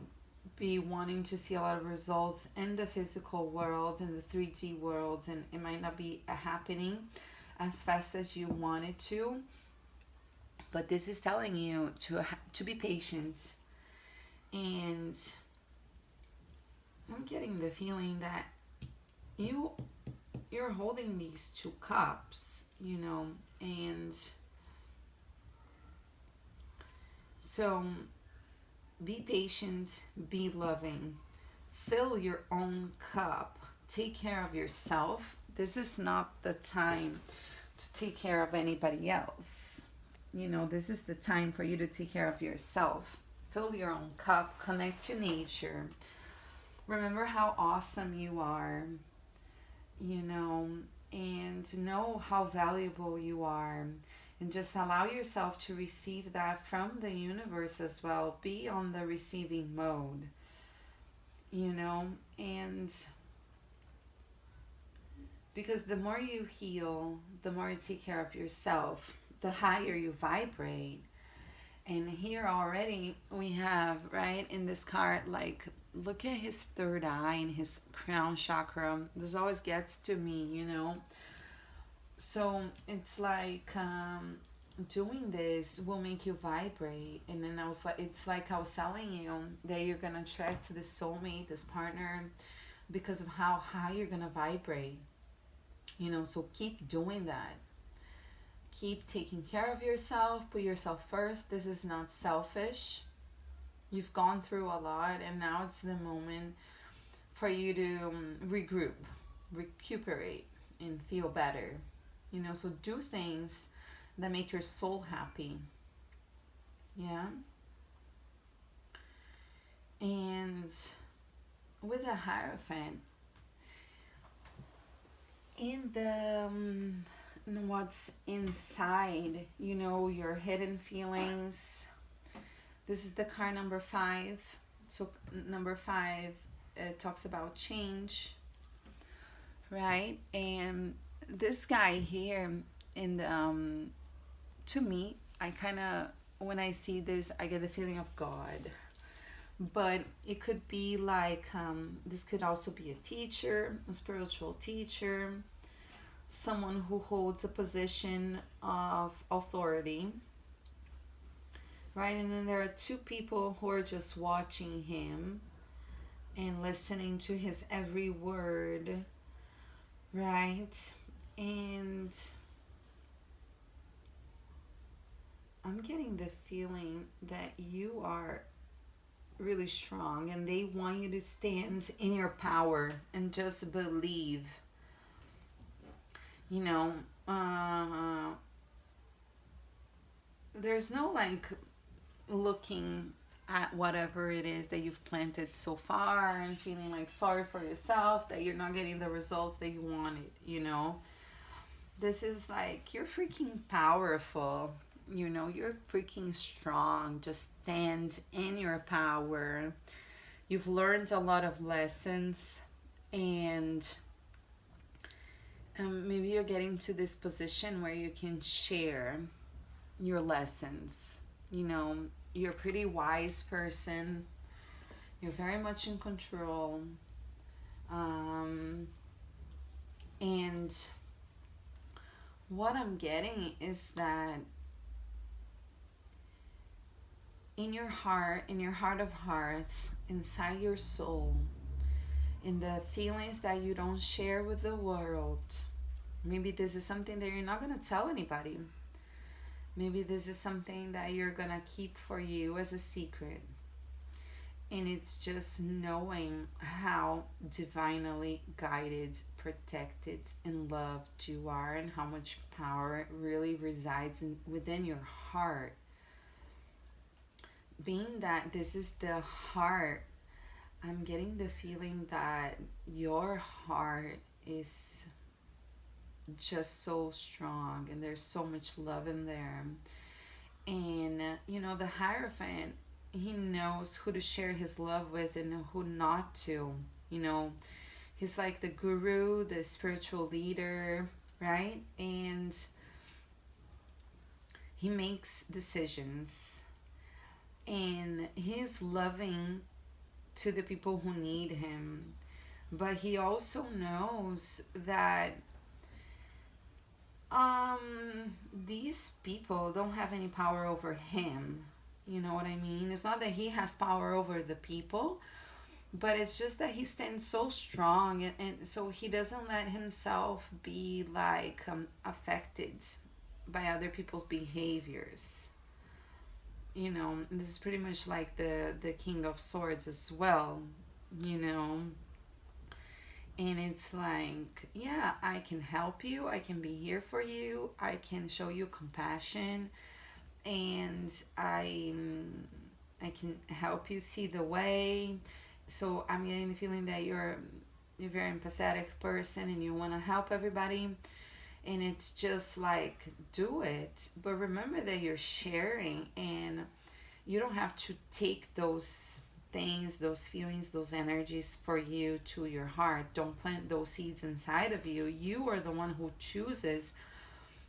be wanting to see a lot of results in the physical world, in the 3D world, and it might not be happening as fast as you want it to. But this is telling you to be patient. And I'm getting the feeling that you're holding these two cups, you know, and so be patient, be loving, fill your own cup, take care of yourself. This is not the time to take care of anybody else. You know, this is the time for you to take care of yourself. Fill your own cup, connect to nature. Remember how awesome you are, you know, and know how valuable you are. And just allow yourself to receive that from the universe as well. Be on the receiving mode, you know, and because the more you heal, the more you take care of yourself, the higher you vibrate. And here already we have, right, in this card, like, look at his third eye and his crown chakra. This always gets to me, you know. So it's like doing this will make you vibrate. And then I was like, it's like I was telling you that you're gonna attract this soulmate, this partner, because of how high you're gonna vibrate. You know, so keep doing that. Keep taking care of yourself. Put yourself first. This is not selfish. You've gone through a lot, and now it's the moment for you to regroup, recuperate, and feel better. You know, so do things that make your soul happy. Yeah. And with a Hierophant, in the in what's inside, you know, your hidden feelings. This is the card number 5. So number 5, it talks about change, right? And this guy here, in the to me, I kind of, when I see this, I get the feeling of God. But it could be like, this could also be a teacher, a spiritual teacher, someone who holds a position of authority, right? And then there are 2 people who are just watching him and listening to his every word, right? And I'm getting the feeling that you are really strong and they want you to stand in your power and just believe, you know. There's no like looking at whatever it is that you've planted so far and feeling like sorry for yourself that you're not getting the results that you wanted, you know. This is like, you're freaking powerful, you know, you're freaking strong. Just stand in your power. You've learned a lot of lessons, and maybe you're getting to this position where you can share your lessons. You know, you're a pretty wise person. You're very much in control. And what I'm getting is that in your heart of hearts, inside your soul, in the feelings that you don't share with the world, maybe this is something that you're not going to tell anybody. Maybe this is something that you're going to keep for you as a secret. And it's just knowing how divinely guided, protected, and loved you are, and how much power really resides within your heart. Being that this is the heart, I'm getting the feeling that your heart is just so strong and there's so much love in there. And you know, the Hierophant, he knows who to share his love with and who not to. You know, he's like the guru, the spiritual leader, right? And he makes decisions, and he's loving to the people who need him. But he also knows that these people don't have any power over him. You know what I mean? It's not that he has power over the people, but it's just that he stands so strong, and so he doesn't let himself be like affected by other people's behaviors. You know, this is pretty much like the King of Swords as well, you know. And it's like, yeah, I can help you, I can be here for you, I can show you compassion, and I can help you see the way. So I'm getting the feeling that you're a very empathetic person and you want to help everybody. And it's just like, do it. But remember that you're sharing, and you don't have to take those things, those feelings, those energies for you to your heart. Don't plant those seeds inside of you. You are the one who chooses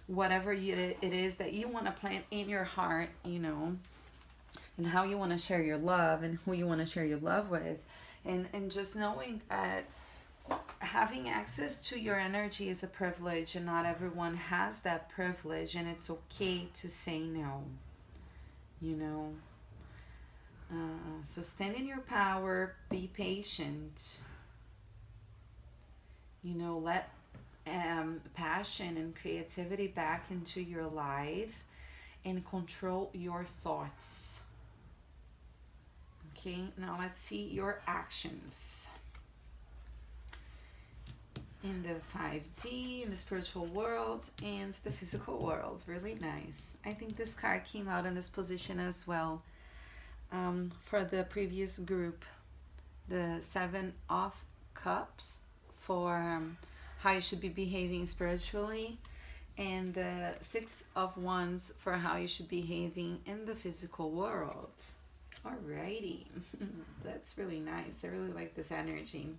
whatever it is that you want to plant in your heart, you know, and how you want to share your love and who you want to share your love with. And just knowing that having access to your energy is a privilege, and not everyone has that privilege, and it's okay to say no, you know. So stand in your power, be patient, you know, let passion and creativity back into your life, and control your thoughts. Okay, now let's see your actions in the 5D, in the spiritual world, and the physical world. Really nice. I think this card came out in this position as well, for the previous group, the Seven of Cups for how you should be behaving spiritually, and the Six of Wands for how you should be behaving in the physical world. Alrighty, that's really nice. I really like this energy.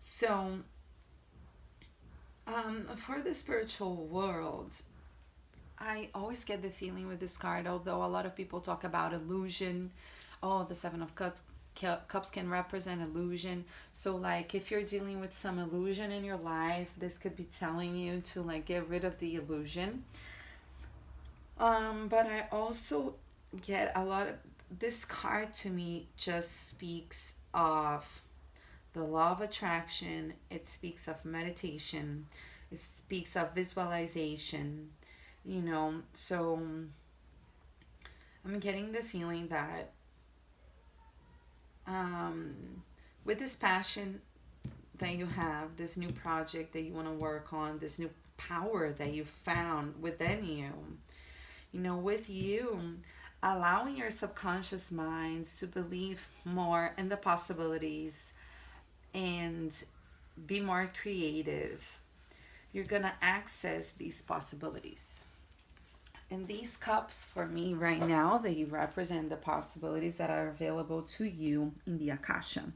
So, for the spiritual world, I always get the feeling with this card, although a lot of people talk about illusion. Oh, the Seven of Cups can represent illusion. So, like, if you're dealing with some illusion in your life, this could be telling you to, like, get rid of the illusion. But I also get a lot of this card to me just speaks of the law of attraction, it speaks of meditation, it speaks of visualization, you know. So I'm getting the feeling that with this passion that you have, this new project that you want to work on, this new power that you found within you, you know, with you allowing your subconscious minds to believe more in the possibilities and be more creative, you're gonna access these possibilities. And these cups for me right now, they represent the possibilities that are available to you in the Akasha.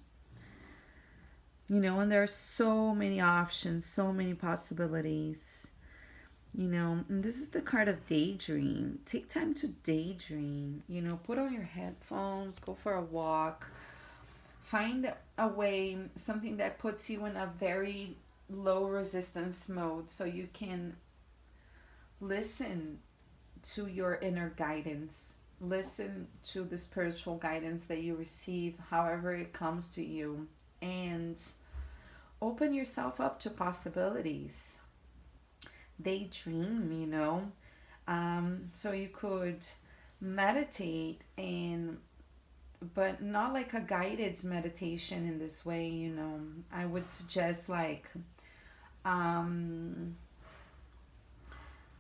You know, and there are so many options, so many possibilities. You know, and this is the card of daydream. Take time to daydream. You know, put on your headphones, go for a walk. Find a way, something that puts you in a very low resistance mode so you can listen to your inner guidance. Listen to the spiritual guidance that you receive, however it comes to you, and open yourself up to possibilities. Daydream, you know. So you could meditate, and but not like a guided meditation in this way, you know. I would suggest like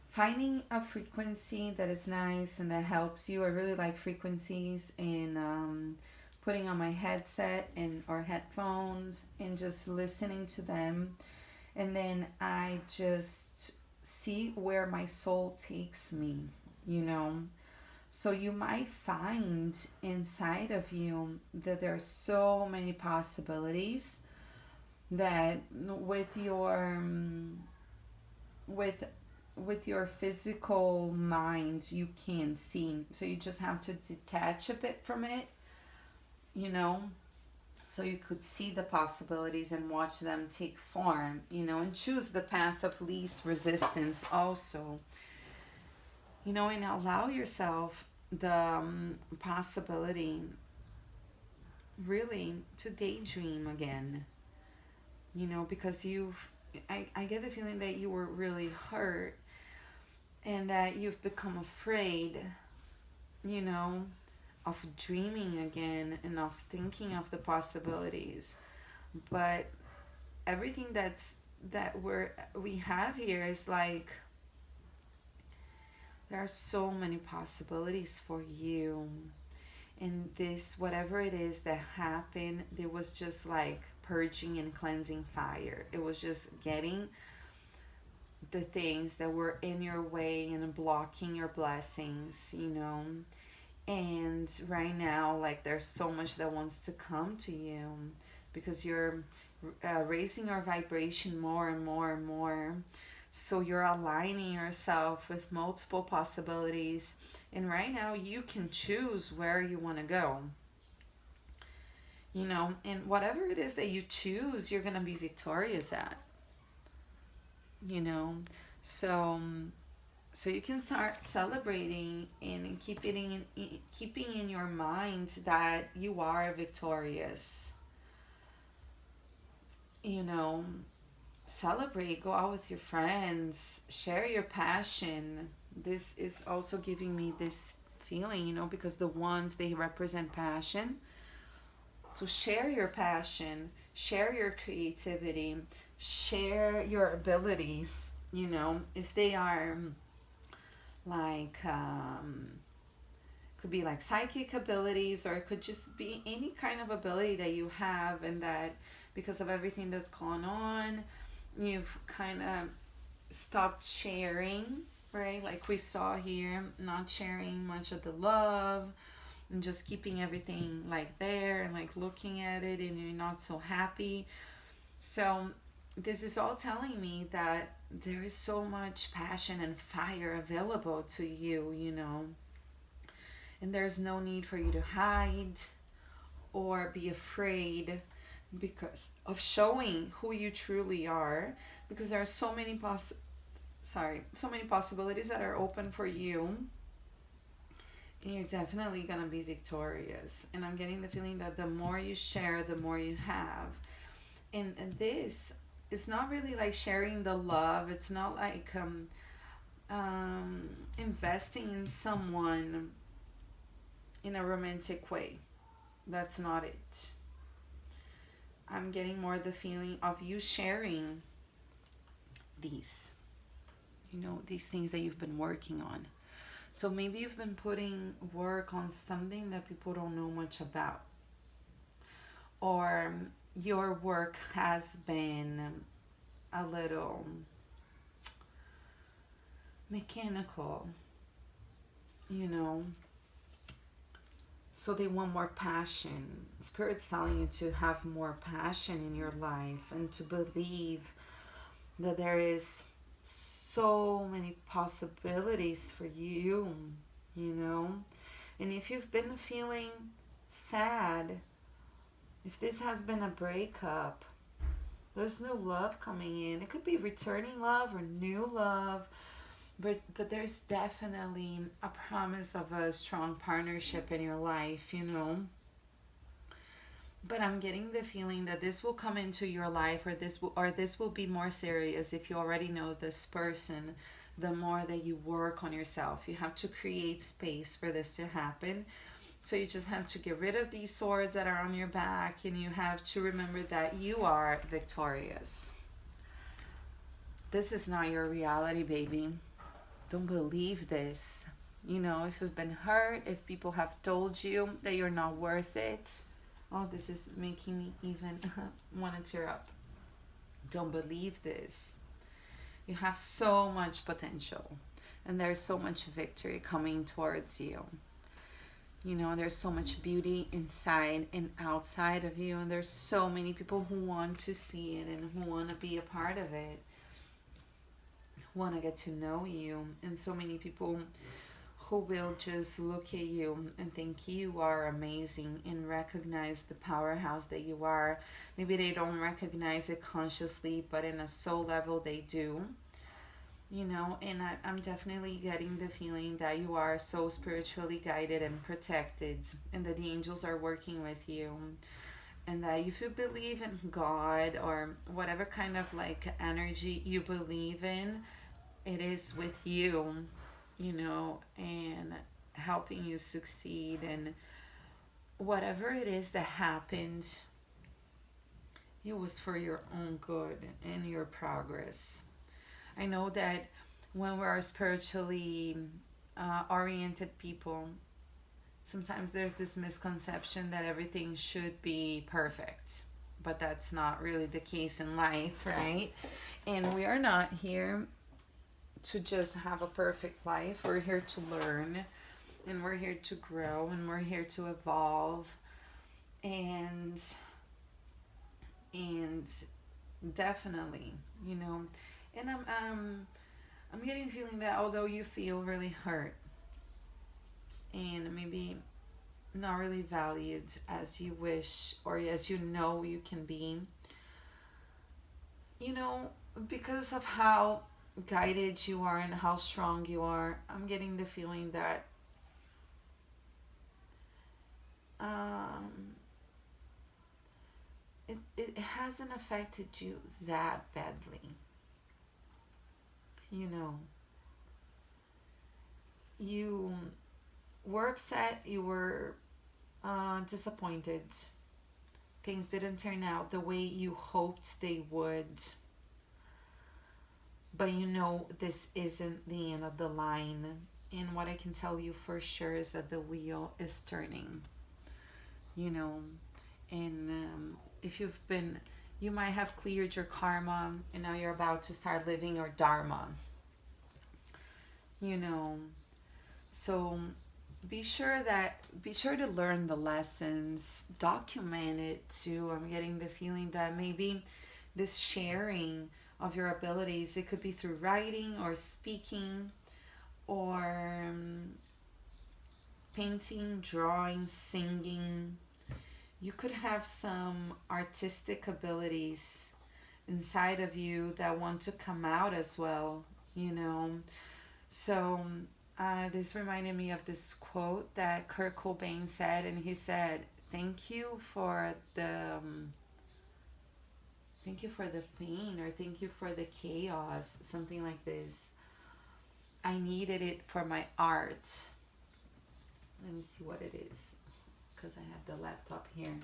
finding a frequency that is nice and that helps you. I really like frequencies, and putting on my headset and or headphones and just listening to them, and then I just see where my soul takes me, you know. So you might find inside of you that there are so many possibilities that with your with your physical mind you can see. So you just have to detach a bit from it, you know, so you could see the possibilities and watch them take form, you know, and choose the path of least resistance also, you know, and allow yourself the possibility really to daydream again, you know, because I get the feeling that you were really hurt and that you've become afraid, you know, of dreaming again and of thinking of the possibilities. But everything that we have here is like there are so many possibilities for you. And this, whatever it is that happened, it was just like purging and cleansing fire. It was just getting the things that were in your way and blocking your blessings, you know. And right now, like, there's so much that wants to come to you because you're raising your vibration more and more and more. So you're aligning yourself with multiple possibilities. And right now, you can choose where you want to go. You know, and whatever it is that you choose, you're going to be victorious at. You know, so you can start celebrating and keeping in your mind that you are victorious. You know, celebrate, go out with your friends, share your passion. This is also giving me this feeling, you know, because the ones, they represent passion. So share your passion, share your creativity, share your abilities, you know, if they are like Could be like psychic abilities, or it could just be any kind of ability that you have, and that because of everything that's going on, you've kind of stopped sharing, right? Like we saw here, not sharing much of the love and just keeping everything like there and like looking at it, and you're not so happy. So this is all telling me that there is so much passion and fire available to you, you know, and there's no need for you to hide or be afraid because of showing who you truly are, because there are so many possibilities that are open for you, and you're definitely gonna be victorious. And I'm getting the feeling that the more you share, the more you have. And this is not really like sharing the love. It's not like investing in someone in a romantic way. That's not it. I'm getting more the feeling of you sharing these, you know, these things that you've been working on. So maybe you've been putting work on something that people don't know much about, or your work has been a little mechanical, you know. So they want more passion. Spirit's telling you to have more passion in your life and to believe that there is so many possibilities for you, you know. And if you've been feeling sad, if this has been a breakup, there's no love coming in. It could be returning love or new love, but there's definitely a promise of a strong partnership in your life, you know. But I'm getting the feeling that this will come into your life, or this will be more serious if you already know this person. The more that you work on yourself, you have to create space for this to happen. So you just have to get rid of these swords that are on your back, and you have to remember that you are victorious. This is not your reality, baby. Don't believe this. You know, if you've been hurt, if people have told you that you're not worth it. Oh, this is making me even want to tear up. Don't believe this. You have so much potential, and there's so much victory coming towards you. You know, there's so much beauty inside and outside of you, and there's so many people who want to see it and who want to be a part of it, want to get to know you, and so many people who will just look at you and think you are amazing and recognize the powerhouse that you are. Maybe they don't recognize it consciously, but in a soul level they do. You know, and I'm definitely getting the feeling that you are so spiritually guided and protected, and that the angels are working with you, and that if you believe in God or whatever kind of like energy you believe in, it is with you, you know, and helping you succeed. And whatever it is that happened, it was for your own good and your progress. I know that when we are spiritually oriented people, sometimes there's this misconception that everything should be perfect, but that's not really the case in life, right? And we are not here to just have a perfect life. We're here to learn, and we're here to grow, and we're here to evolve, and definitely, you know. And I'm getting the feeling that although you feel really hurt and maybe not really valued as you wish or as you know you can be, you know, because of how guided you are and how strong you are, I'm getting the feeling that it hasn't affected you that badly. You know, you were upset, you were disappointed. Things didn't turn out the way you hoped they would. But you know this isn't the end of the line. And what I can tell you for sure is that the wheel is turning, you know. And if you've been, you might have cleared your karma and now you're about to start living your dharma, you know. So be sure to learn the lessons, document it too. I'm getting the feeling that maybe this sharing of your abilities, it could be through writing or speaking or painting, drawing, singing. You could have some artistic abilities inside of you that want to come out as well, you know. So this reminded me of this quote that Kurt Cobain said, and he said, thank you for the pain, or thank you for the chaos," something like this. I needed it for my art. Let me see what it is, because I have the laptop here.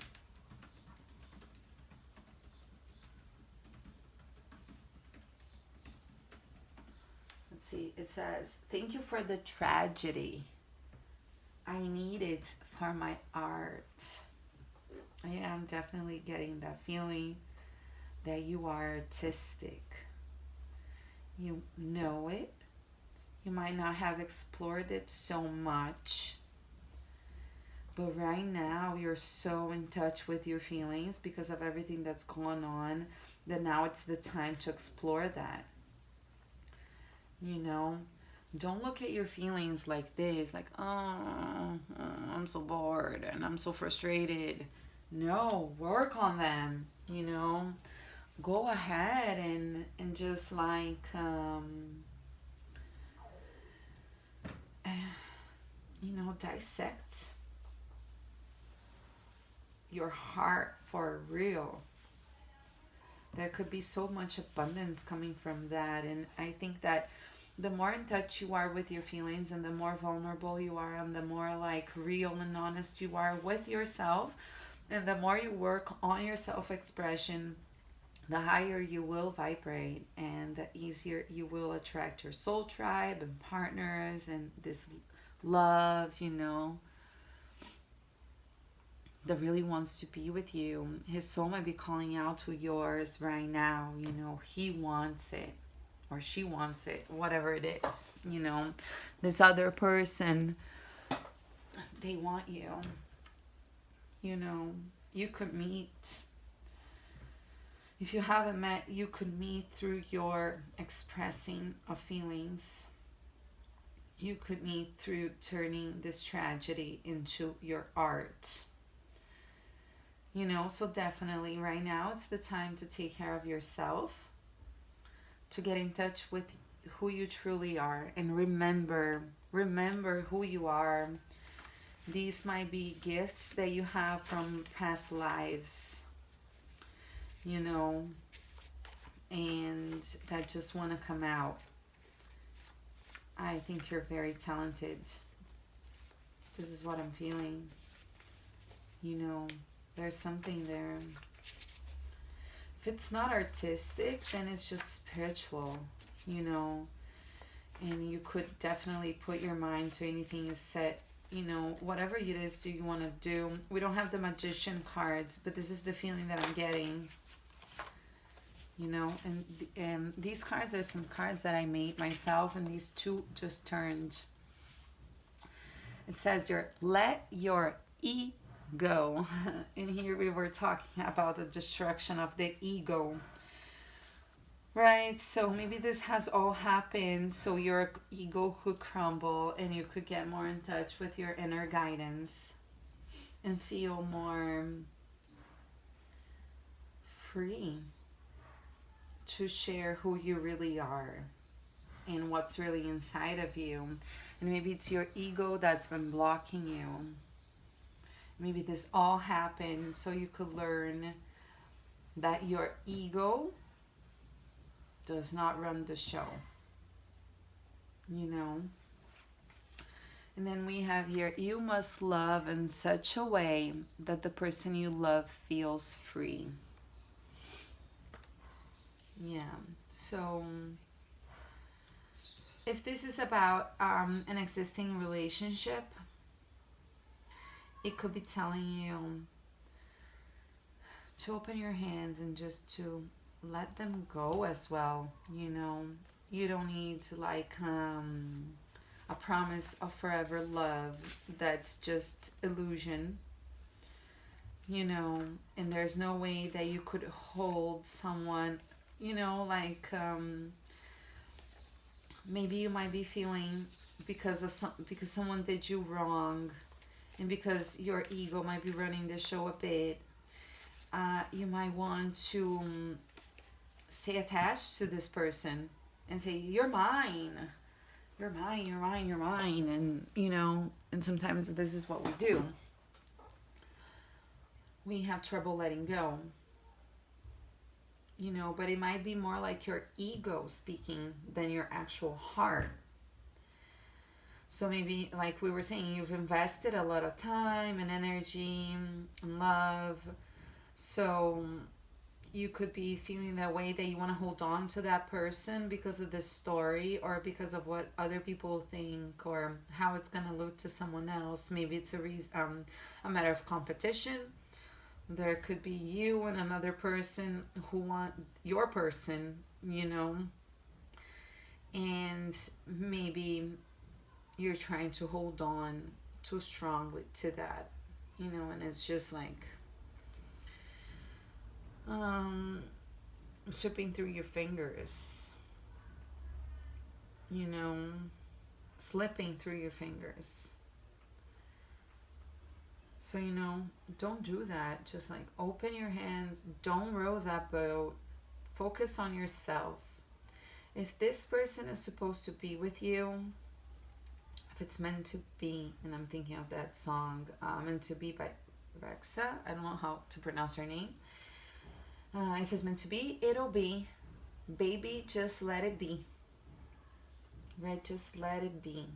Let's see. It says, "Thank you for the tragedy. I need it for my art." I am definitely getting that feeling that you are artistic. You know it. You might not have explored it so much, but right now you're so in touch with your feelings because of everything that's going on, that now it's the time to explore that. You know, don't look at your feelings like this, like, oh, I'm so bored and I'm so frustrated. No, work on them, you know. Go ahead and just like you know, dissect your heart for real. There could be so much abundance coming from that. And I think that the more in touch you are with your feelings and the more vulnerable you are and the more like real and honest you are with yourself and the more you work on your self-expression, the higher you will vibrate and the easier you will attract your soul tribe and partners and this love, you know, that really wants to be with you. His soul might be calling out to yours right now. You know, he wants it or she wants it, whatever it is. You know, this other person, they want you. You know, you could meet. If you haven't met, you could meet through your expressing of feelings. You could meet through turning this tragedy into your art. You know, so definitely right now it's the time to take care of yourself, to get in touch with who you truly are, and remember who you are. These might be gifts that you have from past lives, you know, and that just want to come out. I think you're very talented. This is what I'm feeling. You know, there's something there. If it's not artistic, then it's just spiritual, you know. And you could definitely put your mind to anything you set, you know, whatever it is do you want to do. We don't have the magician cards, but this is the feeling that I'm getting. You know, and these cards are some cards that I made myself, and these two just turned. It says let your ego. And here we were talking about the destruction of the ego. Right, so maybe this has all happened so your ego could crumble and you could get more in touch with your inner guidance and feel more free to share who you really are and what's really inside of you. And maybe it's your ego that's been blocking you. Maybe this all happened so you could learn that your ego does not run the show, you know. And then we have here, you must love in such a way that the person you love feels free. Yeah, so if this is about an existing relationship, it could be telling you to open your hands and just to let them go as well. You know, you don't need to like a promise of forever love. That's just illusion, you know, and there's no way that you could hold someone, you know, like maybe you might be feeling because someone did you wrong, and because your ego might be running the show a bit, you might want to stay attached to this person and say, you're mine, you're mine, you're mine, you're mine. And you know, and sometimes this is what we do. We have trouble letting go, you know, but it might be more like your ego speaking than your actual heart. So maybe, like we were saying, you've invested a lot of time and energy and love. So you could be feeling that way, that you want to hold on to that person because of this story, or because of what other people think, or how it's going to look to someone else. Maybe it's a matter of competition. There could be you and another person who want your person, you know, and maybe you're trying to hold on too strongly to that, you know, and it's just like slipping through your fingers, you know, slipping through your fingers. So, you know, don't do that. Just like open your hands, don't row that boat, focus on yourself. If this person is supposed to be with you, if it's meant to be, and I'm thinking of that song, Meant to Be by Rexa, I don't know how to pronounce her name. If it's meant to be, it'll be. Baby, just let it be. Right? Just let it be.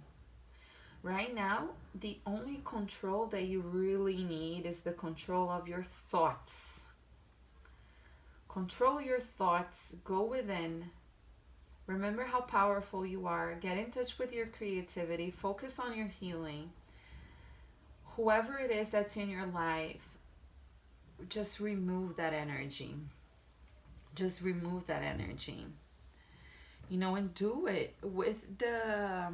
Right now, the only control that you really need is the control of your thoughts. Control your thoughts. Go within. Remember how powerful you are. Get in touch with your creativity. Focus on your healing. Whoever it is that's in your life, just remove that energy. Just remove that energy. You know, and do it with the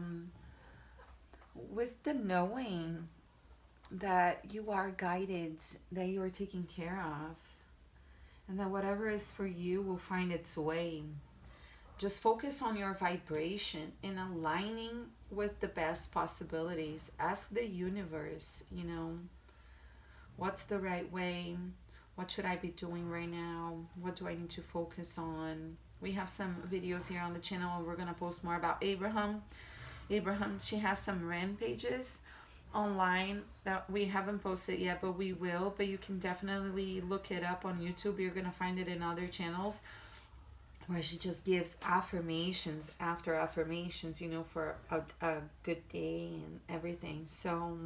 knowing that you are guided, that you are taken care of, and that whatever is for you will find its way. Just focus on your vibration and aligning with the best possibilities. Ask the universe, you know, what's the right way? What should I be doing right now? What do I need to focus on? We have some videos here on the channel. We're going to post more about Abraham. She has some rampages online that we haven't posted yet, but we will. But you can definitely look it up on YouTube. You're going to find it in other channels, where she just gives affirmations after affirmations, you know, for a good day and everything. So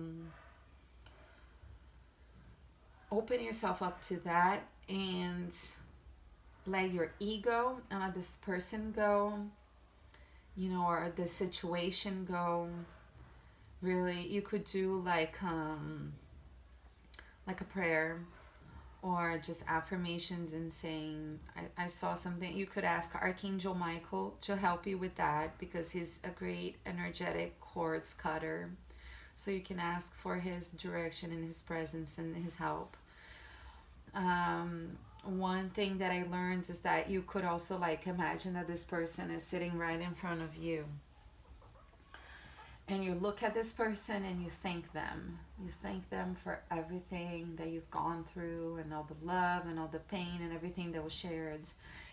open yourself up to that and let your ego and let this person go, you know, or the situation go. Really, you could do like a prayer, or just affirmations and saying, I saw something. You could ask Archangel Michael to help you with that, because he's a great energetic cords cutter. So you can ask for his direction and his presence and his help. One thing that I learned is that you could also like imagine that this person is sitting right in front of you. And you look at this person and you thank them. You thank them for everything that you've gone through, and all the love and all the pain and everything that was shared.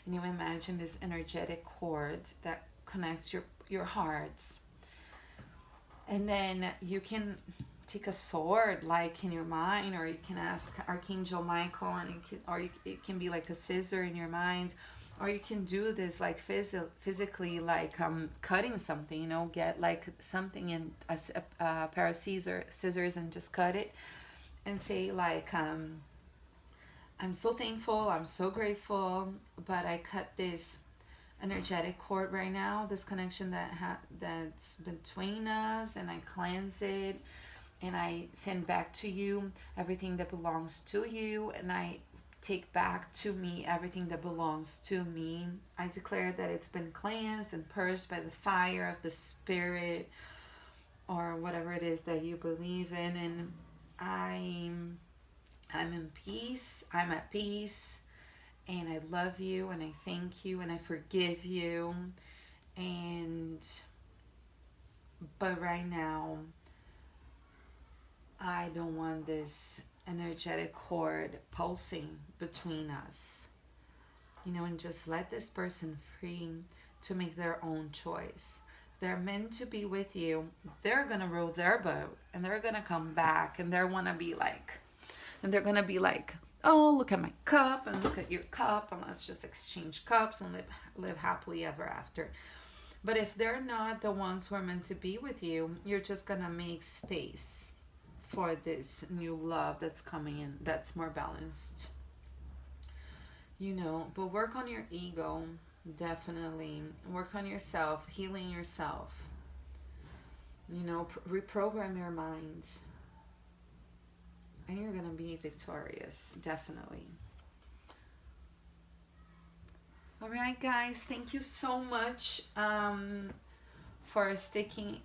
And you imagine this energetic cord that connects your hearts. And then you can take a sword like in your mind, or you can ask Archangel Michael, and it can be like a scissor in your mind. Or you can do this like physically, like cutting something, you know, get like something in a pair of scissors and just cut it and say like, I'm so thankful, I'm so grateful, but I cut this energetic cord right now, this connection that's between us, and I cleanse it, and I send back to you everything that belongs to you, and I take back to me everything that belongs to me. I declare that it's been cleansed and purged by the fire of the Spirit, or whatever it is that you believe in, and I'm in peace. I'm at peace, and I love you, and I thank you, and I forgive you. And but right now, I don't want this energetic cord pulsing between us. And just let this person free to make their own choice. They're meant to be with you. They're gonna row their boat, and they're gonna come back, and they're gonna be like, oh, look at my cup, and look at your cup, and let's just exchange cups and live happily ever after. But if they're not the ones who are meant to be with you, you're just gonna make space for this new love that's coming in, that's more balanced. But work on your ego. Definitely work on yourself, healing yourself. Reprogram your mind, and you're gonna be victorious. Definitely. All right, guys, thank you so much for sticking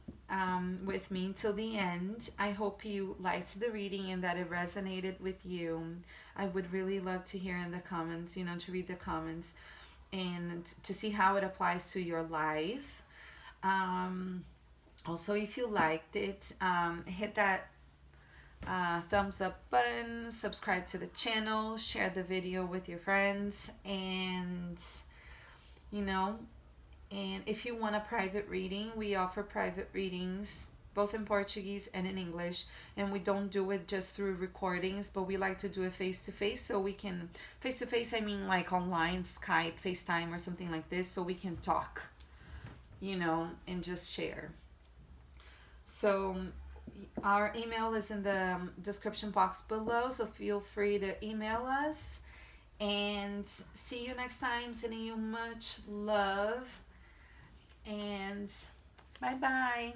with me till the end. I hope you liked the reading and that it resonated with you. I would really love to hear in the comments, to read the comments and to see how it applies to your life. Also, if you liked it, hit that thumbs up button, subscribe to the channel, share the video with your friends, and if you want a private reading, we offer private readings both in Portuguese and in English, and we don't do it just through recordings, but we like to do it face to face, so we can face to face, I mean like online, Skype, FaceTime, or something like this, so we can talk, and just share. So our email is in the description box below, so feel free to email us, and see you next time. Sending you much love, and bye bye.